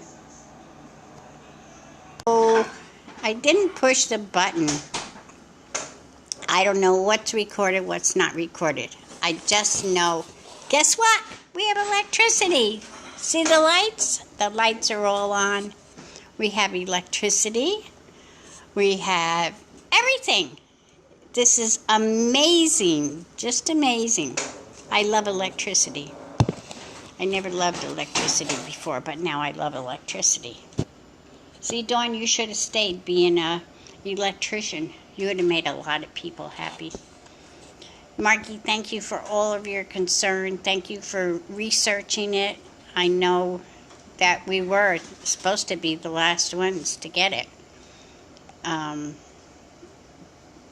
Speaker 1: Oh, I didn't push the button. I don't know what's recorded, what's not recorded. I just know. Guess what? We have electricity. See the lights? The lights are all on. We have electricity. We have everything. This is amazing. Just amazing. I love electricity. I never loved electricity before, but now I love electricity. See, Dawn, you should have stayed being an electrician. You would have made a lot of people happy. Marky, thank you for all of your concern. Thank you for researching it. I know that we were supposed to be the last ones to get it.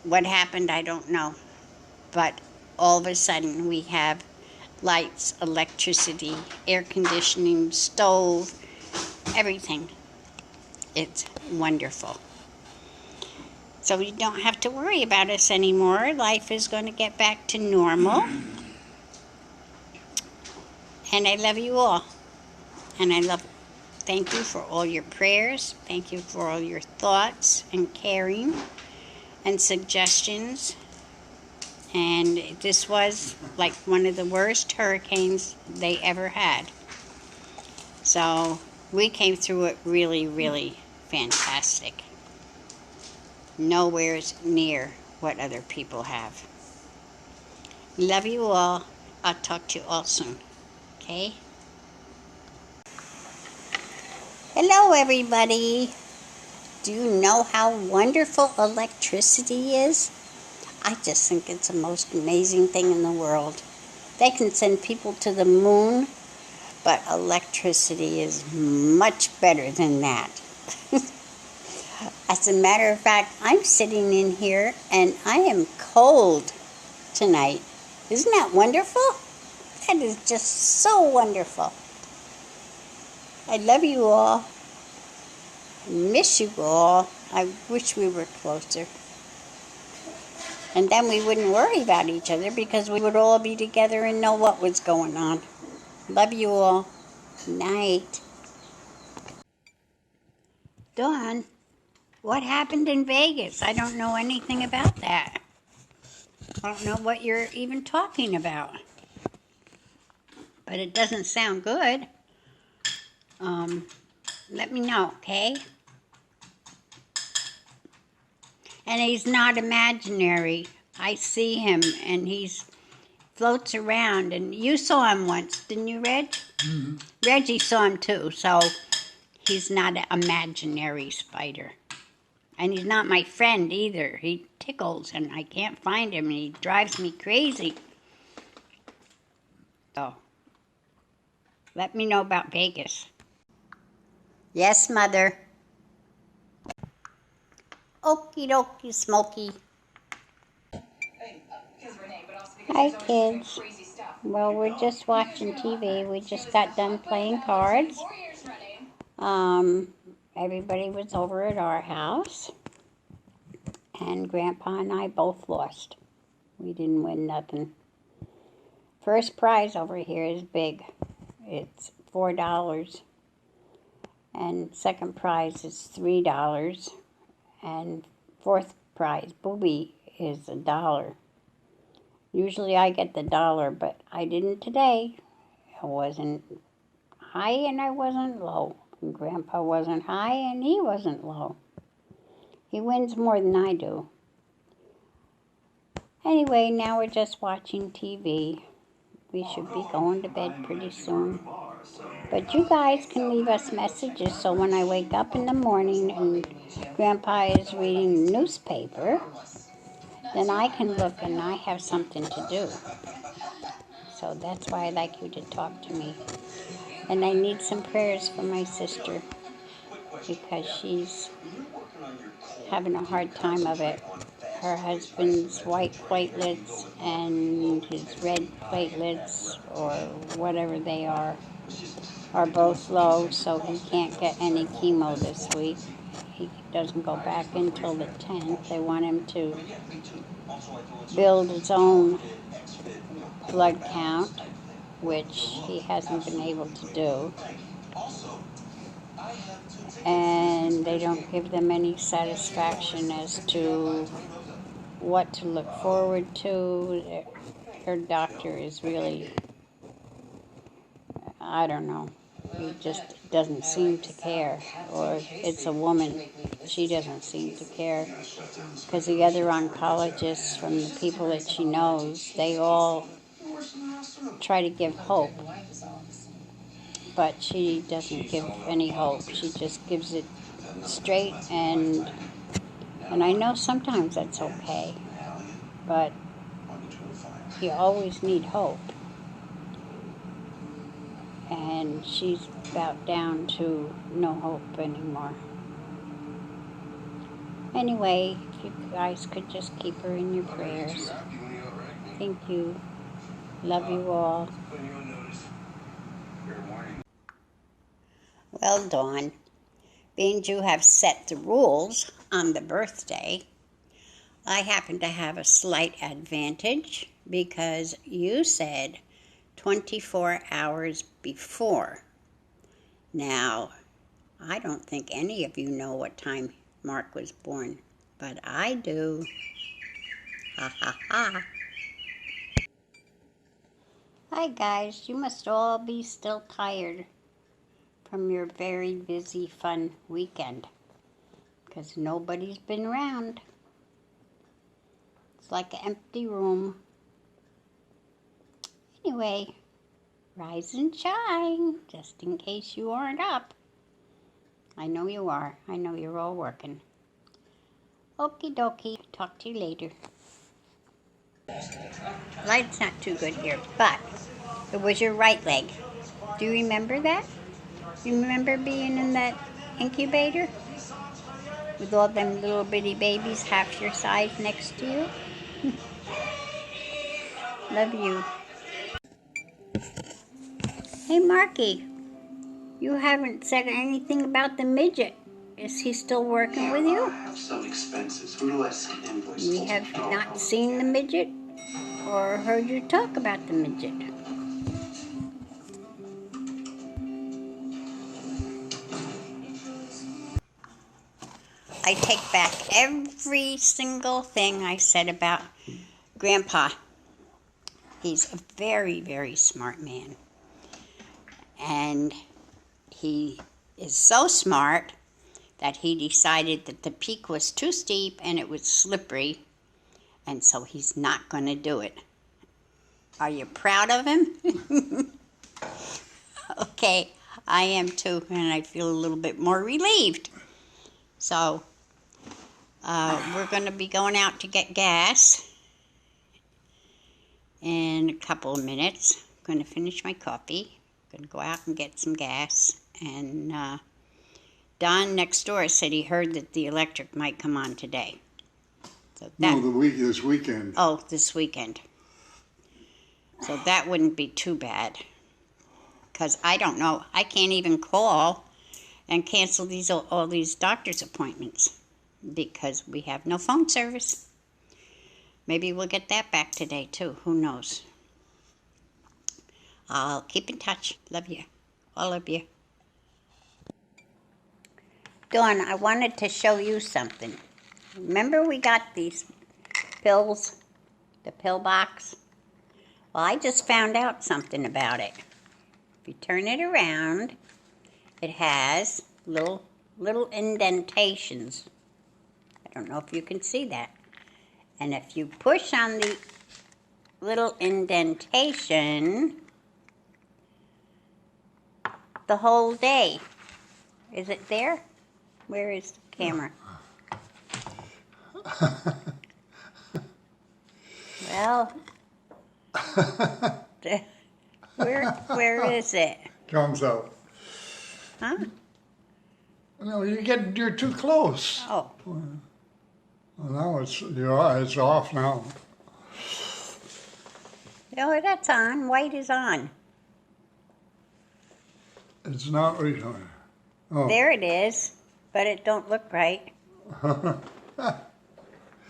Speaker 1: What happened, I don't know. But all of a sudden we have lights, electricity, air conditioning, stove, everything. It's wonderful. So you don't have to worry about us anymore. Life is going to get back to normal. And I love you all. And thank you for all your prayers. Thank you for all your thoughts and caring and suggestions. And this was like one of the worst hurricanes they ever had. So we came through it really, really fantastic. Nowhere's near what other people have. Love you all. I'll talk to you all soon. Okay? Hello, everybody. Do you know how wonderful electricity is? I just think it's the most amazing thing in the world. They can send people to the moon, but electricity is much better than that. As a matter of fact, I'm sitting in here and I am cold tonight. Isn't that wonderful? That is just so wonderful. I love you all. I miss you all. I wish we were closer. And then we wouldn't worry about each other because we would all be together and know what was going on. Love you all. Night. Dawn, what happened in Vegas? I don't know anything about that. I don't know what you're even talking about. But it doesn't sound good. Let me know, okay? And he's not imaginary. I see him, and he's floats around. And you saw him once, didn't you, Reg? Mm-hmm. Reggie saw him too, so he's not an imaginary spider. And he's not my friend either. He tickles, and I can't find him, and he drives me crazy. So, let me know about Vegas. Yes, Mother. Okie dokie, Smokey. Hi, kids. Well, we're just watching TV. We just got done playing cards. everybody was over at our house, and Grandpa and I both lost. We didn't win nothing. First prize over here is big. It's $4. And second prize is $3. And fourth prize, booby, is $1. Usually I get the $1, but I didn't today. I wasn't high and I wasn't low. And Grandpa wasn't high and he wasn't low. He wins more than I do. Anyway, now we're just watching TV. We should be going to bed pretty soon. But you guys can leave us messages so when I wake up in the morning and Grandpa is reading the newspaper, then I can look and I have something to do. So that's why I like you to talk to me. And I need some prayers for my sister because she's having a hard time of it. Her husband's white platelets and his red platelets, or whatever they are both low, so he can't get any chemo this week. He doesn't go back until the 10th. They want him to build his own blood count, which he hasn't been able to do. And they don't give them any satisfaction as to what to look forward to. Her doctor is really, I don't know, he just doesn't seem to care. Or it's a woman, she doesn't seem to care. Because the other oncologists, from the people that she knows, they all try to give hope. But she doesn't give any hope. She just gives it straight, and I know sometimes that's okay, but you always need hope. And she's about down to no hope anymore. Anyway, if you guys could just keep her in your prayers. Thank you. Love you all. Well, Dawn, being you have set the rules on the birthday, I happen to have a slight advantage because you said 24 hours before. Now, I don't think any of you know what time Mark was born, but I do. Ha ha ha. Hi guys, you must all be still tired from your very busy, fun weekend, because nobody's been around. It's like an empty room. Anyway, rise and shine, just in case you aren't up. I know you are. I know you're all working. Okie dokie. Talk to you later. Light's not too good here, but it was your right leg. Do you remember that? You remember being in that incubator with all them little bitty babies half your size next to you? Love you. Hey, Marky, you haven't said anything about the midget. Is he still working with you?
Speaker 10: I have some expenses. Who do I send invoices?
Speaker 1: We have not seen the midget or heard you talk about the midget. I take back every single thing I said about Grandpa. He's a very, very smart man. And he is so smart that he decided that the peak was too steep and it was slippery, and so he's not going to do it. Are you proud of him? Okay, I am too, and I feel a little bit more relieved. So, we're going to be going out to get gas in a couple of minutes. I'm going to finish my coffee. I'm going to go out and get some gas. And Don next door said he heard that the electric might come on today. So that,
Speaker 2: this weekend.
Speaker 1: Oh, this weekend. So that wouldn't be too bad. Because I don't know, I can't even call and cancel all these doctor's appointments because we have no phone service. Maybe we'll get that back today too. Who knows? I'll keep in touch. Love you. All of you. Dawn, I wanted to show you something. Remember we got these pills, the pill box? Well, I just found out something about it. If you turn it around, it has little indentations. I don't know if you can see that. And if you push on the little indentation the whole day, is it there? Where is the camera? Well, where is it?
Speaker 2: Comes out.
Speaker 1: Huh?
Speaker 2: No, you're too close.
Speaker 1: Oh.
Speaker 2: Well, now it's off now.
Speaker 1: Oh, that's on. White is on.
Speaker 2: It's not recently. Oh.
Speaker 1: There it is, but it don't look right.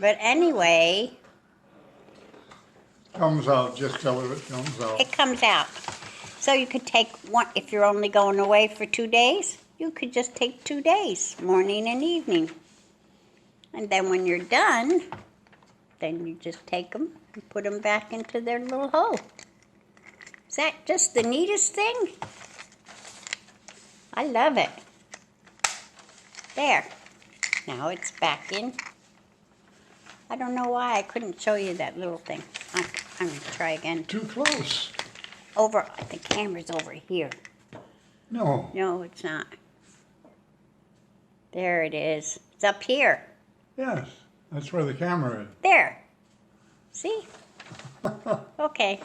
Speaker 1: But anyway,
Speaker 2: comes out. Just tell her it comes out.
Speaker 1: it comes out. So you could take one, if you're only going away for 2 days, you could just take 2 days, morning and evening. And then when you're done, then you just take them and put them back into their little hole. Is that just the neatest thing? I love it. There. Now it's back in. I don't know why I couldn't show you that little thing. I'm going to try again.
Speaker 2: Too close.
Speaker 1: The camera's over here.
Speaker 2: No.
Speaker 1: No, it's not. There it is. It's up here.
Speaker 2: Yes, that's where the camera is.
Speaker 1: There. See? Okay.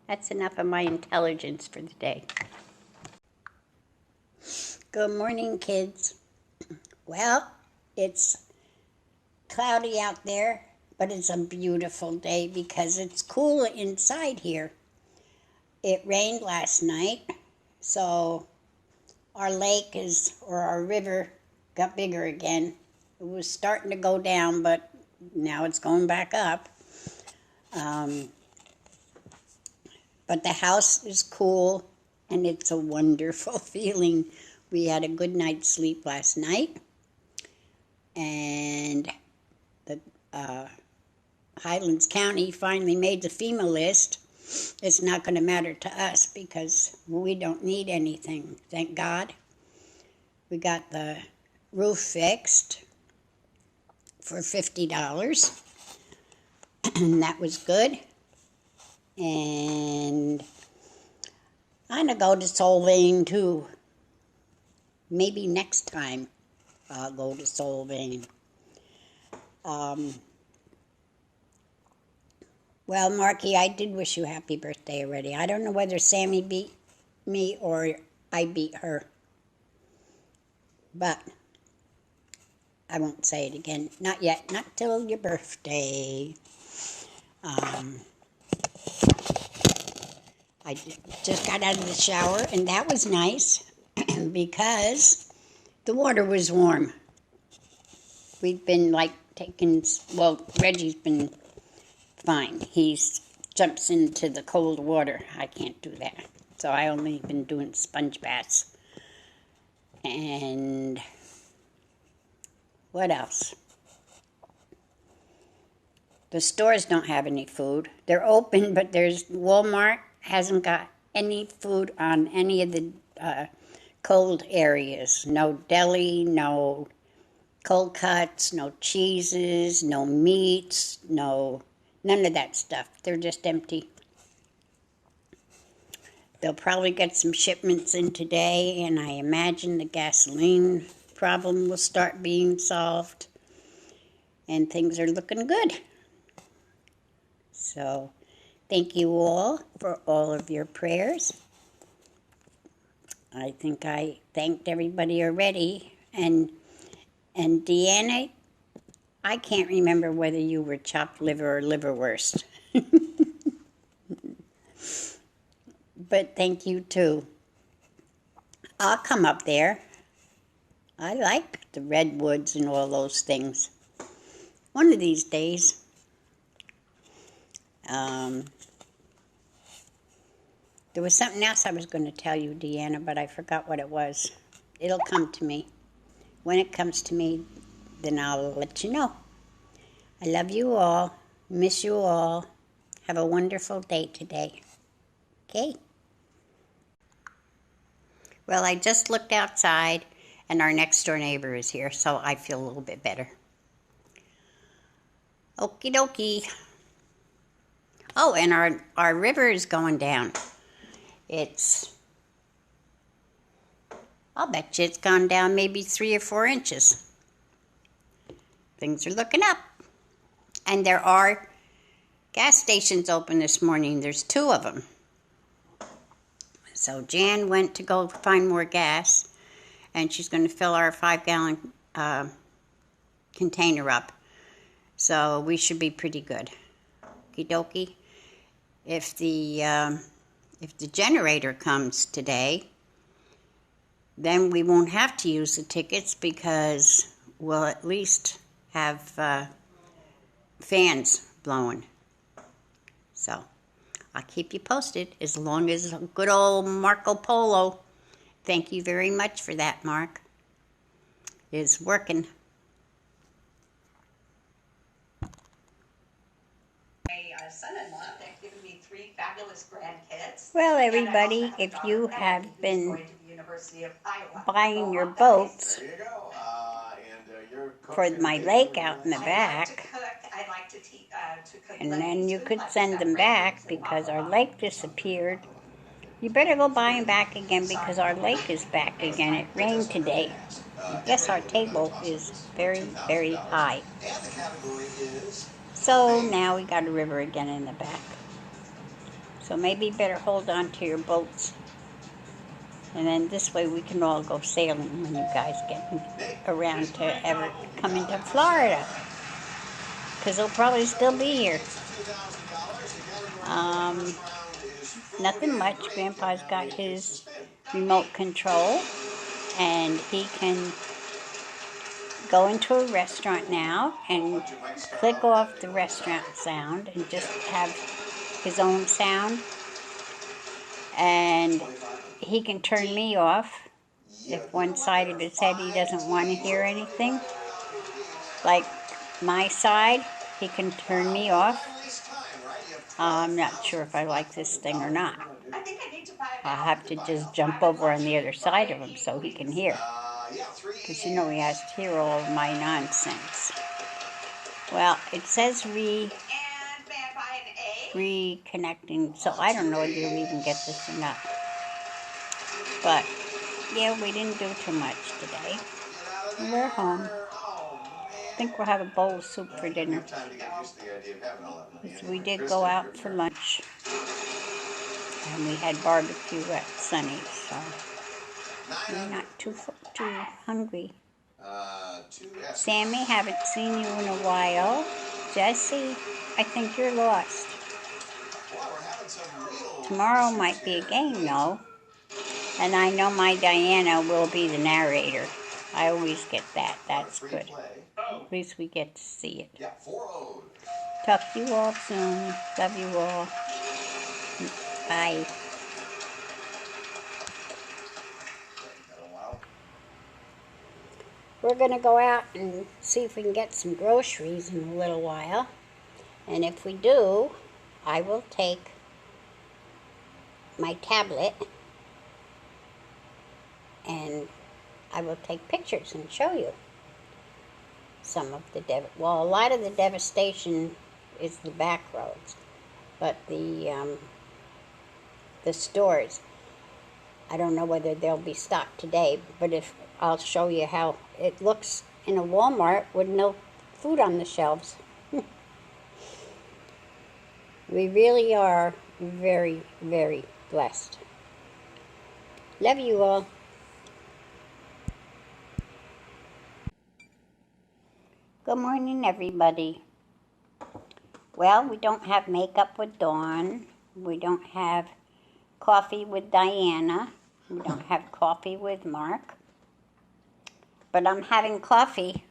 Speaker 1: That's enough of my intelligence for the day. Good morning, kids. Well, it's cloudy out there, but it's a beautiful day because it's cool inside here. It rained last night, so our lake or our river got bigger again. It was starting to go down, but now it's going back up. But the house is cool, and it's a wonderful feeling. We had a good night's sleep last night, and the Highlands County finally made the FEMA list. It's not going to matter to us because we don't need anything, thank God. We got the roof fixed for $50, and that was good. And I'm going to go to Solvang too. Maybe next time I'll go to Solvang. Well, Marky, I did wish you happy birthday already. I don't know whether Sammy beat me or I beat her. But I won't say it again. Not yet. Not till your birthday. I just got out of the shower, and that was nice because the water was warm. We've been Reggie's been fine. He jumps into the cold water. I can't do that. So I only been doing sponge baths. And what else? The stores don't have any food. They're open, but Walmart hasn't got any food on any of the cold areas. No deli, no cold cuts, no cheeses, no meats, none of that stuff. They're just empty. They'll probably get some shipments in today, and I imagine the gasoline problem will start being solved, and things are looking good. So, thank you all for all of your prayers. I think I thanked everybody already, and Deanna, I can't remember whether you were chopped liver or liverwurst. But thank you too. I'll come up there. I like the redwoods and all those things. One of these days. There was something else I was going to tell you, Deanna, but I forgot what it was. It'll come to me. When it comes to me, then I'll let you know. I love you all. Miss you all. Have a wonderful day today. Okay? Well, I just looked outside, and our next door neighbor is here, so I feel a little bit better. Okie dokie. Oh, and our river is going down. I'll bet you it's gone down maybe 3 or 4 inches. Things are looking up. And there are gas stations open this morning. There's 2 of them. So Jan went to go find more gas, and she's going to fill our 5-gallon container up. So we should be pretty good. Okie dokie. If the generator comes today, then we won't have to use the tickets because we'll at least have fans blowing. So I'll keep you posted as long as good old Marco Polo, thank you very much for that, Mark, is working.
Speaker 8: Son-in-law that given me 3 fabulous grandkids.
Speaker 1: Well, everybody, if you have been buying your boats for my lake out in the back, and then you could send them back because our lake disappeared, you better go buy them back again because our lake is back again. It rained today. Yes, our table is very, very high. So now we got a river again in the back. So maybe better hold on to your boats. And then this way we can all go sailing when you guys get around to ever come into Florida. Because they'll probably still be here. Nothing much. Grandpa's got his remote control. And he can go into a restaurant now and click off the restaurant sound and just have his own sound. And he can turn me off if one side of his head he doesn't want to hear anything. Like my side, he can turn me off. I'm not sure if I like this thing or not. I'll have to just jump over on the other side of him so he can hear. Because you know he has to hear all of my nonsense. Well, it says reconnecting, so I don't know if you'll even get this or not. But, yeah, we didn't do too much today. We're home. I think we'll have a bowl of soup for dinner. Because we did go out for lunch. And we had barbecue at Sunny's, so we're not too hungry. Sammy, haven't seen you in a while. Jesse, I think you're lost. Tomorrow might be a game, though. And I know my Diana will be the narrator. I always get that. That's good. At least we get to see it. Talk to you all soon. Love you all. Bye. We're going to go out and see if we can get some groceries in a little while. And if we do, I will take my tablet and I will take pictures and show you some of the well, a lot of the devastation is the back roads, but the stores, I don't know whether they'll be stocked today, but if I'll show you how it looks in a Walmart with no food on the shelves. We really are very, very blessed. Love you all. Good morning, everybody. Well, we don't have makeup with Dawn. We don't have coffee with Diana. We don't have coffee with Mark. But I'm having coffee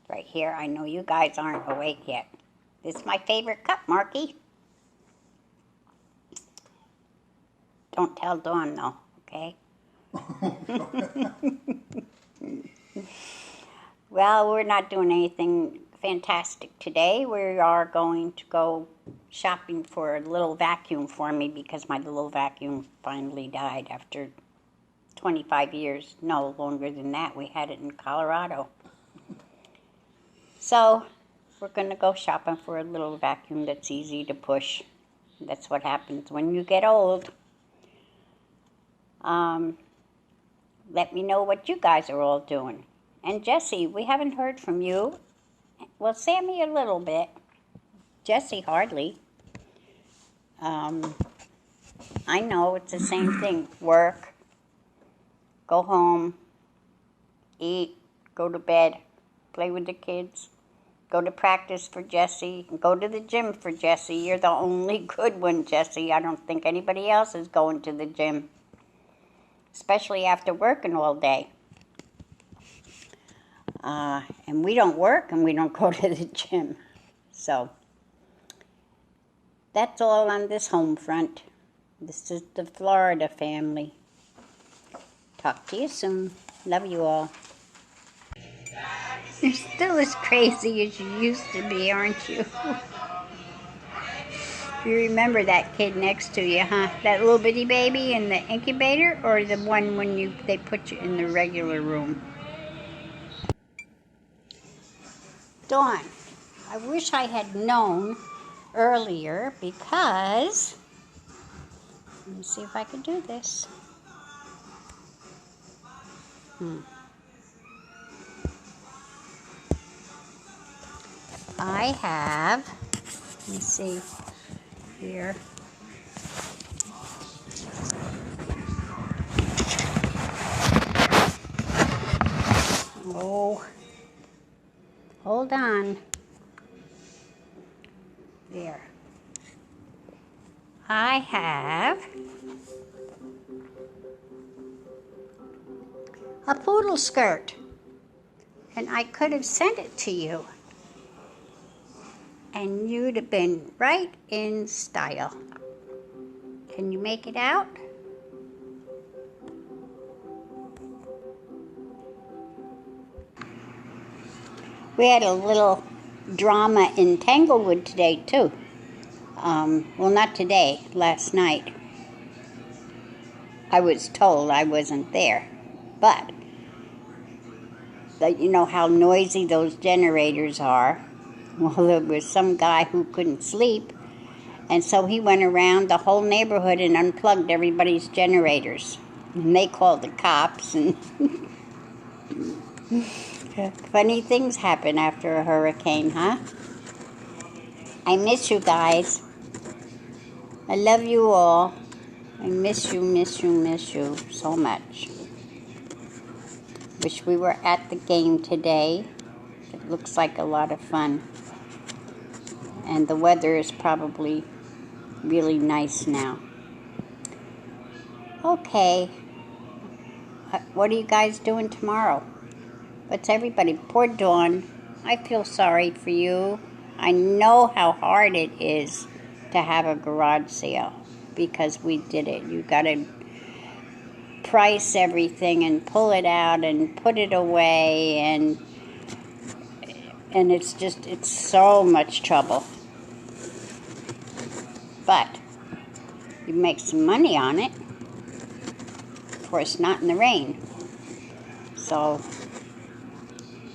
Speaker 1: right here. I know you guys aren't awake yet. This is my favorite cup, Marky. Don't tell Dawn, though, okay? Well, we're not doing anything fantastic today. We are going to go shopping for a little vacuum for me because my little vacuum finally died after 25 years. No, longer than that. We had it in Colorado. So we're going to go shopping for a little vacuum that's easy to push. That's what happens when you get old. Let me know what you guys are all doing. And Jesse, we haven't heard from you. Well, Sammy a little bit. Jesse hardly. I know it's the same thing. Work, go home, eat, go to bed, play with the kids, go to practice for Jesse, go to the gym for Jesse. You're the only good one, Jesse. I don't think anybody else is going to the gym, especially after working all day. And we don't work and we don't go to the gym. So that's all on this home front. This is the Florida family. Talk to you soon. Love you all. You're still as crazy as you used to be, aren't you? You remember that kid next to you, huh? That little bitty baby in the incubator, or the one when they put you in the regular room? Dawn, I wish I had known earlier because, let me see if I can do this. I have, let me see here. Oh, hold on. There. I have a poodle skirt, and I could have sent it to you, and you'd have been right in style. Can you make it out? We had a little drama in Tanglewood today, too. Well, not today, last night. I was told I wasn't there. But, you know how noisy those generators are. Well, there was some guy who couldn't sleep, and so he went around the whole neighborhood and unplugged everybody's generators. And they called the cops, and funny things happen after a hurricane, huh? I miss you guys. I love you all. I miss you so much. Wish we were at the game today. It looks like a lot of fun. And the weather is probably really nice now. Okay. What are you guys doing tomorrow? What's everybody? Poor Dawn. I feel sorry for you. I know how hard it is to have a garage sale because we did it. You got to price everything and pull it out and put it away, and it's so much trouble. But you make some money on it. Of course, not in the rain. So,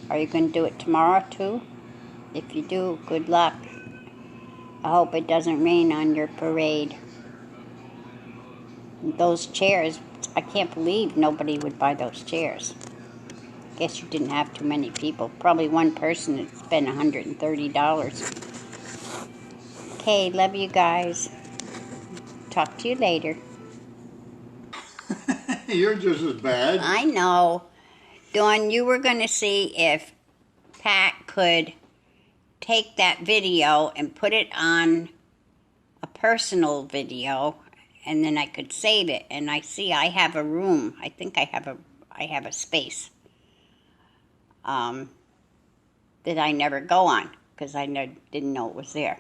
Speaker 1: are you going to do it tomorrow too? If you do, good luck. I hope it doesn't rain on your parade. Those chairs, I can't believe nobody would buy those chairs. Guess you didn't have too many people. Probably one person that spent $130. Okay, love you guys. Talk to you later.
Speaker 5: You're just as bad.
Speaker 1: I know. Dawn, you were going to see if Pat could take that video and put it on a personal video and then I could save it. And I see I have a room. I think I have a space that I never go on because I didn't know it was there.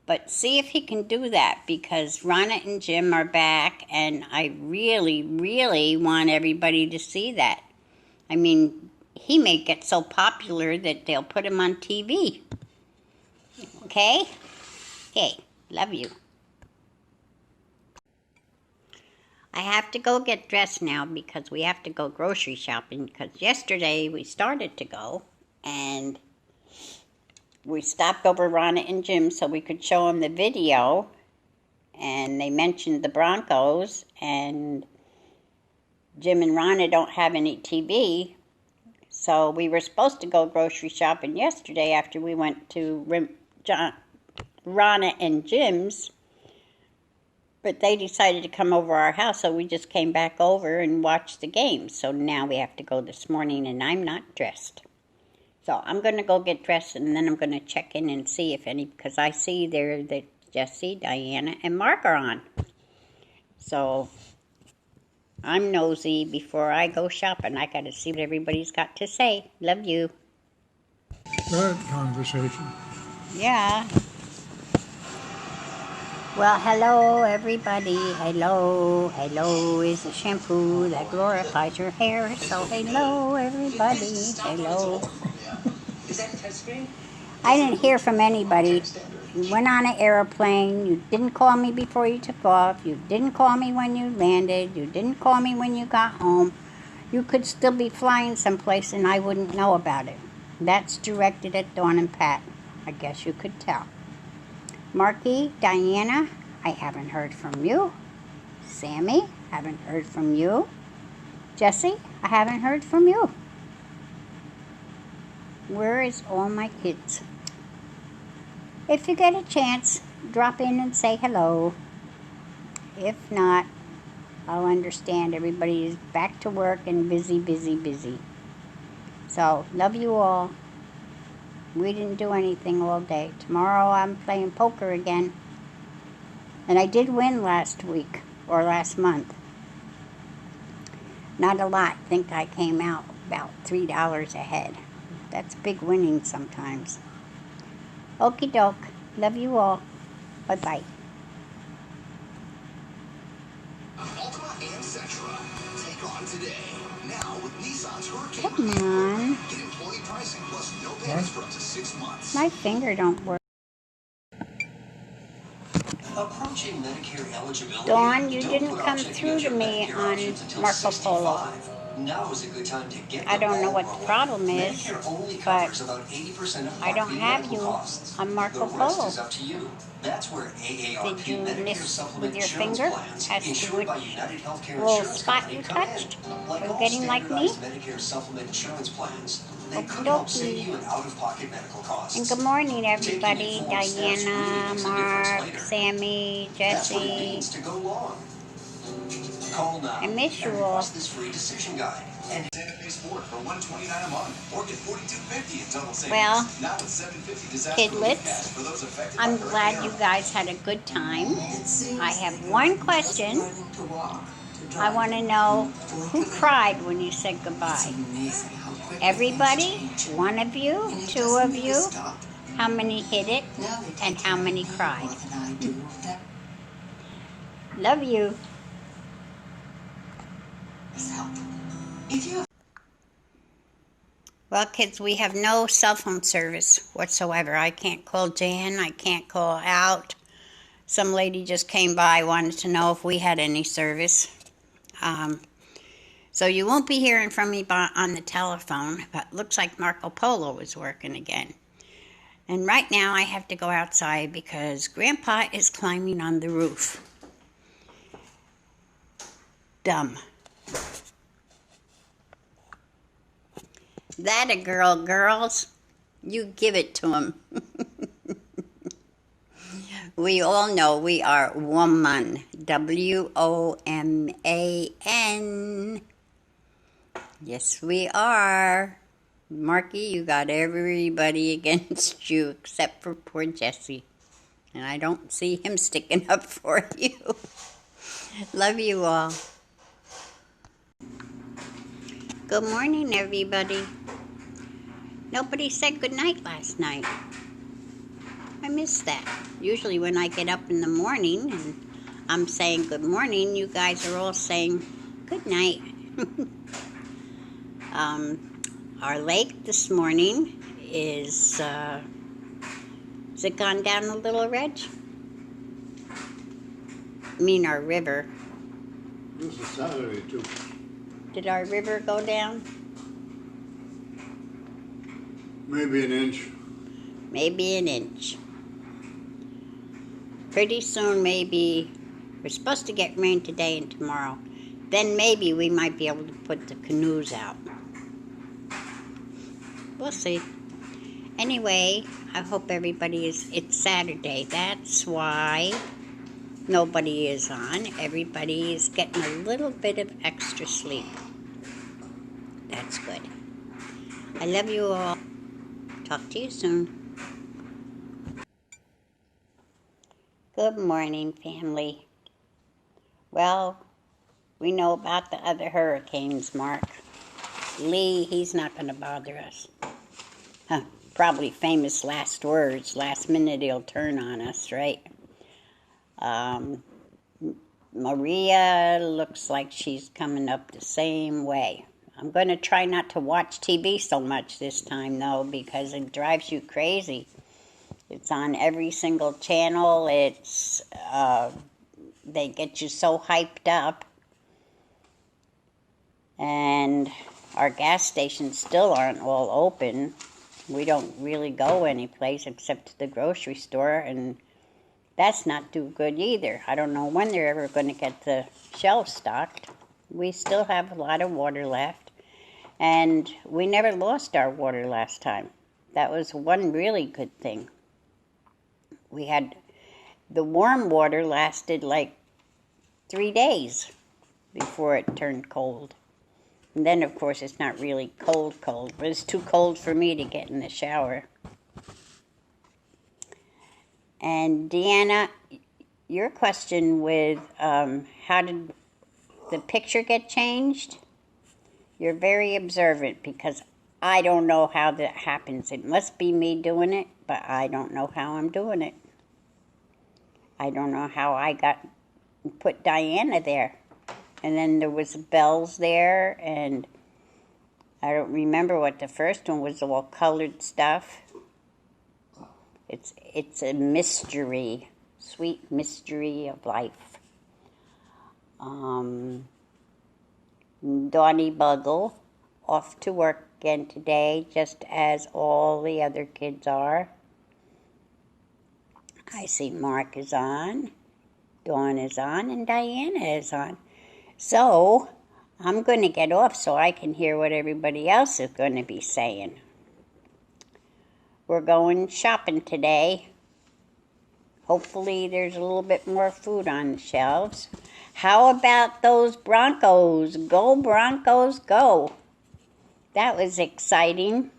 Speaker 1: But see if he can do that, because Ronna and Jim are back, and I really, really want everybody to see that. I mean, he may get so popular that they'll put him on TV. Okay? Okay, love you. I have to go get dressed now because we have to go grocery shopping, because yesterday we started to go, and we stopped over Ronna and Jim so we could show them the video, and they mentioned the Broncos, and Jim and Ronna don't have any TV, so we were supposed to go grocery shopping yesterday after we went to Ronna and Jim's, but they decided to come over our house, so we just came back over and watched the game. So now we have to go this morning, and I'm not dressed. So I'm going to go get dressed, and then I'm going to check in and see if any, because I see there that Jesse, Diana, and Mark are on. So I'm nosy before I go shopping. I got to see what everybody's got to say. Love you.
Speaker 2: Good conversation.
Speaker 1: Yeah. Well, hello, everybody. Hello. Hello is a shampoo that glorifies your hair. So hello, everybody. Hello.
Speaker 8: Is that a touchscreen?
Speaker 1: I didn't hear from anybody. You went on an airplane. You didn't call me before you took off. You didn't call me when you landed. You didn't call me when you got home. You could still be flying someplace and I wouldn't know about it. That's directed at Dawn and Pat. I guess you could tell. Marky, Diana, I haven't heard from you. Sammy, haven't heard from you. Jesse, I haven't heard from you. Where is all my kids? If you get a chance, drop in and say hello. If not, I'll understand. Everybody is back to work and busy, busy, busy. So, love you all. We didn't do anything all day. Tomorrow I'm playing poker again. And I did win last week, or last month. Not a lot. I think I came out about $3 ahead. That's big winning sometimes. Okie doke. Love you all. Bye-bye.
Speaker 10: Altima and Sentra. Take on today. Now with Nissan's Hurricane.
Speaker 1: Come on.
Speaker 10: Get employee pricing plus no payments for up to 6 months.
Speaker 1: My finger don't work.
Speaker 10: Approaching Medicare eligibility.
Speaker 1: Dawn, you didn't come through to me on Marco Polo.
Speaker 10: Now is a good time to get
Speaker 1: I don't know what the problem is, but I don't have you on Marco Polo.
Speaker 10: That's where AARP
Speaker 1: Did you miss with your
Speaker 10: insurance
Speaker 1: finger
Speaker 10: plans,
Speaker 1: as to
Speaker 10: insured by
Speaker 1: which
Speaker 10: United Healthcare
Speaker 1: little
Speaker 10: Insurance
Speaker 1: spot
Speaker 10: Company
Speaker 1: you
Speaker 10: come in.
Speaker 1: touched?
Speaker 10: Like
Speaker 1: Are you
Speaker 10: all
Speaker 1: getting like me?
Speaker 10: standardized Medicare supplement insurance plans, they
Speaker 1: Okie
Speaker 10: could help
Speaker 1: dokie.
Speaker 10: save you in out-of-pocket medical costs.
Speaker 1: And good morning, everybody.
Speaker 10: Taking informed steps really
Speaker 1: Diana,
Speaker 10: makes a difference
Speaker 1: Mark,
Speaker 10: later.
Speaker 1: Sammy,
Speaker 10: That's what it
Speaker 1: Jesse.
Speaker 10: means to go long. Call now.
Speaker 1: I miss you
Speaker 10: and
Speaker 1: all.
Speaker 10: request this free decision guide. And Santa Fe Sport for $129 a month, or get $42.50 in total savings.
Speaker 1: Well,
Speaker 10: Now with $750 disaster relief cash
Speaker 1: kidlets,
Speaker 10: for those affected
Speaker 1: I'm
Speaker 10: by
Speaker 1: glad
Speaker 10: Hurricane
Speaker 1: you
Speaker 10: Irma.
Speaker 1: guys had a good time. I have one question. I want to know who cried when you said goodbye. Everybody? One of you? Two of you? How many hit it? And how many cried? Love you. Well, kids, we have no cell phone service whatsoever. I can't call Jan. I can't call out. Some lady just came by, wanted to know if we had any service. So you won't be hearing from me on the telephone, but looks like Marco Polo is working again. And right now I have to go outside because Grandpa is climbing on the roof. Dumb. That a girl, girls. You give it to him. We all know we are woman. WOMAN. Yes, we are. Marky, you got everybody against you except for poor Jesse. And I don't see him sticking up for you. Love you all. Good morning, everybody. Nobody said good night last night. I missed that. Usually when I get up in the morning and I'm saying good morning, you guys are all saying good night. Our lake this morning is it gone down a little, Reg? I mean our river.
Speaker 5: This is Saturday too.
Speaker 1: Did our river go down?
Speaker 5: Maybe an inch.
Speaker 1: Maybe an inch. Pretty soon, maybe, we're supposed to get rain today and tomorrow. Then maybe we might be able to put the canoes out. We'll see. Anyway, I hope everybody it's Saturday. That's why nobody is on. Everybody is getting a little bit of extra sleep. That's good. I love you all. Talk to you soon. Good morning, family. Well, we know about the other hurricanes, Mark. Lee, he's not going to bother us. Huh, probably famous last words. Last minute he'll turn on us, right? Maria looks like she's coming up the same way. I'm going to try not to watch TV so much this time, though, because it drives you crazy. It's on every single channel. It's they get you so hyped up. And our gas stations still aren't all open. We don't really go anyplace except to the grocery store, and that's not too good either. I don't know when they're ever going to get the shelves stocked. We still have a lot of water left, and we never lost our water last time. That was one really good thing. We had the warm water lasted like 3 days before it turned cold. And then, of course, it's not really cold, but it's too cold for me to get in the shower. And Deanna, your question with how did the picture get changed? You're very observant because I don't know how that happens. It must be me doing it, but I don't know how I'm doing it. I don't know how I put Diana there. And then there was bells there, and I don't remember what the first one was, all colored stuff. It's a mystery, sweet mystery of life. Dottie Buggle off to work again today, just as all the other kids are. I see Mark is on, Dawn is on, and Diana is on. So, I'm going to get off so I can hear what everybody else is going to be saying. We're going shopping today. Hopefully there's a little bit more food on the shelves. How about those Broncos? Go Broncos, go. That was exciting.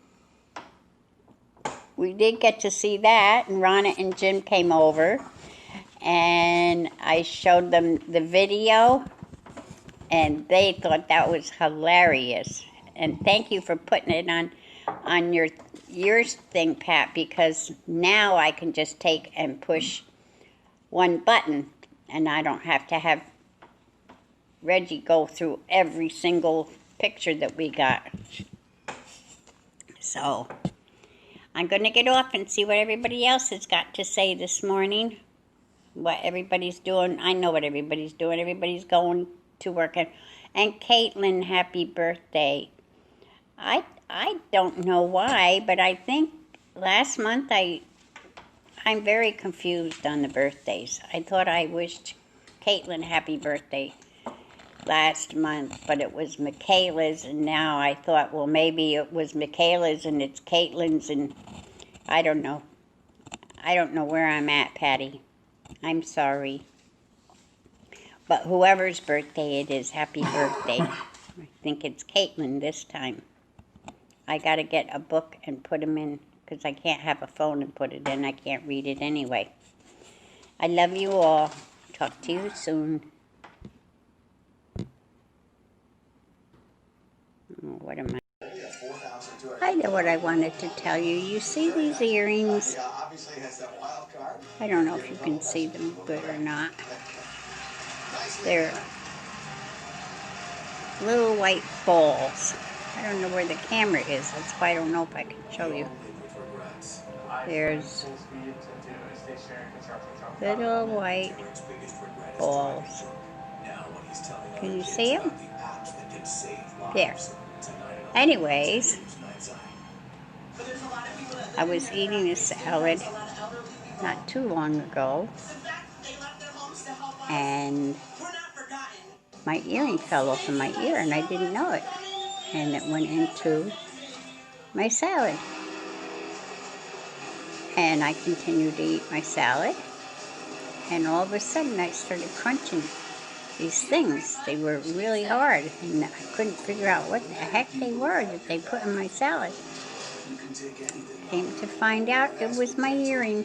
Speaker 1: We did get to see that, and Ronna and Jim came over, and I showed them the video, and they thought that was hilarious. And thank you for putting it on yours thing, Pat, because now I can just take and push one button, and I don't have to have Reggie go through every single picture that we got. So, I'm going to get off and see what everybody else has got to say this morning. What everybody's doing. I know what everybody's doing. Everybody's going to work. And Caitlin, happy birthday. I don't know why, but I think last month I'm very confused on the birthdays. I thought I wished Caitlin happy birthday last month, but it was Michaela's, and now I thought, well, maybe it was Michaela's and it's Caitlin's, and I don't know. I don't know where I'm at, Patty. I'm sorry. But whoever's birthday it is, happy birthday. I think it's Caitlin this time. I got to get a book and put them in, because I can't have a phone and put it in. I can't read it anyway. I love you all. Talk to you soon. what am I know what I wanted to tell you. You see these earrings? I don't know if you can see them good or not. They're little white balls. I don't know where the camera is. That's why I don't know if I can show you. There's little white balls. Can you see them? There. Anyways, I was eating a salad not too long ago, and my earring fell off in my ear, and I didn't know it, and it went into my salad. And I continued to eat my salad, and all of a sudden I started crunching these things. They were really hard, and I couldn't figure out what the heck they were that they put in my salad. Came to find out it was my earring.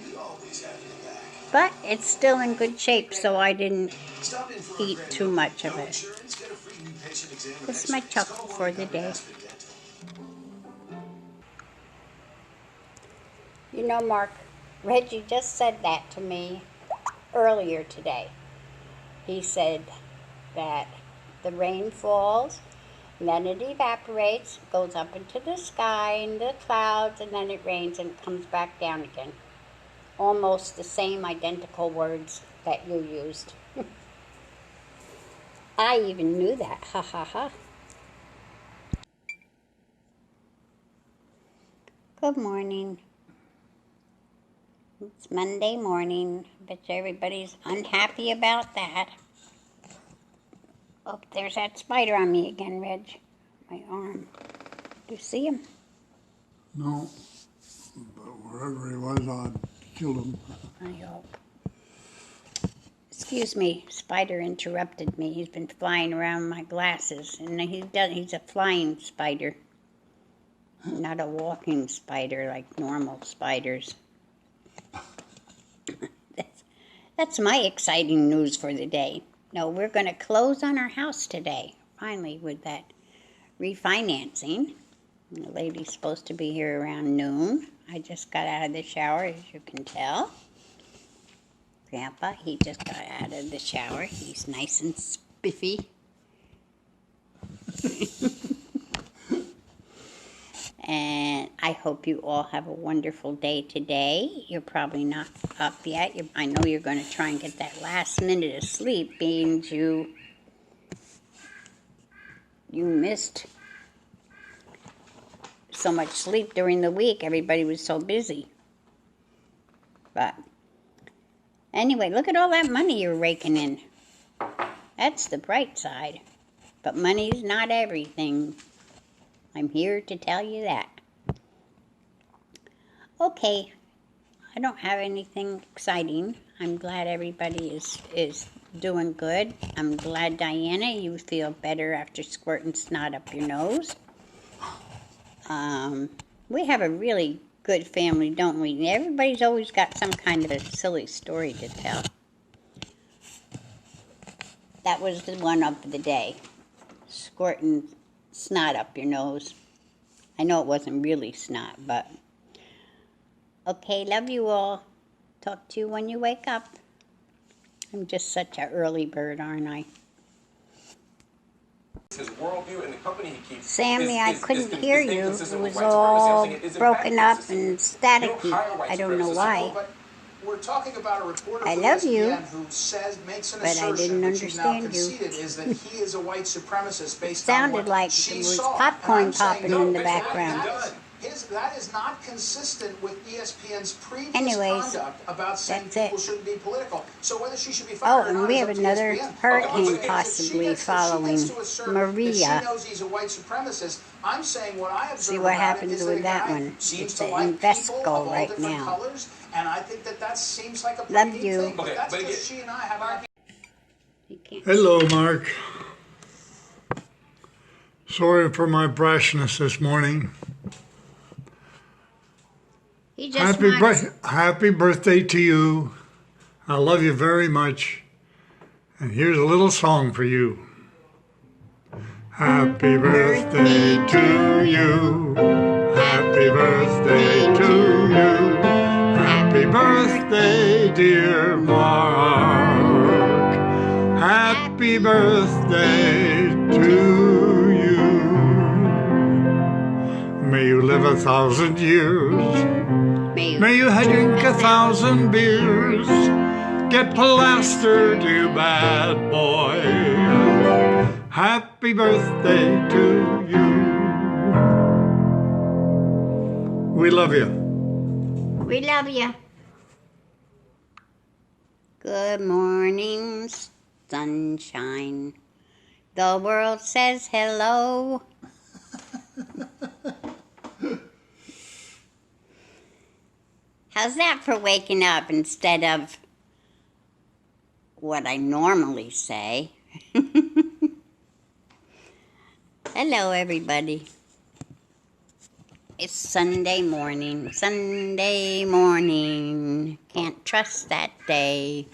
Speaker 1: But it's still in good shape, so I didn't eat too much of it. This is my chuckle for the day. You know, Mark, Reggie just said that to me earlier today. He said that the rain falls, and then it evaporates, goes up into the sky and the clouds, and then it rains and comes back down again. Almost the same identical words that you used. I even knew that. Ha ha ha. Good morning. It's Monday morning. Bet you everybody's unhappy about that. Oh, there's that spider on me again, Reg. My arm. Do you see him?
Speaker 2: No. But wherever he was, I'd kill him.
Speaker 1: I hope. Excuse me, spider interrupted me. He's been flying around my glasses, and he's a flying spider, not a walking spider like normal spiders. That's my exciting news for the day. No, we're going to close on our house today, finally, with that refinancing. The lady's supposed to be here around noon. I just got out of the shower, as you can tell. Grandpa, he just got out of the shower. He's nice and spiffy. And I hope you all have a wonderful day today. You're probably not up yet. I know you're going to try and get that last minute of sleep, being you missed so much sleep during the week. Everybody was so busy. But anyway, look at all that money you're raking in. That's the bright side. But money's not everything. I'm here to tell you that. Okay, I don't have anything exciting. I'm glad everybody is doing good. I'm glad, Diana, you feel better after squirting snot up your nose. We have a really good family, don't we? Everybody's always got some kind of a silly story to tell. That was the one of the day. Squirting snot up your nose. I know it wasn't really snot, but... Okay, love you all. Talk to you when you wake up. I'm just such an early bird, aren't I?
Speaker 14: His worldview and the company he keeps.
Speaker 1: Sammy, I couldn't hear you. It was all broken up and staticky. I don't know why.
Speaker 10: We're talking about a reporter
Speaker 1: I love you,
Speaker 10: who makes an
Speaker 1: but I didn't understand you.
Speaker 10: Is that he is a white supremacist based
Speaker 1: Sounded like there was popcorn popping in the background.
Speaker 10: That is not consistent with ESPN's previous conduct about saying people shouldn't be political. So whether she should be fired
Speaker 1: and we have another hurricane possibly following Maria.
Speaker 10: She knows he's a white supremacist. I'm saying what I observe.
Speaker 1: See what happens with that one. It's in Vesco right now.
Speaker 10: And I think that seems like a
Speaker 1: love you.
Speaker 10: Thing, but that's just she and I have.
Speaker 2: Hello, Mark. Sorry for my brashness this morning. Happy birthday to you. I love you very much. And here's a little song for you. Happy birthday to you. Happy birthday to you. Happy birthday, dear Mark. Happy birthday to you. May you live 1,000 years. May you drink 1,000 beers. Get plastered, you bad boy. Happy birthday to you. We love you.
Speaker 1: We love you. Good morning, sunshine. The world says hello. How's that for waking up instead of what I normally say? Hello, everybody. It's Sunday morning. Sunday morning. Can't trust that day.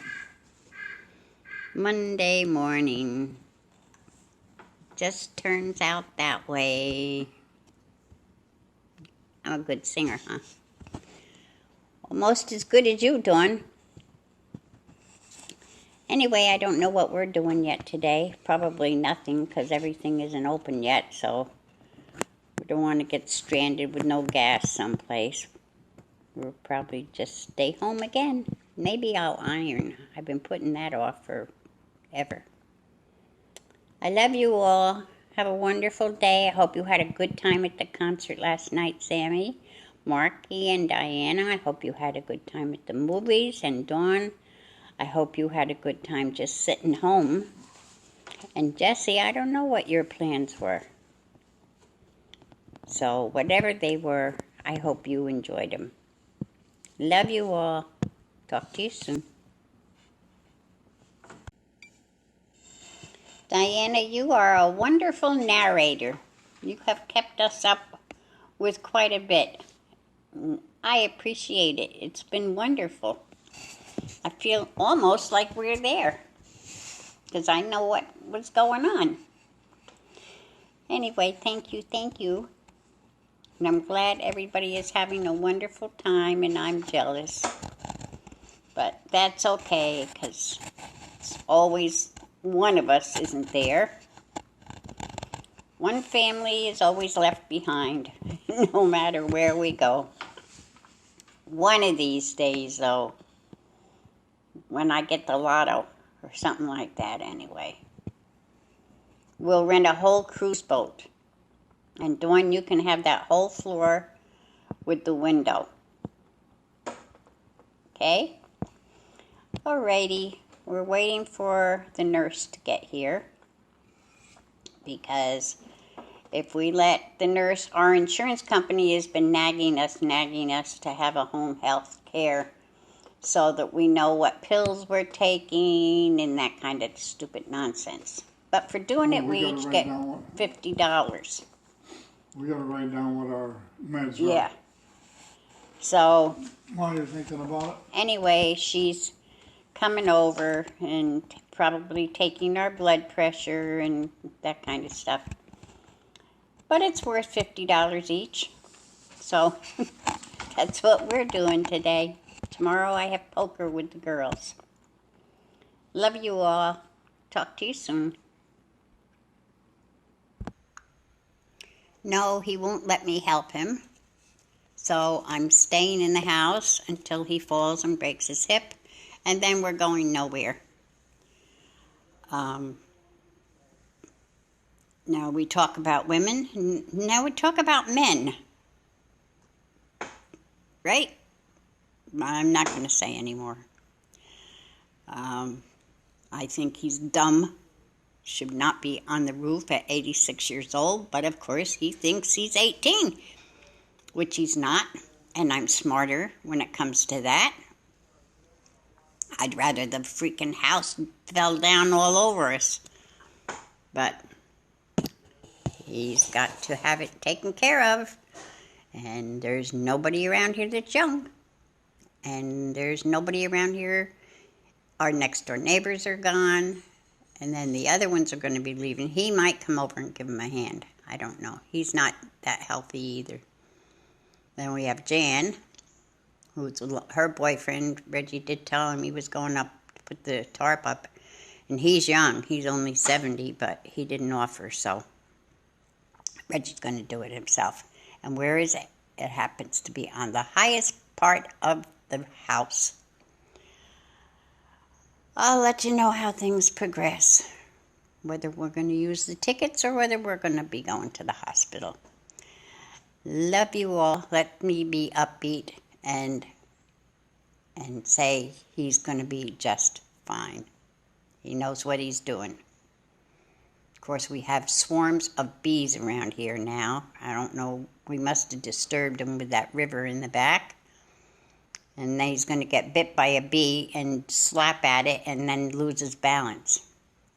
Speaker 1: Monday morning. Just turns out that way. I'm a good singer, huh? Almost as good as you, Dawn. Anyway, I don't know what we're doing yet today. Probably nothing, because everything isn't open yet, so we don't want to get stranded with no gas someplace. We'll probably just stay home again. Maybe I'll iron. I've been putting that off forever. I love you all. Have a wonderful day. I hope you had a good time at the concert last night, Sammy, Marky, and Diana. I hope you had a good time at the movies. And Dawn, I hope you had a good time just sitting home. And Jessie, I don't know what your plans were. So whatever they were, I hope you enjoyed them. Love you all. Talk to you soon. Diana, you are a wonderful narrator. You have kept us up with quite a bit. I appreciate it. It's been wonderful. I feel almost like we're there because I know what was going on. Anyway, thank you, thank you. And I'm glad everybody is having a wonderful time, and I'm jealous. But that's okay, because it's always one of us isn't there. One family is always left behind, no matter where we go. One of these days, though, when I get the lotto, or something like that anyway, we'll rent a whole cruise boat. And Dawn, you can have that whole floor with the window. Okay? Alrighty. We're waiting for the nurse to get here. Because if we let the nurse, our insurance company has been nagging us to have a home health care so that we know what pills we're taking and that kind of stupid nonsense. But for doing it, we each get $50.
Speaker 2: We gotta write down what our meds are.
Speaker 1: Yeah. So,
Speaker 2: While you're thinking about it.
Speaker 1: Anyway, she's coming over and probably taking our blood pressure and that kind of stuff. But it's worth $50 each. So, that's what we're doing today. Tomorrow I have poker with the girls. Love you all. Talk to you soon. No, he won't let me help him. So I'm staying in the house until he falls and breaks his hip. And then we're going nowhere. Now we talk about women. Now we talk about men. Right? I'm not going to say anymore. I think he's dumb. Should not be on the roof at 86 years old. But of course he thinks he's 18. Which he's not. And I'm smarter when it comes to that. I'd rather the freaking house fell down all over us. But he's got to have it taken care of. And there's nobody around here that's young. And there's nobody around here. Our next door neighbors are gone. And then the other ones are going to be leaving. He might come over and give him a hand. I don't know. He's not that healthy either. Then we have Jan, who's her boyfriend. Reggie did tell him he was going up to put the tarp up. And he's young. He's only 70, but he didn't offer, so Reggie's going to do it himself. And where is it? It happens to be on the highest part of the house. I'll let you know how things progress, whether we're going to use the tickets or whether we're going to be going to the hospital. Love you all. Let me be upbeat and say he's going to be just fine. He knows what he's doing. Of course, we have swarms of bees around here now. I don't know. We must have disturbed him with that river in the back. And then he's going to get bit by a bee and slap at it and then lose his balance.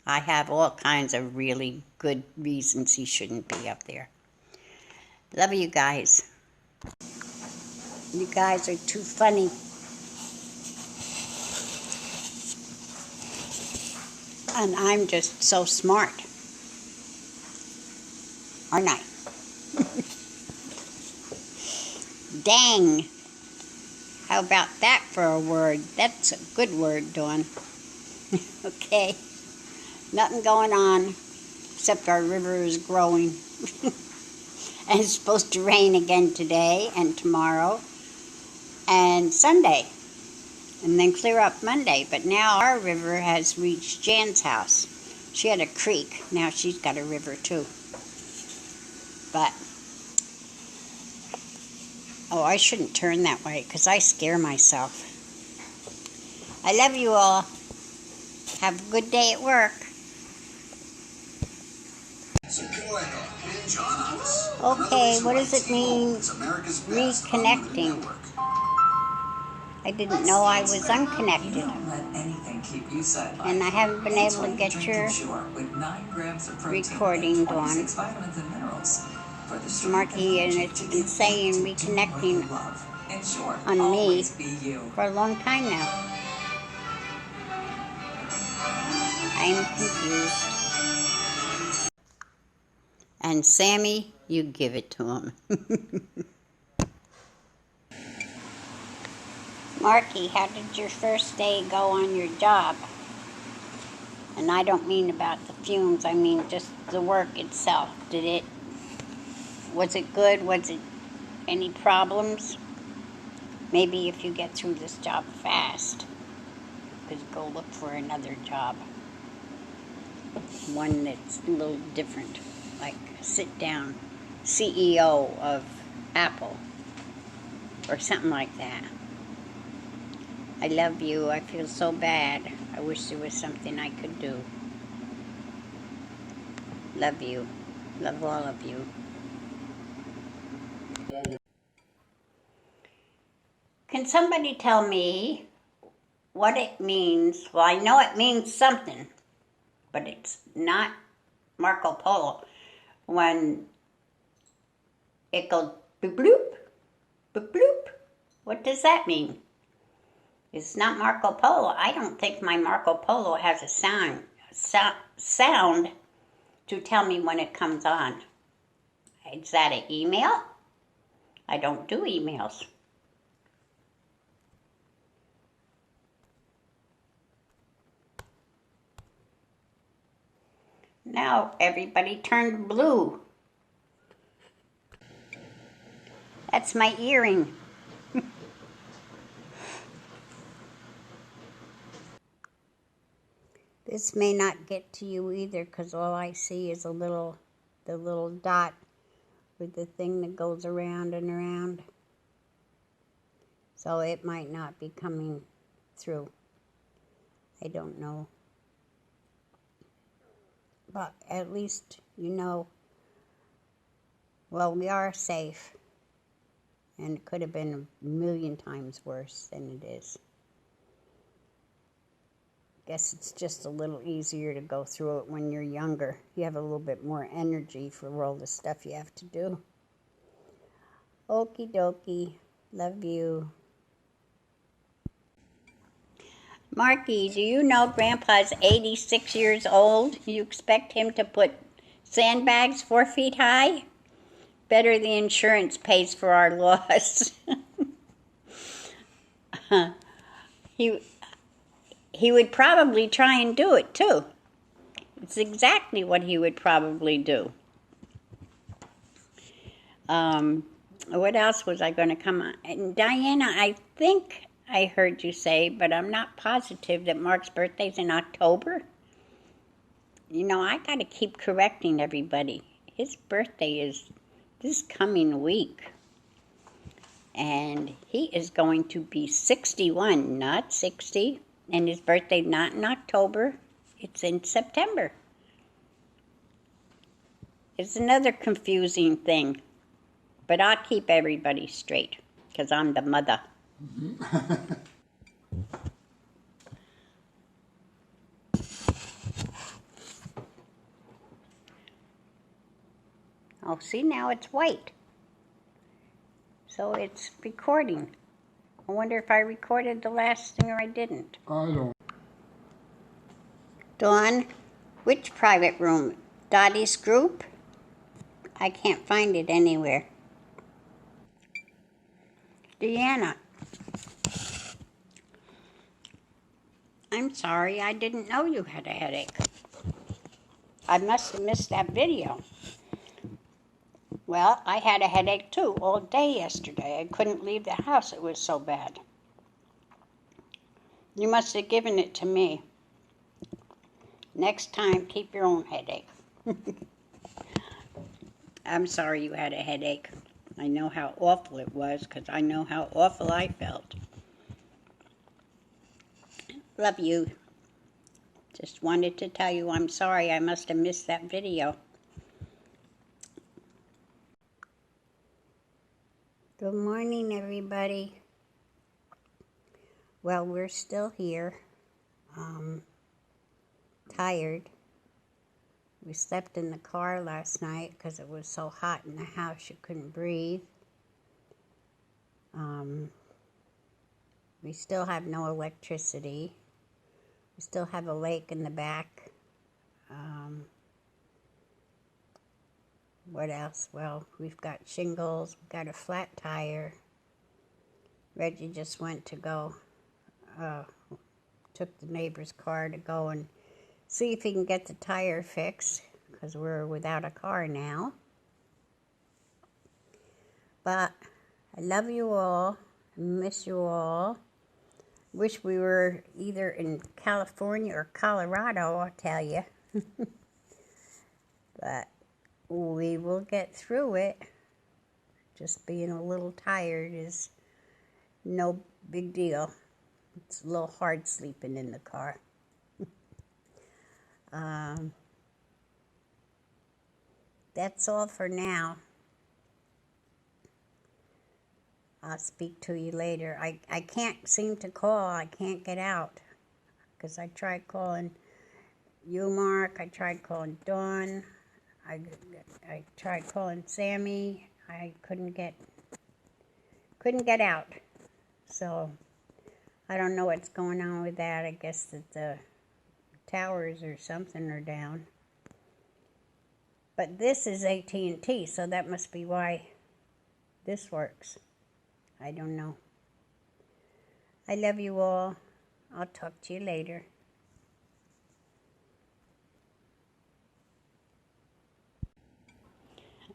Speaker 1: I have all kinds of really good reasons he shouldn't be up there. Love you guys. You guys are too funny. And I'm just so smart. Aren't I? Dang. How about that for a word? That's a good word, Dawn. Okay. Nothing going on except our river is growing. And it's supposed to rain again today and tomorrow and Sunday. And then clear up Monday. But now our river has reached Jan's house. She had a creek. Now she's got a river too. But oh, I shouldn't turn that way because I scare myself. I love you all. Have a good day at work. Okay, what does it mean, reconnecting? I didn't know I was unconnected. And I haven't been able to get your recording, Dawn. Marky, and it's been saying reconnecting on me for a long time now. I'm confused. And Sammy, you give it to him. Marky, how did your first day go on your job? And I don't mean about the fumes, I mean just the work itself. Was it good? Was it any problems? Maybe if you get through this job fast, you could go look for another job. One that's a little different, like sit down CEO of Apple or something like that. I love you. I feel so bad. I wish there was something I could do. Love you. Love all of you. Can somebody tell me what it means? Well, I know it means something, but it's not Marco Polo. When it goes boop bloop, boop bloop, what does that mean? It's not Marco Polo. I don't think my Marco Polo has a sound to tell me when it comes on. Is that an email? I don't do emails. Now everybody turned blue. That's my earring. This may not get to you either because all I see is the little dot with the thing that goes around and around. So it might not be coming through. I don't know. But at least you know, well, we are safe. And it could have been a million times worse than it is. Guess it's just a little easier to go through it when you're younger. You have a little bit more energy for all the stuff you have to do. Okie dokie. Love you. Marky, do you know Grandpa's 86 years old? You expect him to put sandbags 4 feet high? Better the insurance pays for our loss. He would probably try and do it too. It's exactly what he would probably do. What else was I going to come on? And Diana, I think I heard you say, but I'm not positive, that Mark's birthday's in October. You know, I got to keep correcting everybody. His birthday is this coming week. And he is going to be 61, not 60. And his birthday's not in October. It's in September. It's another confusing thing. But I'll keep everybody straight, because I'm the mother. Oh, see, now it's white. So it's recording. I wonder if I recorded the last thing or I didn't.
Speaker 2: I don't.
Speaker 1: Dawn, which private room? Dottie's group? I can't find it anywhere. Deanna. I'm sorry, I didn't know you had a headache. I must have missed that video. Well, I had a headache too all day yesterday. I couldn't leave the house, it was so bad. You must have given it to me. Next time, keep your own headache. I'm sorry you had a headache. I know how awful it was, because I know how awful I felt. Love you. Just wanted to tell you I'm sorry. I must have missed that video. Good morning, everybody. Well, we're still here. Tired. We slept in the car last night because it was so hot in the house you couldn't breathe. We still have no electricity. We still have a lake in the back. What else? Well, we've got shingles. We've got a flat tire. Reggie just went to go, took the neighbor's car to go and see if he can get the tire fixed, because we're without a car now. But I love you all. I miss you all. Wish we were either in California or Colorado, I'll tell you. But we will get through it. Just being a little tired is no big deal. It's a little hard sleeping in the car. That's all for now. I'll speak to you later. I can't seem to call. I can't get out. Because I tried calling you, Mark. I tried calling Dawn. I tried calling Sammy. I couldn't get out. So I don't know what's going on with that. I guess that the towers or something are down. But this is AT&T, so that must be why this works. I don't know. I love you all. I'll talk to you later.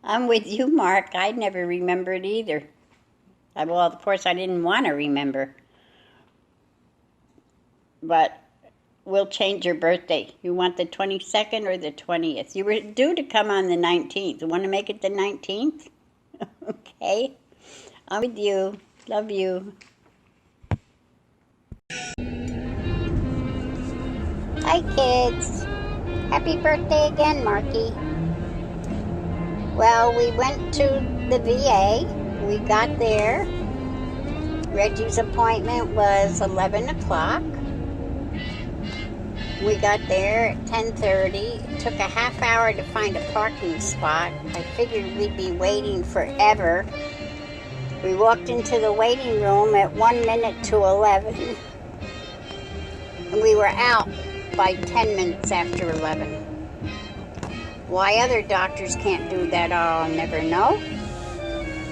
Speaker 1: I'm with you, Mark. I never remembered either. Well, of course, I didn't want to remember. But we'll change your birthday. You want the 22nd or the 20th? You were due to come on the 19th. You want to make it the 19th? Okay. I'm with you. Love you. Hi, kids. Happy birthday again, Marky. Well, we went to the VA. We got there. Reggie's appointment was 11 o'clock. We got there at 10:30. It took a half hour to find a parking spot. I figured we'd be waiting forever. We walked into the waiting room at 1 minute to 11. And we were out by 10 minutes after 11. Why other doctors can't do that, I'll never know.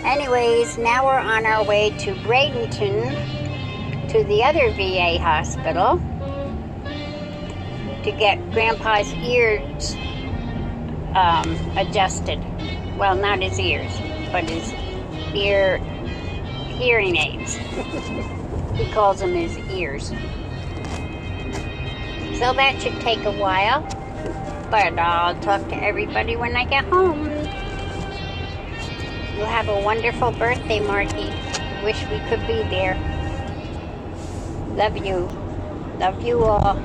Speaker 1: Anyways, now we're on our way to Bradenton, to the other VA hospital, to get Grandpa's ears adjusted. Well, not his ears, but his hearing aids. He calls them his ears. So that should take a while, but I'll talk to everybody when I get home. You have a wonderful birthday, Marky. Wish we could be there. Love you. Love you all.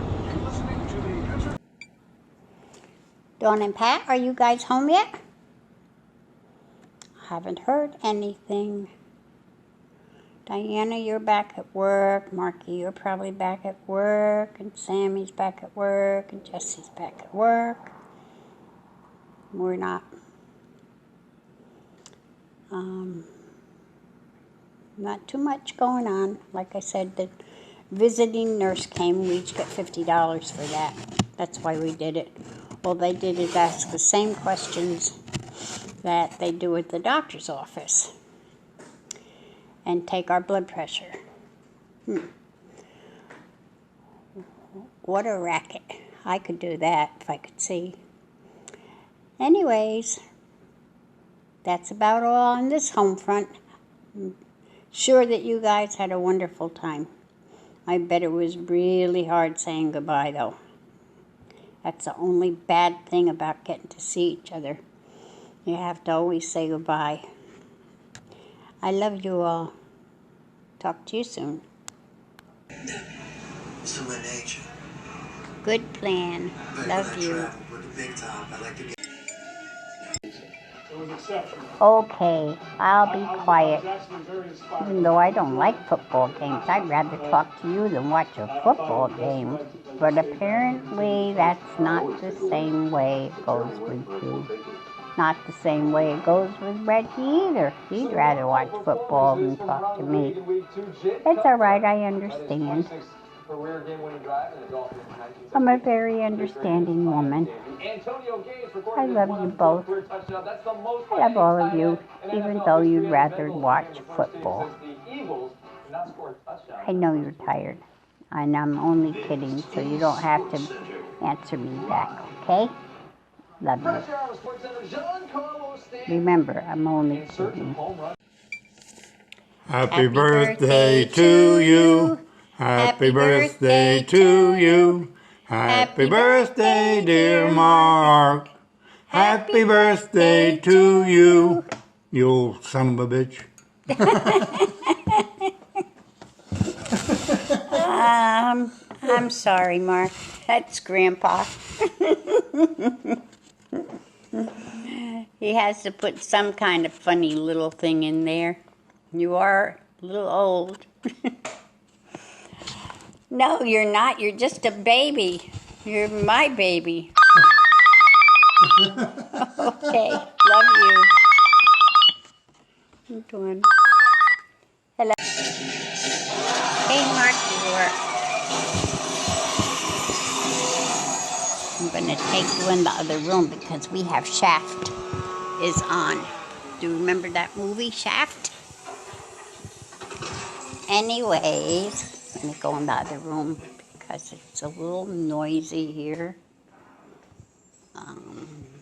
Speaker 1: Dawn and Pat, are you guys home yet? Haven't heard anything. Diana, you're back at work. Marky, you're probably back at work. And Sammy's back at work. And Jesse's back at work. We're not. Not too much going on. Like I said, the visiting nurse came. We each got $50 for that. That's why we did it. All they did is ask the same questions that they do at the doctor's office and take our blood pressure. What a racket. I could do that if I could see. Anyways, that's about all on this home front. I'm sure that you guys had a wonderful time. I bet it was really hard saying goodbye, though. That's the only bad thing about getting to see each other. You have to always say goodbye. I love you all. Talk to you soon.
Speaker 17: It's in my nature.
Speaker 1: Good plan. Love you.
Speaker 17: With the big top, I like to get...
Speaker 1: Okay, I'll be quiet. Even though I don't like football games, I'd rather talk to you than watch a football game. But apparently that's not the same way it goes with you. Not the same way it goes with Reggie either. He'd rather watch football than talk to me. It's all right, I understand. I'm a very understanding woman. I love you both. I love all of you, even though you'd rather watch football. I know you're tired, and I'm only kidding, so you don't have to answer me back, okay? Love you. Remember, I'm only kidding.
Speaker 2: Happy birthday to you. Happy birthday to you. Happy birthday, dear Mark. Happy birthday to you. You old son of a bitch.
Speaker 1: I'm sorry, Mark. That's Grandpa. He has to put some kind of funny little thing in there. You are a little old. No, you're not. You're just a baby. You're my baby. Okay, love you. I'm doing. Hello. Hey, Mark, I'm going to take you in the other room because we have Shaft is on. Do you remember that movie, Shaft? Anyways, let me go in the other room because it's a little noisy here.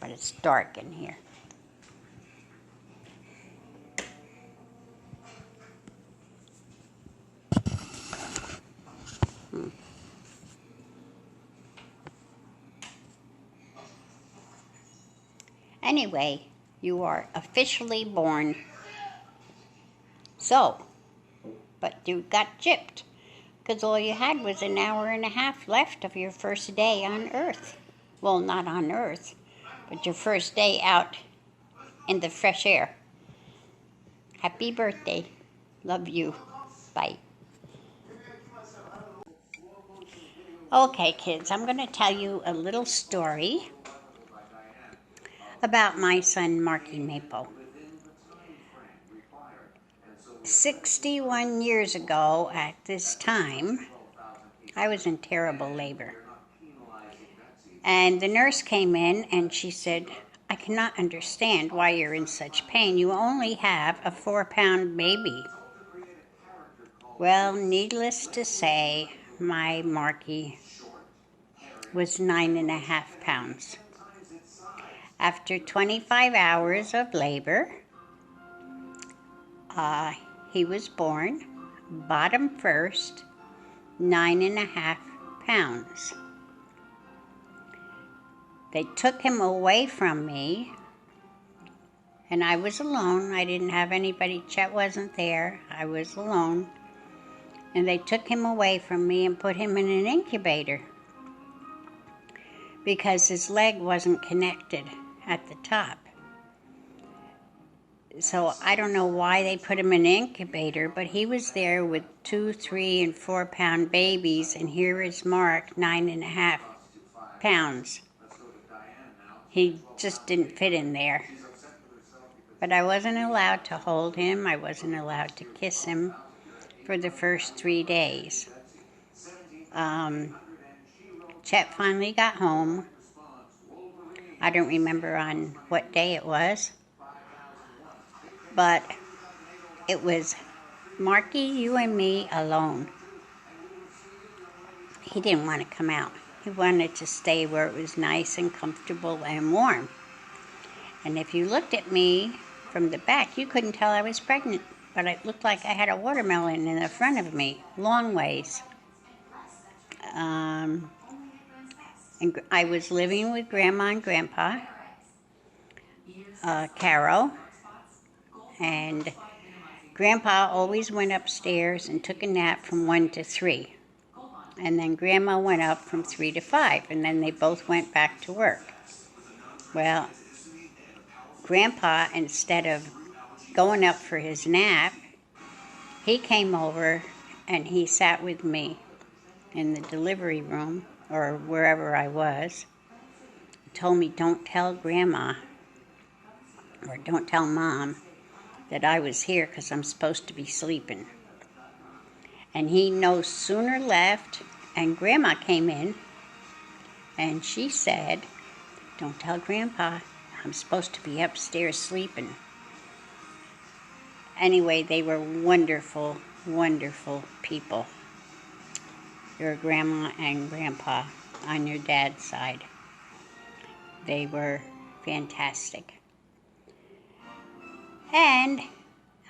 Speaker 1: But it's dark in here. Anyway, you are officially born. So, but you got gypped because all you had was an hour and a half left of your first day on Earth. Well, not on Earth, but your first day out in the fresh air. Happy birthday. Love you. Bye. Okay, kids, I'm going to tell you a little story about my son, Marky Maple. 61 years ago at this time, I was in terrible labor. And the nurse came in and she said, I cannot understand why you're in such pain. You only have a 4-pound baby. Well, needless to say, my Marky was 9.5 pounds. After 25 hours of labor, he was born, bottom first, 9.5 pounds. They took him away from me, and I was alone. I didn't have anybody. Chet wasn't there. I was alone. And they took him away from me and put him in an incubator because his leg wasn't connected at the top. So I don't know why they put him in an incubator, but he was there with 2, 3, and 4-pound babies, and here is Mark, 9.5 pounds. He just didn't fit in there. But I wasn't allowed to hold him. I wasn't allowed to kiss him for the first 3 days. Chet finally got home. I don't remember on what day it was. But it was Marky, you and me alone. He didn't want to come out. He wanted to stay where it was nice and comfortable and warm. And if you looked at me from the back, you couldn't tell I was pregnant. But it looked like I had a watermelon in the front of me, long ways. And I was living with Grandma and Grandpa, Carol. And Grandpa always went upstairs and took a nap from 1 to 3. And then Grandma went up from 3 to 5, and then they both went back to work. Well, Grandpa, instead of going up for his nap, he came over and he sat with me in the delivery room, or wherever I was. He told me, don't tell Grandma, or don't tell Mom, that I was here because I'm supposed to be sleeping. And he no sooner left, and Grandma came in, and she said, don't tell Grandpa, I'm supposed to be upstairs sleeping. Anyway, they were wonderful, wonderful people. Your Grandma and Grandpa on your dad's side. They were fantastic. And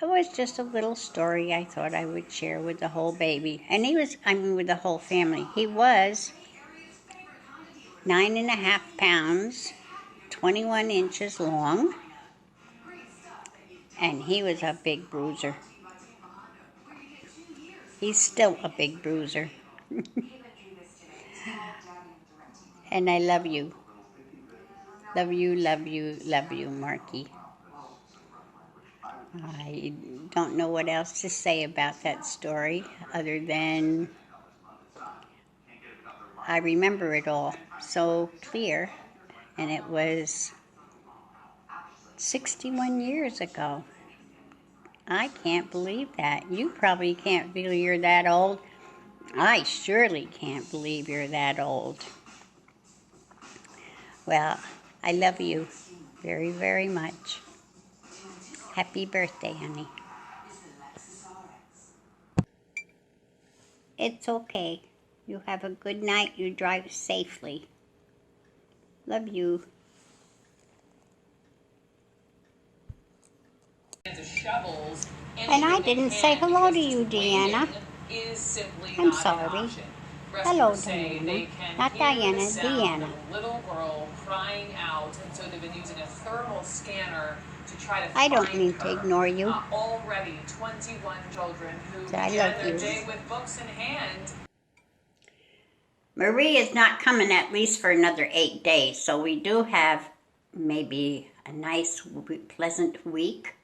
Speaker 1: it was just a little story I thought I would share with the whole baby. And with the whole family. He was 9.5 pounds, 21 inches long, and he was a big bruiser. He's still a big bruiser. And I love you. Love you, love you, love you, Marky. I don't know what else to say about that story other than I remember it all so clear, and it was 61 years ago. I can't believe that. You probably can't feel you're that old. I surely can't believe you're that old. Well, I love you very, very much. Happy birthday, honey. It's okay. You have a good night. You drive safely. Love you. And I didn't say hello to you, Deanna. I'm sorry. Hello, Diana. Not Diana, Deanna.
Speaker 18: Little girl crying out, and so they've been using a thermal scanner to try to
Speaker 1: I don't mean to ignore you.
Speaker 18: Already 21 children who
Speaker 1: I
Speaker 18: began
Speaker 1: love
Speaker 18: their
Speaker 1: you.
Speaker 18: day with books in hand.
Speaker 1: Marie is not coming at least for another 8 days, so we do have maybe a nice, pleasant week.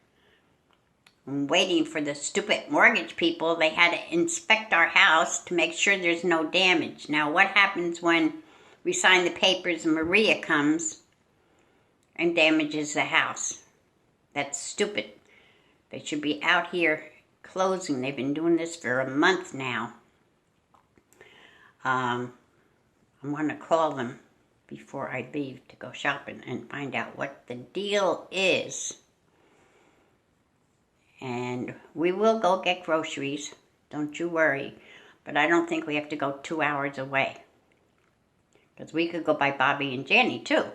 Speaker 1: I'm waiting for the stupid mortgage people. They had to inspect our house to make sure there's no damage. Now, what happens when we sign the papers and Maria comes and damages the house? That's stupid. They should be out here closing. They've been doing this for a month now. I'm going to call them before I leave to go shopping and find out what the deal is. And we will go get groceries, don't you worry. But I don't think we have to go 2 hours away. Because we could go by Bobby and Jenny too.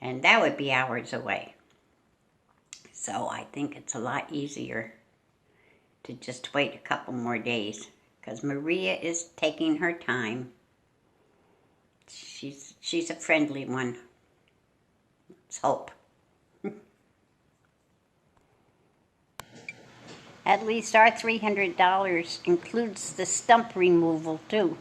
Speaker 1: And that would be hours away. So I think it's a lot easier to just wait a couple more days. Because Maria is taking her time. She's a friendly one. Let's hope. At least our $300 includes the stump removal too.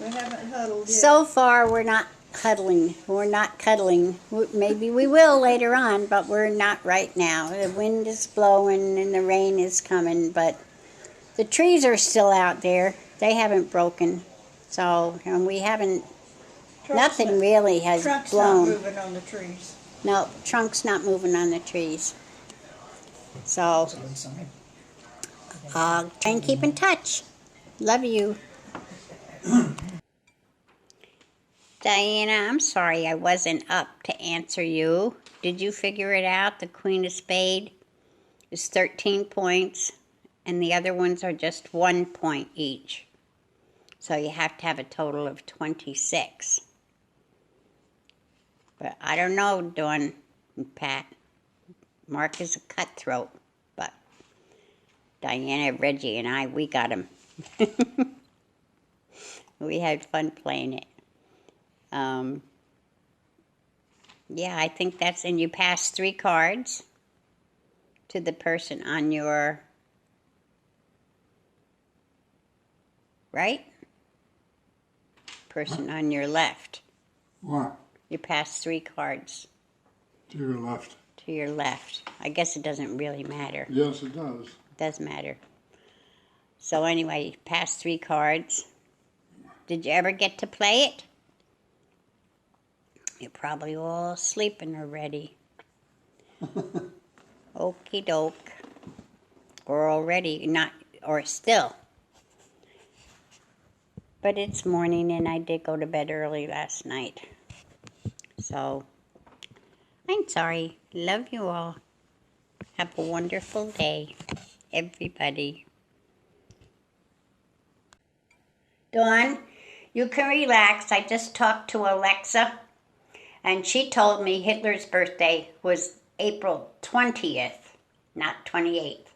Speaker 19: We haven't huddled yet.
Speaker 1: So far we're not huddling. We're not cuddling. Maybe we will later on, but we're not right now. The wind is blowing and the rain is coming, but the trees are still out there. They haven't broken. So, and we haven't, nothing really has
Speaker 19: Trunk's
Speaker 1: blown.
Speaker 19: not moving on the trees.
Speaker 1: No, trunk's not moving on the trees. So, try and keep in touch. Love you. Diana, I'm sorry I wasn't up to answer you. Did you figure it out? The Queen of Spades is 13 points, and the other ones are just 1 point each. So you have to have a total of 26. But I don't know, Dawn and Pat. Mark is a cutthroat, but Diana, Reggie, and I, we got him. We had fun playing it. Yeah, I think that's, and you pass 3 cards to the person on your, right? Person on your left.
Speaker 2: What?
Speaker 1: You pass 3 cards.
Speaker 2: To your left.
Speaker 1: To your left. I guess it doesn't really matter.
Speaker 2: Yes, it does.
Speaker 1: It does matter. So anyway, you pass 3 cards. Did you ever get to play it? You're probably all sleeping already. Okie doke. Or already, not, or still. But it's morning and I did go to bed early last night. So, I'm sorry. Love you all. Have a wonderful day, everybody. Dawn, you can relax. I just talked to Alexa, and she told me Hitler's birthday was April 20th, not 28th.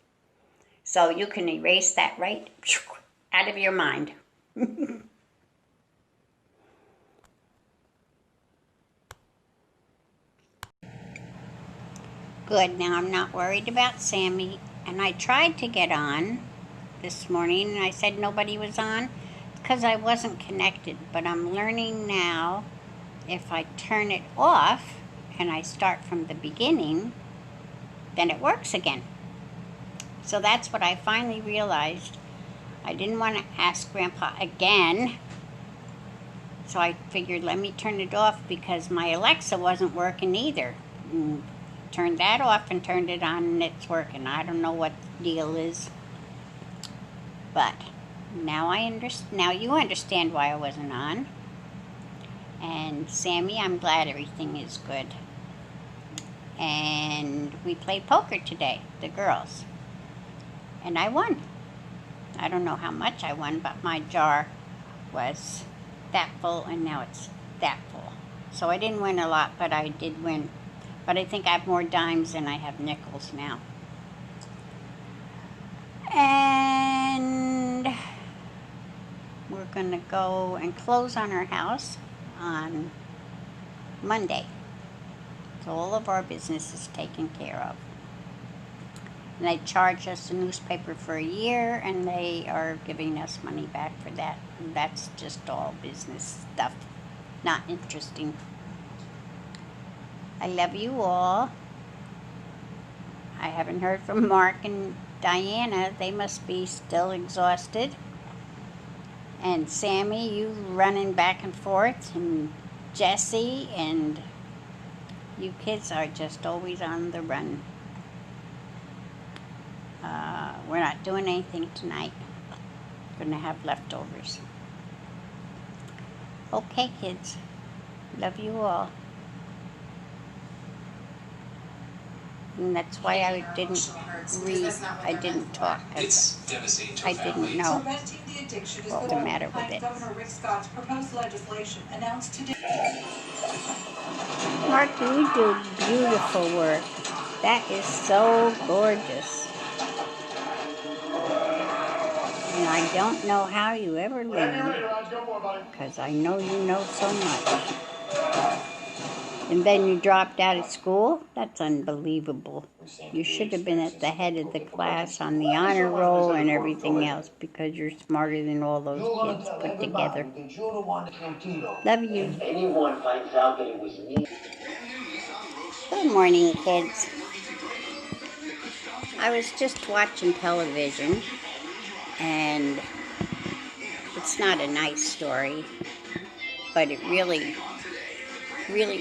Speaker 1: So you can erase that right out of your mind. Good, now I'm not worried about Sammy. And I tried to get on this morning, and I said nobody was on because I wasn't connected. But I'm learning now, if I turn it off and I start from the beginning, then it works again. So that's what I finally realized. I didn't want to ask Grandpa again. So I figured, let me turn it off because my Alexa wasn't working either. Turned that off and turned it on and it's working. I don't know what the deal is. But now now you understand why I wasn't on. And Sammy, I'm glad everything is good. And we played poker today, the girls. And I won. I don't know how much I won, but my jar was that full and now it's that full. So I didn't win a lot, but I did win. But I think I have more dimes than I have nickels now. And we're going to go and close on our house on Monday. So all of our business is taken care of. And they charge us a newspaper for a year, and they are giving us money back for that. And that's just all business stuff. Not interesting. I love you all. I haven't heard from Mark and Diana. They must be still exhausted. And Sammy, you running back and forth, and Jesse, and you kids are just always on the run. We're not doing anything tonight. Gonna have leftovers. Okay, kids. Love you all. And that's why I didn't read, I didn't talk, because I didn't know what was the matter with it.
Speaker 8: Governor Rick Scott's proposed legislation announced today.
Speaker 1: Mark, you do beautiful work. That is so gorgeous. And I don't know how you ever learn, because I know you know so much. And then you dropped out of school? That's unbelievable. You should have been at the head of the class on the honor roll and everything else, because you're smarter than all those kids put together. Love you.
Speaker 6: Anyone finds out that it was me.
Speaker 1: Good morning, kids. I was just watching television, and it's not a nice story, but it really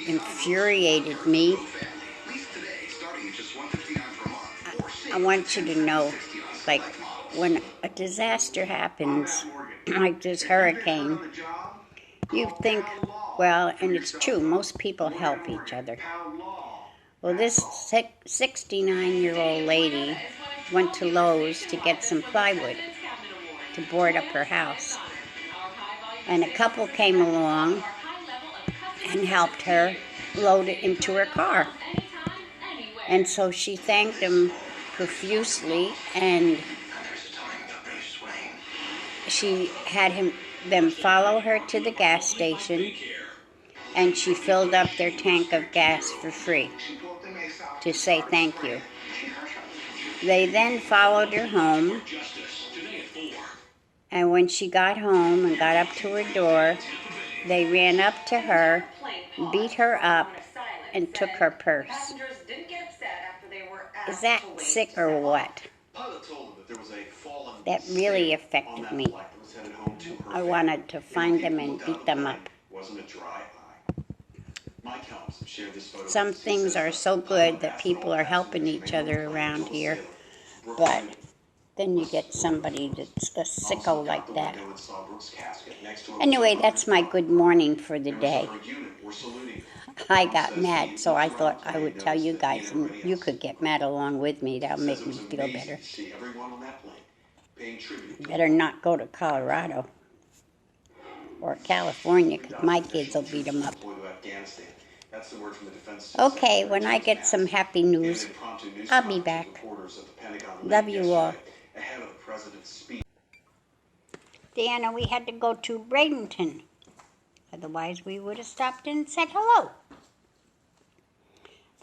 Speaker 1: infuriated me. I want you to know, like, when a disaster happens, like this hurricane, you think, well, and it's true, most people help each other. Well, this 69-year-old lady went to Lowe's to get some plywood to board up her house. And a couple came along and helped her load it into her car. And so she thanked them profusely, and she had them follow her to the gas station, and she filled up their tank of gas for free to say thank you. They then followed her home, and when she got home and got up to her door, they ran up to her, beat her up, and took her purse. Is that sick or what? That really affected me. I wanted to find them and beat them up. Some things are so good that people are helping each other around here, but then you get somebody that's a sicko like that. Anyway, that's my good morning for the day. I got mad, so I thought I would tell you guys, and you could get mad along with me. That'll make me feel better. Better not go to Colorado or California, because my kids will beat them up. Okay, when I get some happy news, I'll be back. Love you all. Deanna, we had to go to Bradenton. Otherwise, we would have stopped and said hello.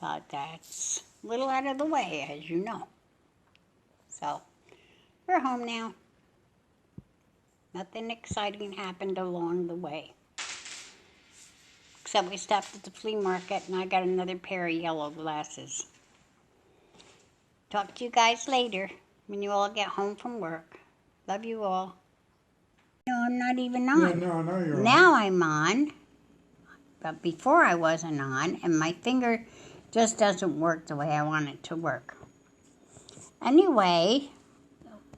Speaker 1: But that's a little out of the way, as you know. So, we're home now. Nothing exciting happened along the way. Except we stopped at the flea market and I got another pair of yellow glasses. Talk to you guys later when you all get home from work. Love you all. No, I'm not even on.
Speaker 2: Yeah, no, I know you're on.
Speaker 1: Now I'm on. But before I wasn't on, and my finger just doesn't work the way I want it to work. Anyway,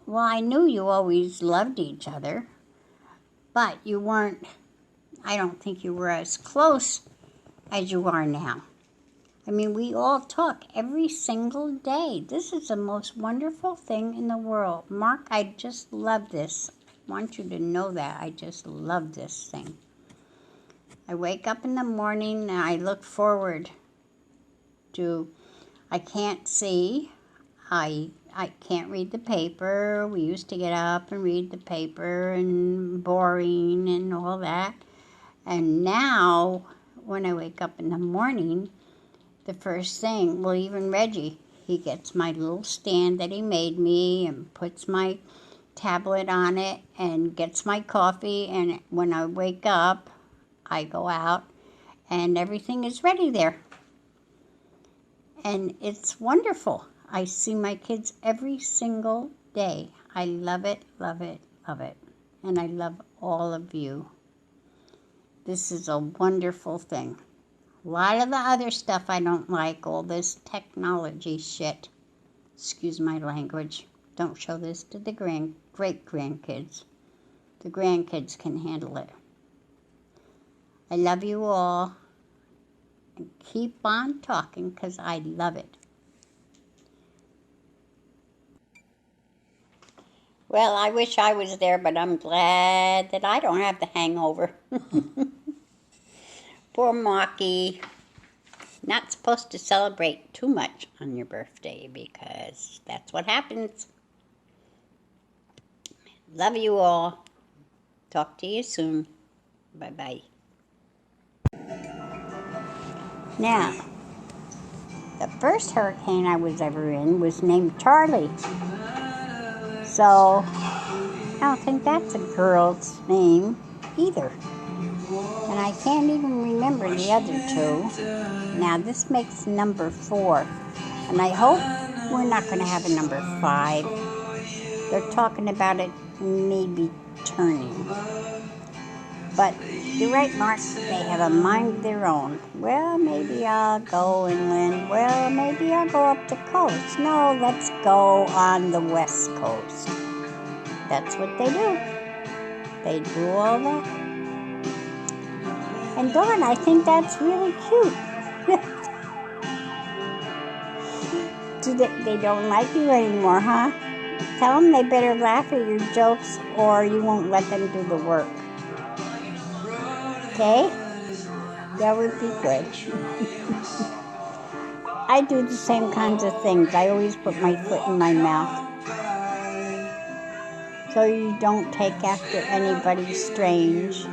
Speaker 1: well, I knew you always loved each other, but you weren't, I don't think you were as close as you are now. I mean, we all talk every single day. This is the most wonderful thing in the world. Mark, I just love this. I want you to know that. I just love this thing. I wake up in the morning and I look forward to, I can't see, I can't read the paper. We used to get up and read the paper, and boring and all that. And now, when I wake up in the morning, the first thing, well, even Reggie, he gets my little stand that he made me and puts my tablet on it and gets my coffee. And when I wake up, I go out and everything is ready there. And it's wonderful. I see my kids every single day. I love it, love it, love it. And I love all of you. This is a wonderful thing. A lot of the other stuff I don't like, all this technology shit. Excuse my language. Don't show this to the great-grandkids. The grandkids can handle it. I love you all. And keep on talking because I love it. Well, I wish I was there, but I'm glad that I don't have the hangover. Poor Marky. Not supposed to celebrate too much on your birthday because that's what happens. Love you all. Talk to you soon. Bye-bye. Now, the first hurricane I was ever in was named Charlie. So, I don't think that's a girl's name either. And I can't even remember the other two. Now, this makes number 4. And I hope we're not going to have a number 5. They're talking about it maybe turning. But you're right, Mark. They have a mind of their own. Well, maybe I'll go inland. Well, maybe I'll go up the coast. No, let's go on the west coast. That's what they do. They do all that. And Dawn, I think that's really cute. They don't like you anymore, huh? Tell them they better laugh at your jokes or you won't let them do the work. Okay? That would be good. I do the same kinds of things. I always put my foot in my mouth. So you don't take after anybody strange.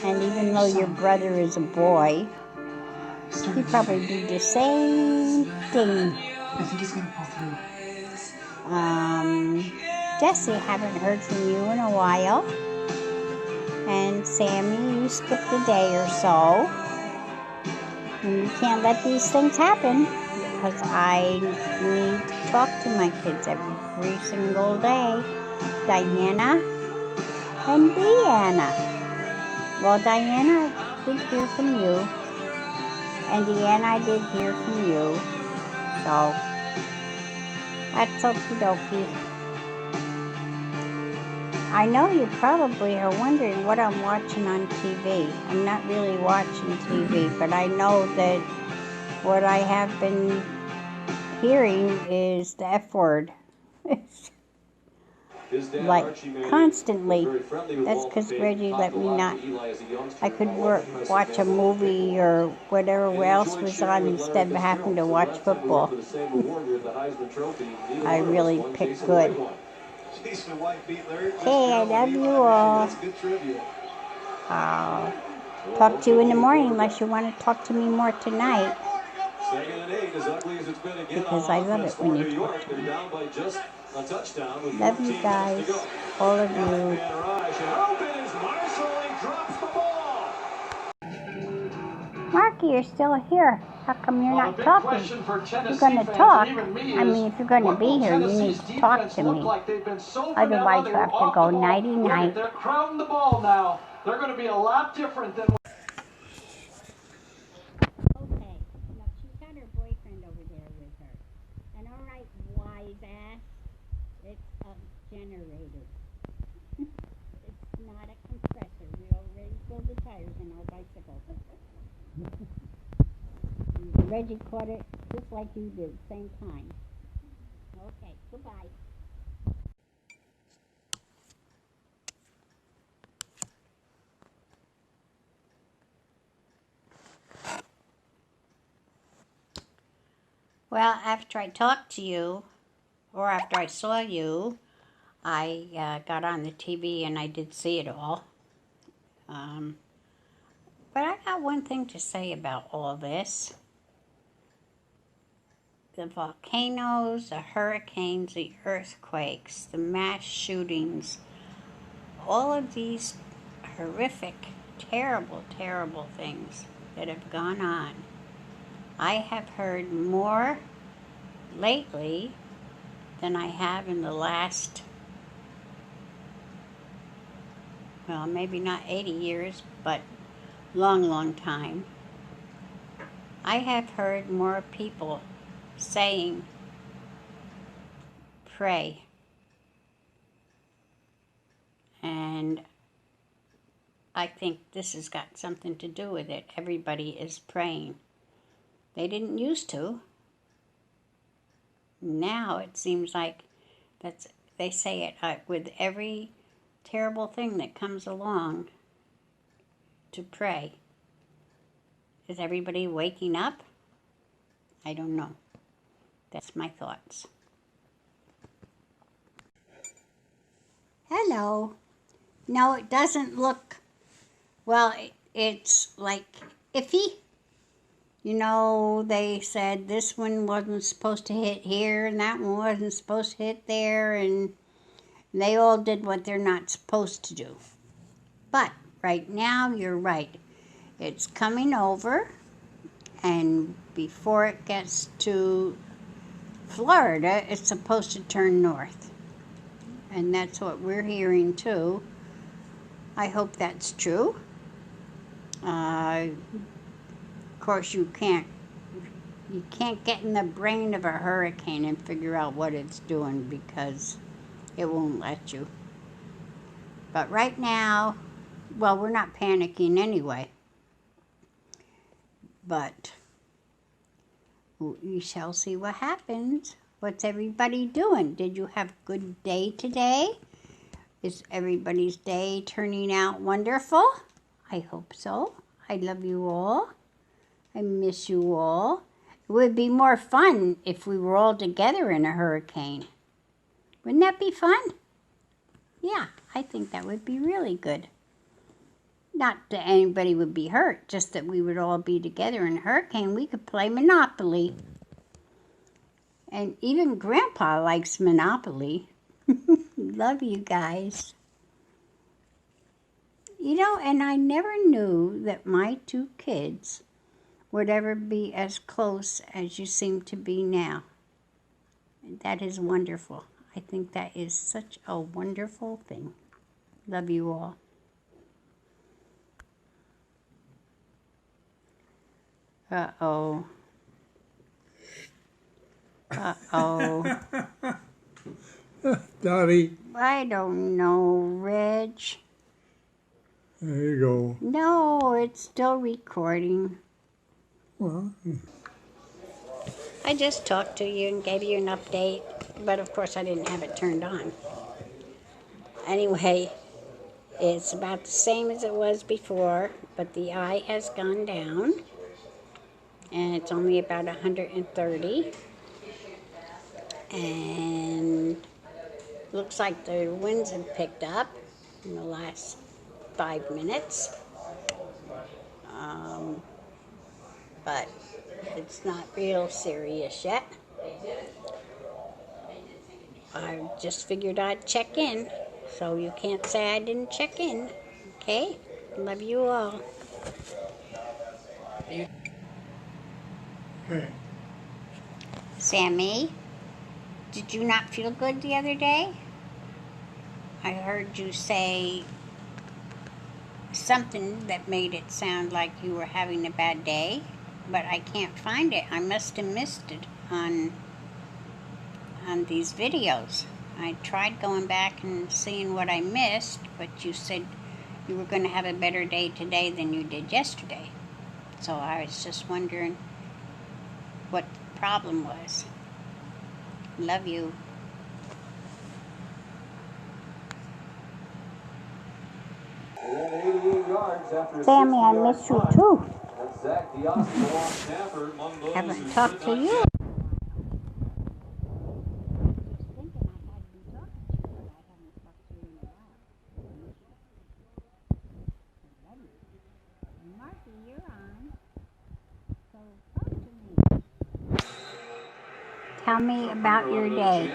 Speaker 1: And even though your brother is a boy, you probably do the same thing.
Speaker 20: I think he's going to pull through.
Speaker 1: Jesse, haven't heard from you in a while. And Sammy, you skipped a day or so. And you can't let these things happen because I need to talk to my kids every single day. Diana and Deanna. Well, Diana, I did hear from you. And Deanna, I did hear from you. So, that's okie dokie. I know you probably are wondering what I'm watching on TV. I'm not really watching TV, but I know that what I have been hearing is the F word. Like, constantly. That's because Reggie let me not. I could watch a movie or whatever else was on instead of having to watch football. I really picked good. Hey, I love you all. Talk to you in the morning unless you want to talk to me more tonight. Because I love it when you talk to me. Love you guys, all of you. Marky, you're still here. How come you're not talking? You're going to talk. I mean, if you're going to be here, you need to talk to me. Otherwise, you have to go nighty-night.
Speaker 7: They're crowding the ball now. They're going to be a lot different than...
Speaker 1: Okay. No, she's got her boyfriend over there with her. And all right, wise ass. It's a generator. It's not a compressor. We already filled the tires in our bicycle. Reggie caught it just like you did, same time. Okay, goodbye. Well, after I talked to you, or after I saw you, I got on the TV and I did see it all. But I got one thing to say about all this. The volcanoes, the hurricanes, the earthquakes, the mass shootings, all of these horrific, terrible, terrible things that have gone on. I have heard more lately than I have in the last, well, maybe not 80 years, but long, long time. I have heard more people saying, pray. And I think this has got something to do with it. Everybody is praying. They didn't used to. Now it seems like they say it with every terrible thing that comes along to pray. Is everybody waking up? I don't know. That's my thoughts. Hello. No, it doesn't look, well, it's like iffy. You know, they said this one wasn't supposed to hit here and that one wasn't supposed to hit there, and they all did what they're not supposed to do. But right now, you're right. It's coming over, and before it gets to Florida, it's supposed to turn north. And that's what we're hearing too. I hope that's true. Of course, you can't get in the brain of a hurricane and figure out what it's doing because it won't let you. But right now, well, we're not panicking anyway. But we shall see what happens. What's everybody doing? Did you have a good day today? Is everybody's day turning out wonderful? I hope so. I love you all. I miss you all. It would be more fun if we were all together in a hurricane. Wouldn't that be fun? Yeah, I think that would be really good. Not that anybody would be hurt, just that we would all be together in a hurricane. We could play Monopoly. And even Grandpa likes Monopoly. Love you guys. You know, and I never knew that my two kids would ever be as close as you seem to be now. That is wonderful. I think that is such a wonderful thing. Love you all. Uh-oh. Uh-oh.
Speaker 2: Dottie.
Speaker 1: I don't know, Reg.
Speaker 2: There you go.
Speaker 1: No, it's still recording.
Speaker 2: Well,
Speaker 1: I just talked to you and gave you an update, but of course I didn't have it turned on. Anyway, it's about the same as it was before, but the eye has gone down, and it's only about 130. And looks like the winds have picked up in the last 5 minutes. But it's not real serious yet. I just figured I'd check in, so you can't say I didn't check in. Okay? Love you all.
Speaker 2: okay.
Speaker 1: Sammy, did you not feel good the other day? I heard you say something that made it sound like you were having a bad day, but I can't find it. I must have missed it on these videos. I tried going back and seeing what I missed, but you said you were going to have a better day today than you did yesterday. So I was just wondering what the problem was. Love you. Sammy, I miss you too. Haven't talked to you. Tell me about your day.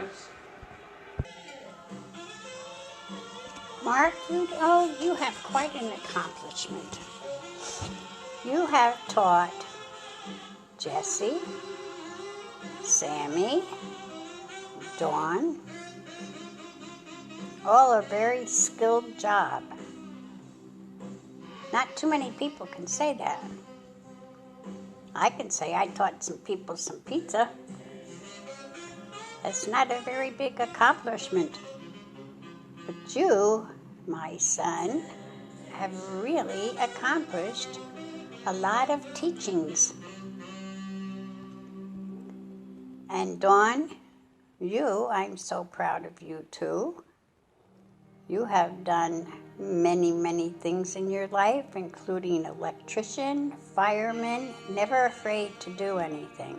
Speaker 1: Mark, you have quite an accomplishment. You have taught Jesse, Sammy, Dawn, all a very skilled job. Not too many people can say that. I can say I taught some people some pizza. That's not a very big accomplishment. But you, my son, have really accomplished a lot of teachings. And Dawn, I'm so proud of you too. You have done many, many things in your life, including electrician, fireman, never afraid to do anything.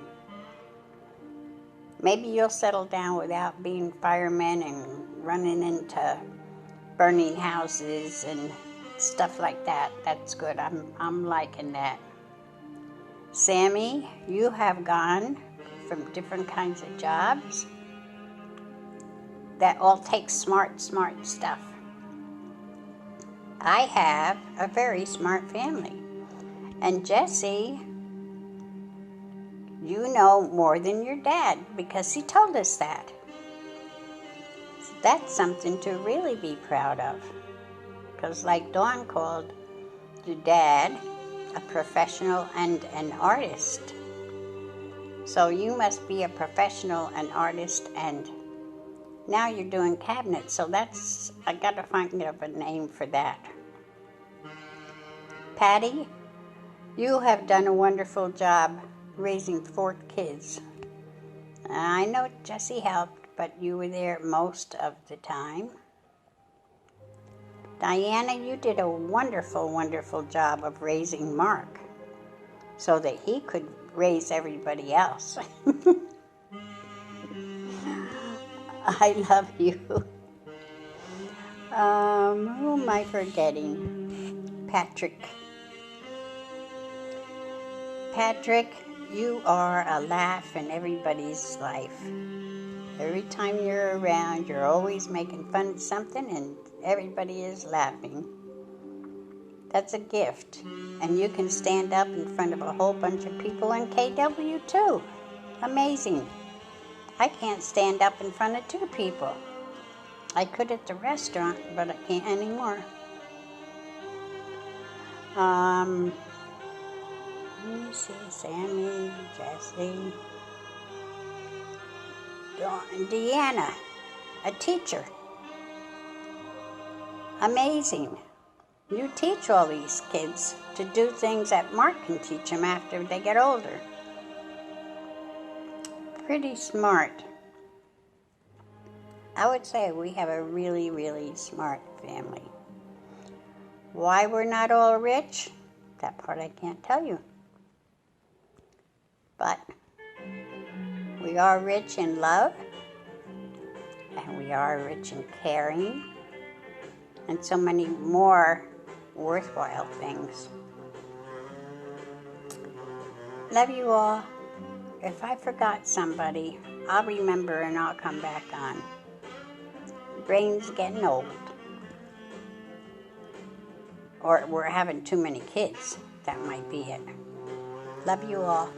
Speaker 1: Maybe you'll settle down without being fireman and running into burning houses and stuff like that. That's good. I'm liking that. Sammy, you have gone from different kinds of jobs that all take smart stuff. I have a very smart family. And Jesse, you know more than your dad because he told us that. That's something to really be proud of. Because like Dawn called your dad a professional and an artist. So you must be a professional, an artist, and now you're doing cabinets. So I got to find a name for that. Patty, you have done a wonderful job raising 4 kids. I know Jesse helped, but you were there most of the time. Diana, you did a wonderful, wonderful job of raising Mark so that he could raise everybody else. I love you. Who am I forgetting? Patrick. Patrick, you are a laugh in everybody's life. Every time you're around, you're always making fun of something and everybody is laughing. That's a gift. And you can stand up in front of a whole bunch of people in KW too. Amazing. I can't stand up in front of 2 people. I could at the restaurant, but I can't anymore. Let me see, Sammy, Jesse, Dawn, Deanna, a teacher. Amazing. You teach all these kids to do things that Mark can teach them after they get older. Pretty smart. I would say we have a really, really smart family. Why we're not all rich? That part I can't tell you. But we are rich in love, and we are rich in caring, and so many more worthwhile things. Love you all. If I forgot somebody, I'll remember and I'll come back on. Brain's getting old. Or we're having too many kids. That might be it. Love you all.